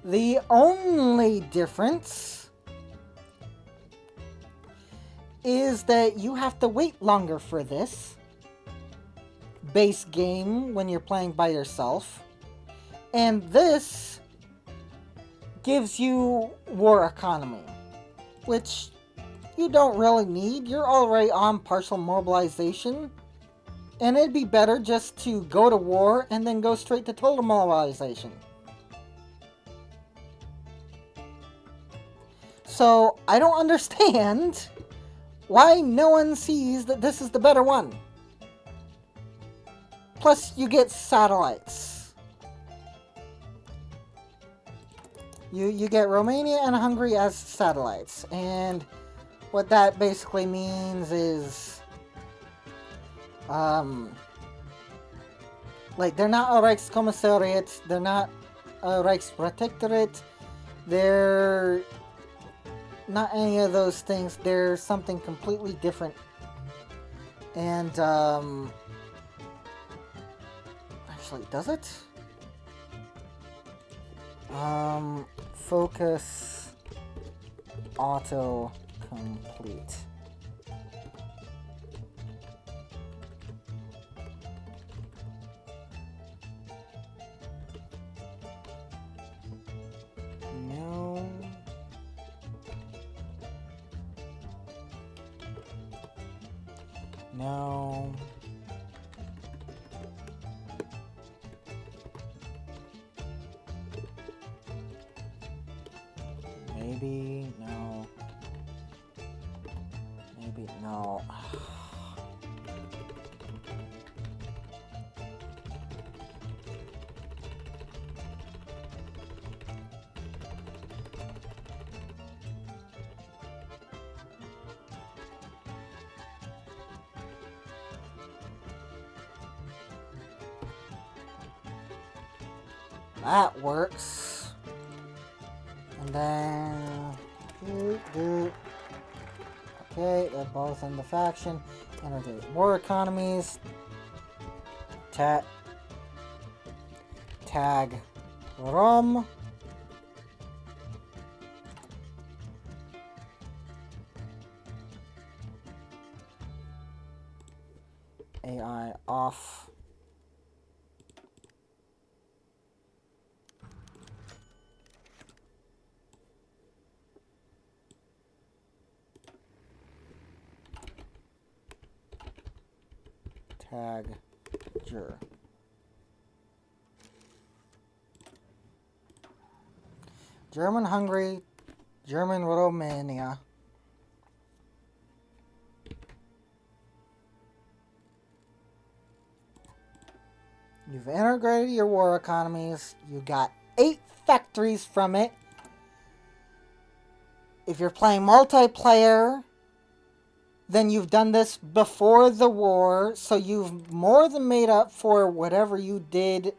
The only difference is that you have to wait longer for this base game when you're playing by yourself. And this gives you war economy, which you don't really need. You're already on partial mobilization, and it'd be better just to go to war and then go straight to total mobilization. So I don't understand why no one sees that this is the better one. Plus you get satellites. You get Romania and Hungary as satellites, and what that basically means is, like, they're not a Reichskommissariat, they're not a Reichsprotektorat, they're not any of those things. They're something completely different. And, actually, does it? Focus auto complete. No. No. Maybe, no. Maybe, no. That works. And then... Okay, they're both in the faction. Introduce war economies. Tag Rom. AI off. Tag Jur. German Hungary, German Romania. You've integrated your war economies. You got 8 factories from it. If you're playing multiplayer, then you've done this before the war, so you've more than made up for whatever you did,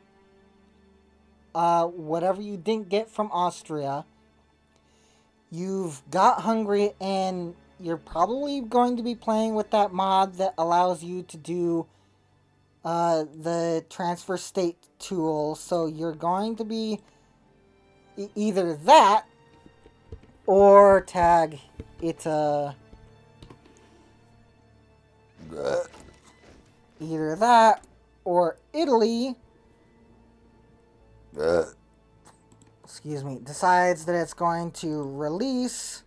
whatever you didn't get from Austria. You've got Hungary, and you're probably going to be playing with that mod that allows you to do the transfer state tool, so you're going to be either that or tag Ita. Either that or Italy, excuse me, decides that it's going to release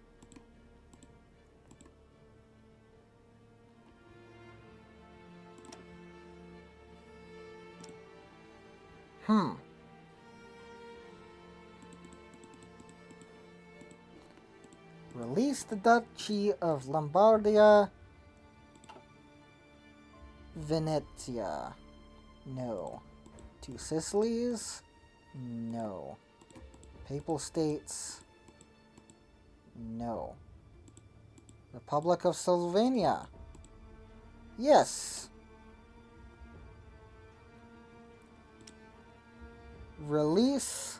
release the Duchy of Lombardia, Venetia. No. 2 Sicilies? No. Papal States? No. Republic of Slovenia? Yes. Release.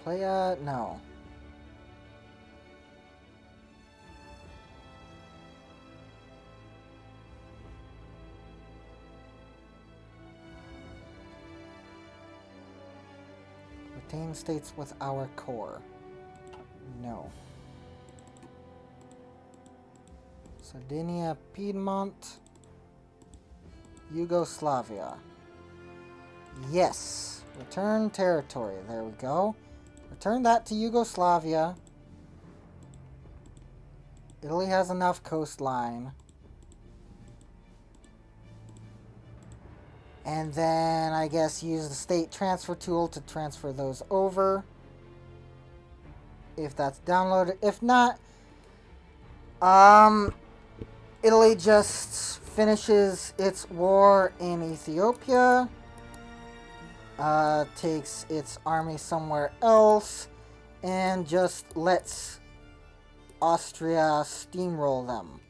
Playa? No. Retain states with our core. No. Sardinia, Piedmont, Yugoslavia. Yes. Return territory. There we go. Return that to Yugoslavia. Italy has enough coastline. And then, I guess, use the state transfer tool to transfer those over. If that's downloaded. If not, Italy just finishes its war in Ethiopia. takes its army somewhere else and just lets Austria steamroll them.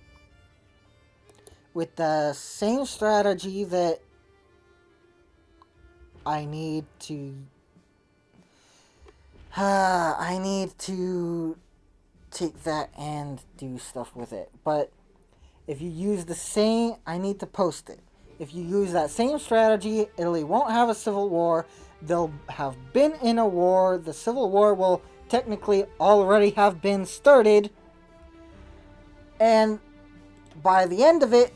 With the same strategy that I need to... I need to take that and do stuff with it. But if you use the same... I need to post it. If you use that same strategy, Italy won't have a civil war. They'll have been in a war. The civil war will technically already have been started. And by the end of it,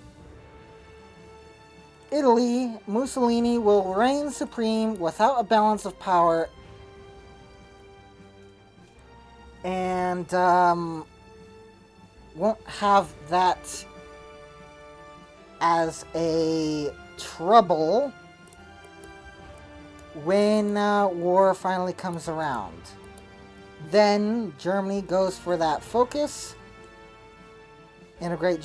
Italy, Mussolini will reign supreme without a balance of power. And won't have that as a trouble when war finally comes around. Then Germany goes for that focus. Integrate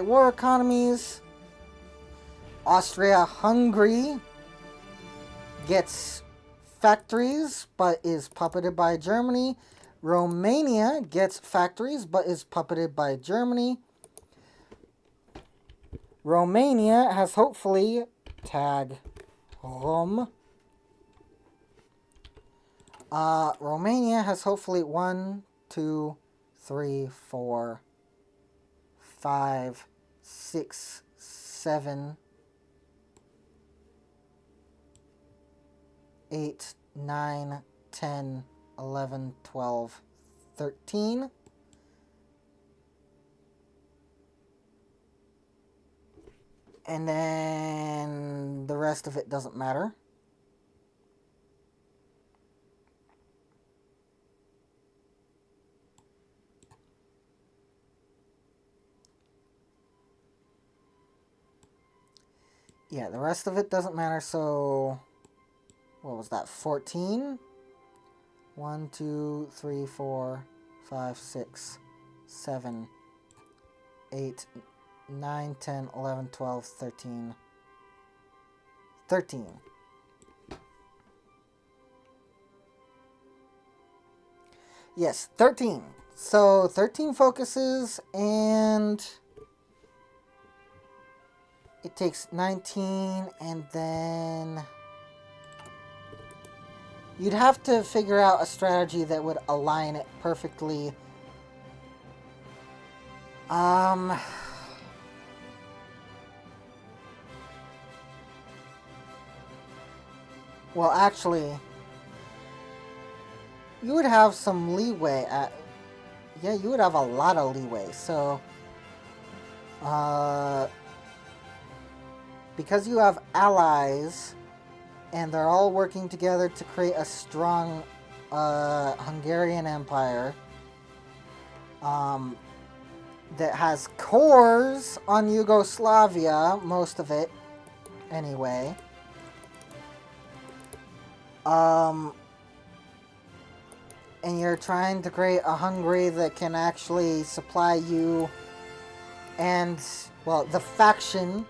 war economies. Austria-Hungary gets factories but is puppeted by Germany. Romania gets factories but is puppeted by Germany. Romania has hopefully tag Rom. Romania has hopefully 1, 2, 3, 4, 5, 6, 7, 8, 9, 10, 11, 12, 13. And then the rest of it doesn't matter. Yeah, the rest of it doesn't matter, so... What was that? 14? 1, 2, 3, 4, 5, 6, 7, 8, 9, 10, 11, 12, 13. 13. Yes, 13. So 13 focuses, and it takes 19, and then you'd have to figure out a strategy that would align it perfectly. Well, actually, you would have some leeway at... Yeah, you would have a lot of leeway, so... because you have allies, and they're all working together to create a strong Hungarian Empire, that has cores on Yugoslavia, most of it, anyway. And you're trying to create a Hungary that can actually supply you and, well, the faction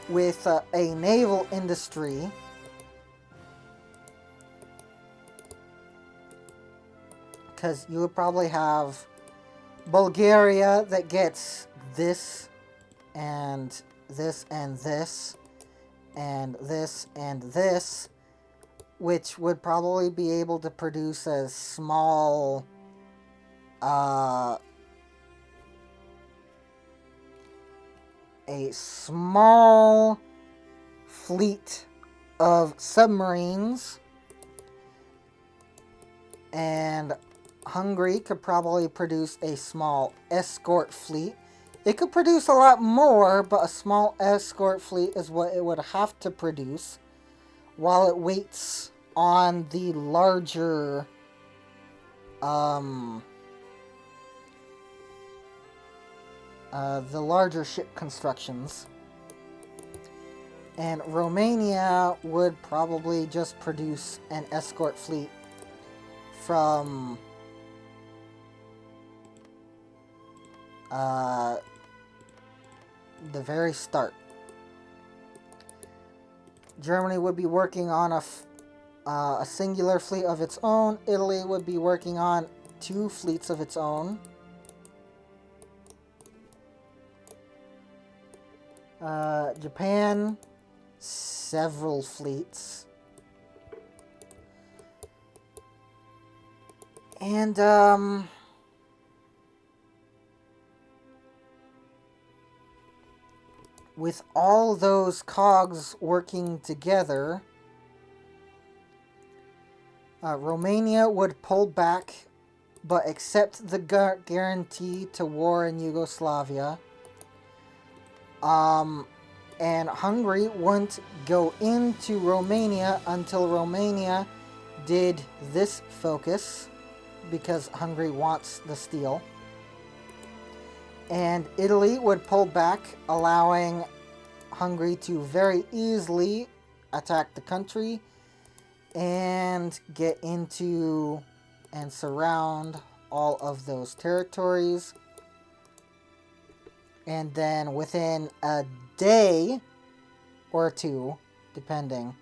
with a naval industry. Because you would probably have Bulgaria that gets this, and this, and this, and this, and this, which would probably be able to produce a small, fleet of submarines. And Hungary could probably produce a small escort fleet. It could produce a lot more, but a small escort fleet is what it would have to produce while it waits on the larger ship constructions. And Romania would probably just produce an escort fleet from the very start. Germany would be working on a singular fleet of its own. Italy would be working on 2 fleets of its own. Japan, several fleets. And, with all those cogs working together, Romania would pull back but accept the guarantee to war in Yugoslavia. And Hungary wouldn't go into Romania until Romania did this focus, because Hungary wants the steel. And Italy would pull back, allowing Hungary to very easily attack the country and get into and surround all of those territories. And then within a day or two, depending,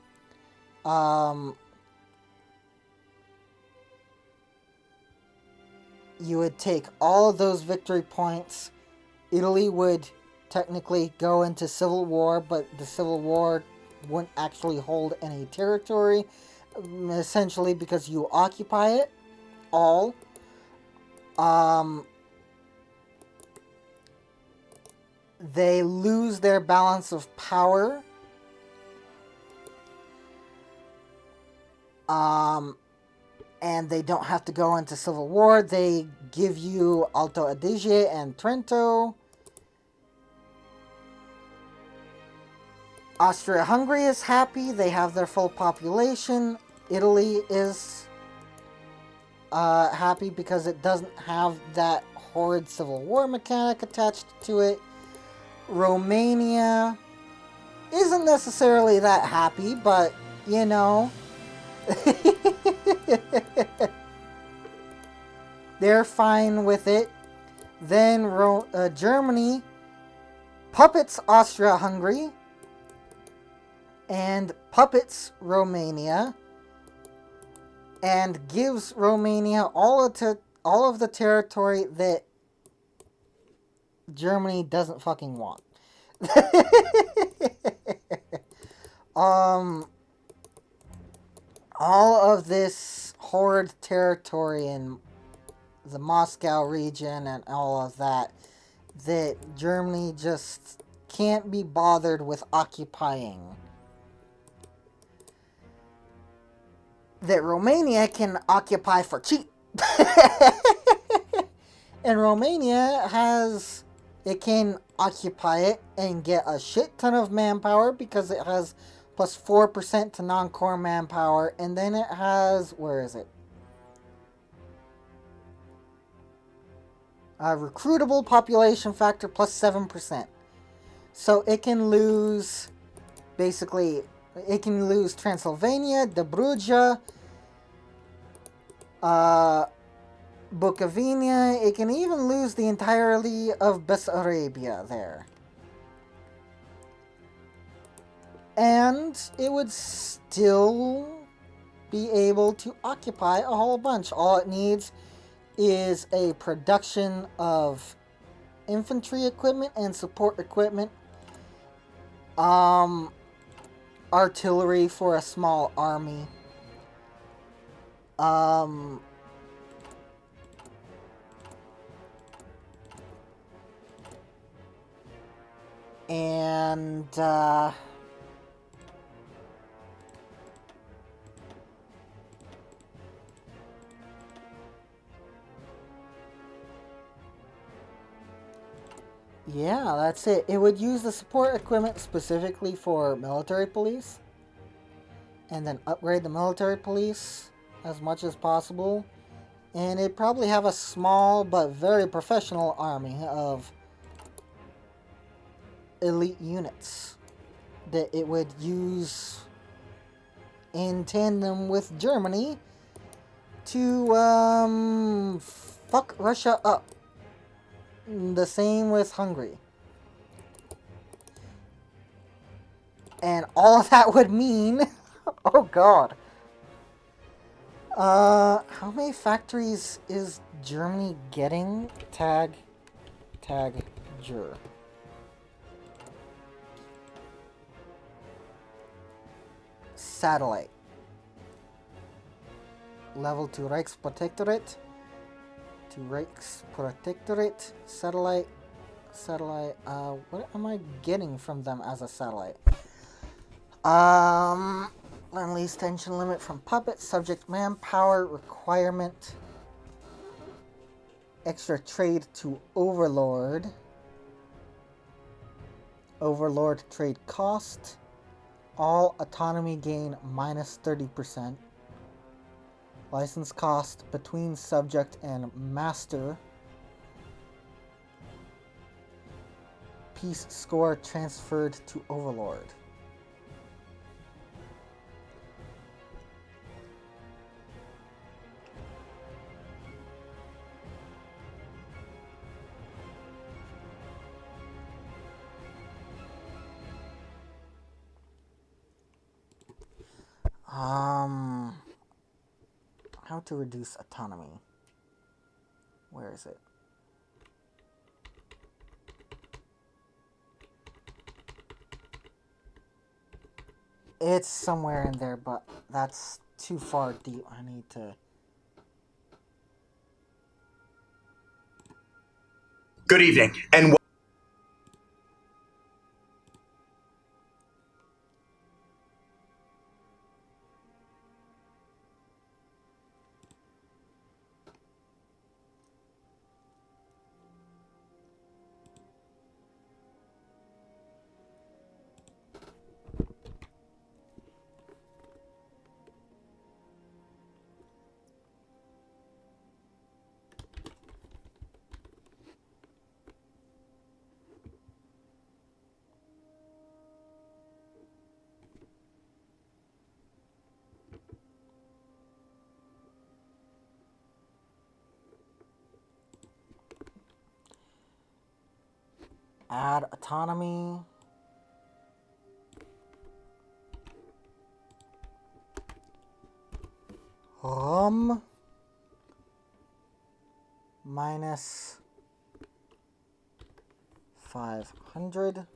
you would take all of those victory points. Italy would technically go into civil war, but the civil war wouldn't actually hold any territory, essentially because you occupy it all. They lose their balance of power. And they don't have to go into civil war. They give you Alto Adige and Trento. Austria-Hungary is happy. They have their full population. Italy is happy because it doesn't have that horrid civil war mechanic attached to it. Romania isn't necessarily that happy, but, you know, they're fine with it. Then Germany puppets Austria-Hungary and puppets Romania and gives Romania all of the territory that Germany doesn't fucking want. All of this horrid territory in the Moscow region and all of that Germany just can't be bothered with occupying. That Romania can occupy for cheap. And Romania it can occupy it and get a shit ton of manpower because it has plus 4% to non-core manpower. And then it has, where is it? Recruitable population factor plus 7%. So it can lose, basically, it can lose Transylvania, Dobruja, Bukovina. It can even lose the entirety of Bessarabia there. And it would still be able to occupy a whole bunch. All it needs is a production of infantry equipment and support equipment. Artillery for a small army. And yeah, that's it. It would use the support equipment specifically for military police. And then upgrade the military police as much as possible. And it'd probably have a small but very professional army of elite units that it would use in tandem with Germany to fuck Russia up. The same with Hungary. And all that would mean... oh god. How many factories is Germany getting? Tag Ger. Satellite. Level 2 Reichsprotectorate. To Reichsprotectorate. Satellite. What am I getting from them as a satellite? Learn least tension limit from puppet. Subject manpower requirement. Extra trade to Overlord. Overlord trade cost. All autonomy gain minus 30%. License cost between subject and master. Peace score transferred to Overlord. How to reduce autonomy? Where is it? It's somewhere in there, but that's too far deep. I need to... Good evening, and Add autonomy. Minus 500.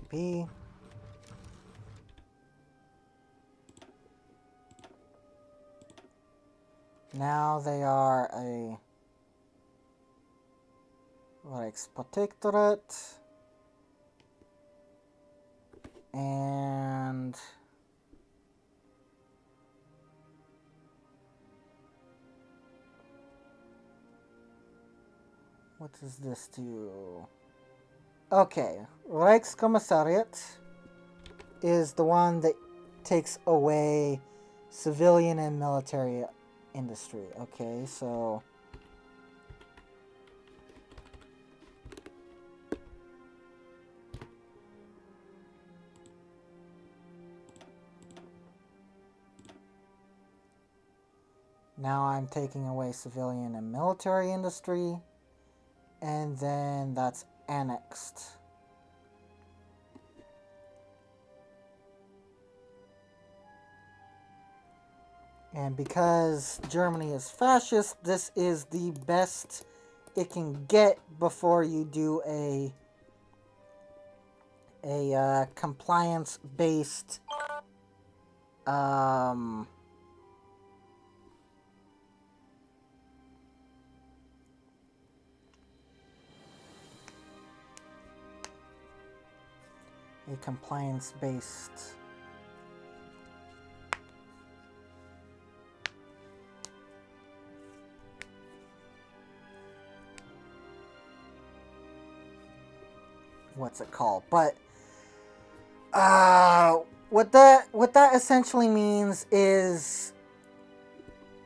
B. Now they are a Reichsprotectorate. And what does this do? Okay, Reichskommissariat is the one that takes away civilian and military industry. Okay, so now I'm taking away civilian and military industry, and then that's annexed. And because Germany is fascist, this is the best it can get before you do a compliance-based a compliance-based what's it called? But what that essentially means is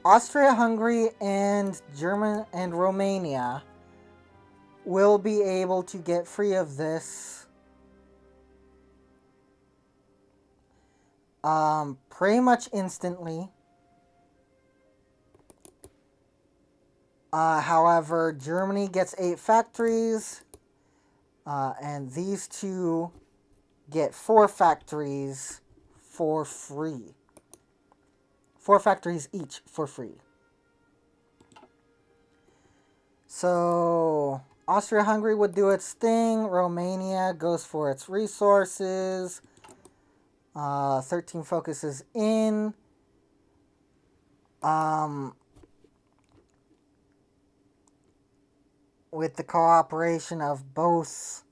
Austria-Hungary and Germany and Romania will be able to get free of this Pretty much instantly. However, Germany gets 8 factories, and these two get 4 factories for free. 4 factories each for free. So, Austria-Hungary would do its thing. Romania goes for its resources. 13 focuses in. With the cooperation of both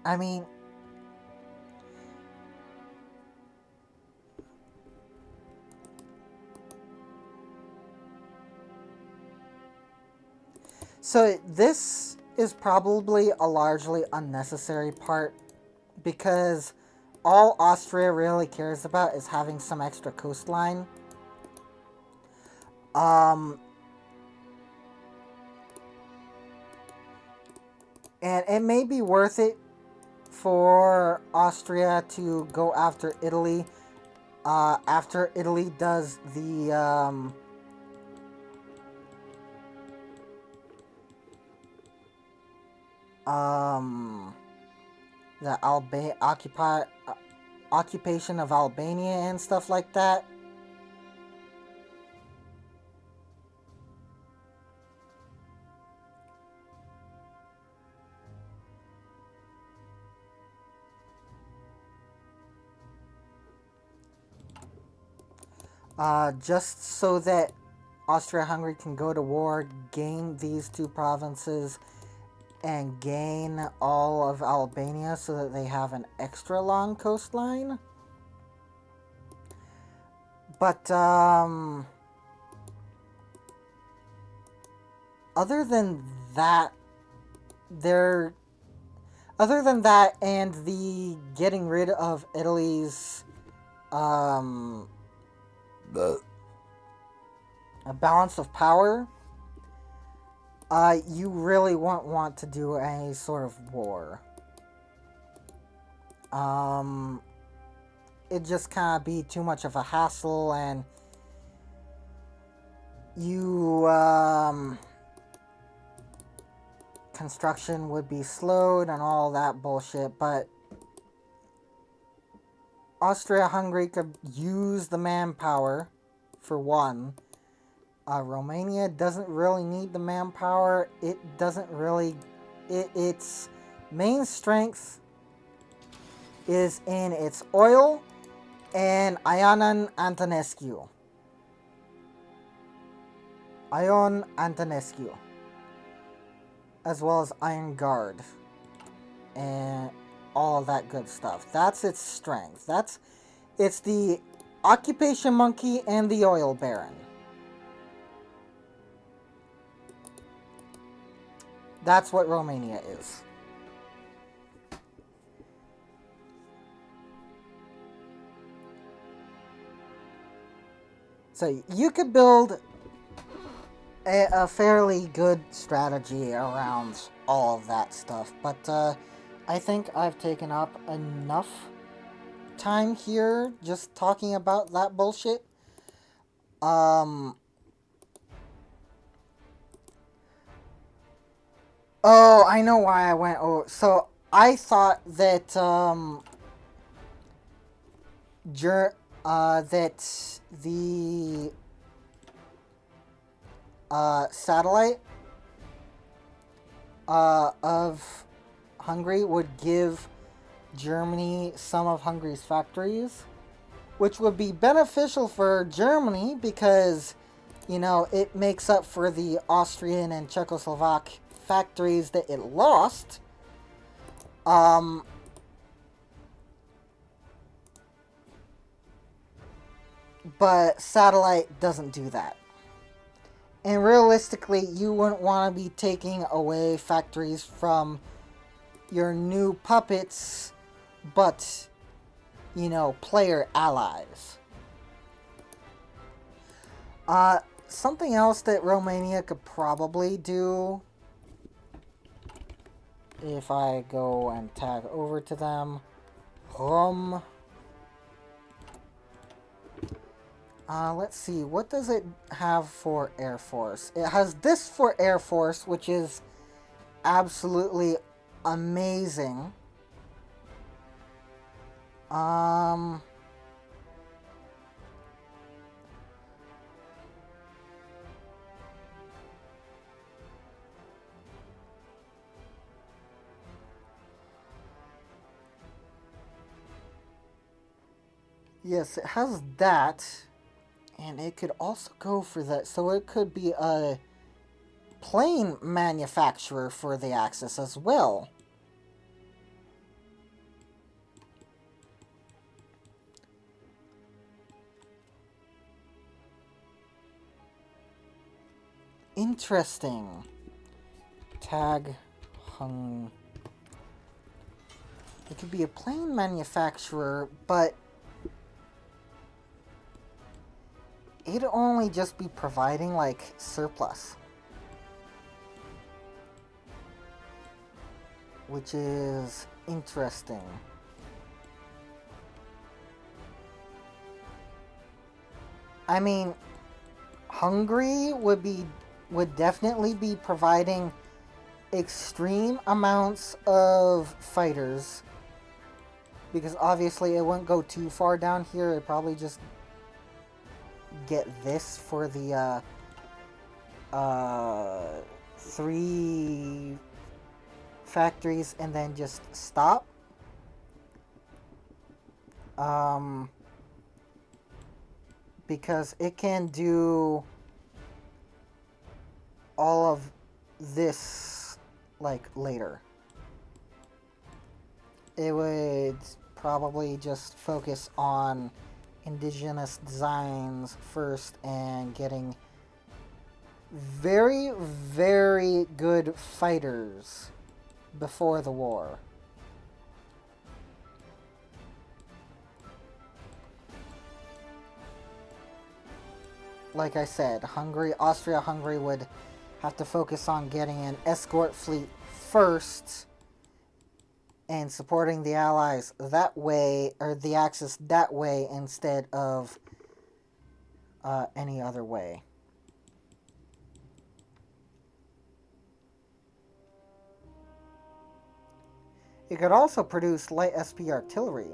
I mean, so this is probably a largely unnecessary part because all Austria really cares about is having some extra coastline. And it may be worth it for Austria to go after Italy after Italy does the occupation of Albania and stuff like that. Just so that Austria-Hungary can go to war, gain these two provinces, and gain all of Albania so that they have an extra long coastline. But, other than that, other than that and the getting rid of Italy's, a balance of power, you really won't want to do any sort of war. It'd just kind of be too much of a hassle, and you, construction would be slowed and all that bullshit, but Austria-Hungary could use the manpower, for one. Romania doesn't really need the manpower. It doesn't really... its main strength is in its oil and Ion Antonescu. As well as Iron Guard. And all that good stuff. That's its strength. It's the Occupation Monkey and the Oil Baron. That's what Romania is. So you could build a fairly good strategy around all of that stuff, but I think I've taken up enough time here just talking about that bullshit. Oh, I know why I went. Oh, so I thought that that the satellite of Hungary would give Germany some of Hungary's factories, which would be beneficial for Germany because, you know, it makes up for the Austrian and Czechoslovak factories that it lost. But satellite doesn't do that. And realistically, you wouldn't want to be taking away factories from your new puppets, but, you know, player allies. something else that Romania could probably do if I go and tag over to them. Let's see, what does it have for Air Force? It has this for Air Force, which is absolutely amazing. Yes, it has that. And it could also go for that. So it could be a plane manufacturer for the Axis as well. Interesting. Tag hung. It could be a plane manufacturer, but it'd only just be providing, like, surplus. Which is interesting. I mean, Hungary would definitely be providing extreme amounts of fighters. Because obviously it wouldn't go too far down here. It'd probably just get this for the 3 factories and then just stop. Because it can do all of this, like, later. It would probably just focus on indigenous designs first and getting very, very good fighters before the war. Like I said, Austria-Hungary would have to focus on getting an escort fleet first and supporting the Allies that way, or the Axis that way, instead of any other way. It could also produce light SP artillery.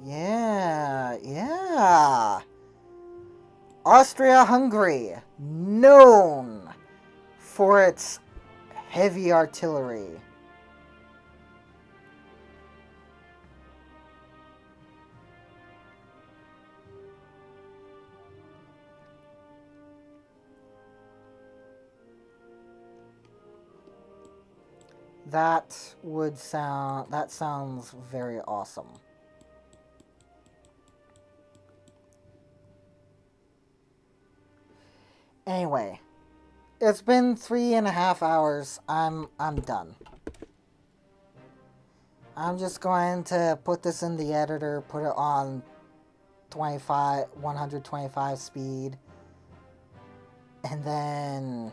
Yeah. Austria-Hungary, known for its heavy artillery. That sounds very awesome. Anyway, it's been 3.5 hours. I'm done. I'm just going to put this in the editor, put it on 125 speed, and then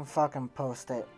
fucking post it.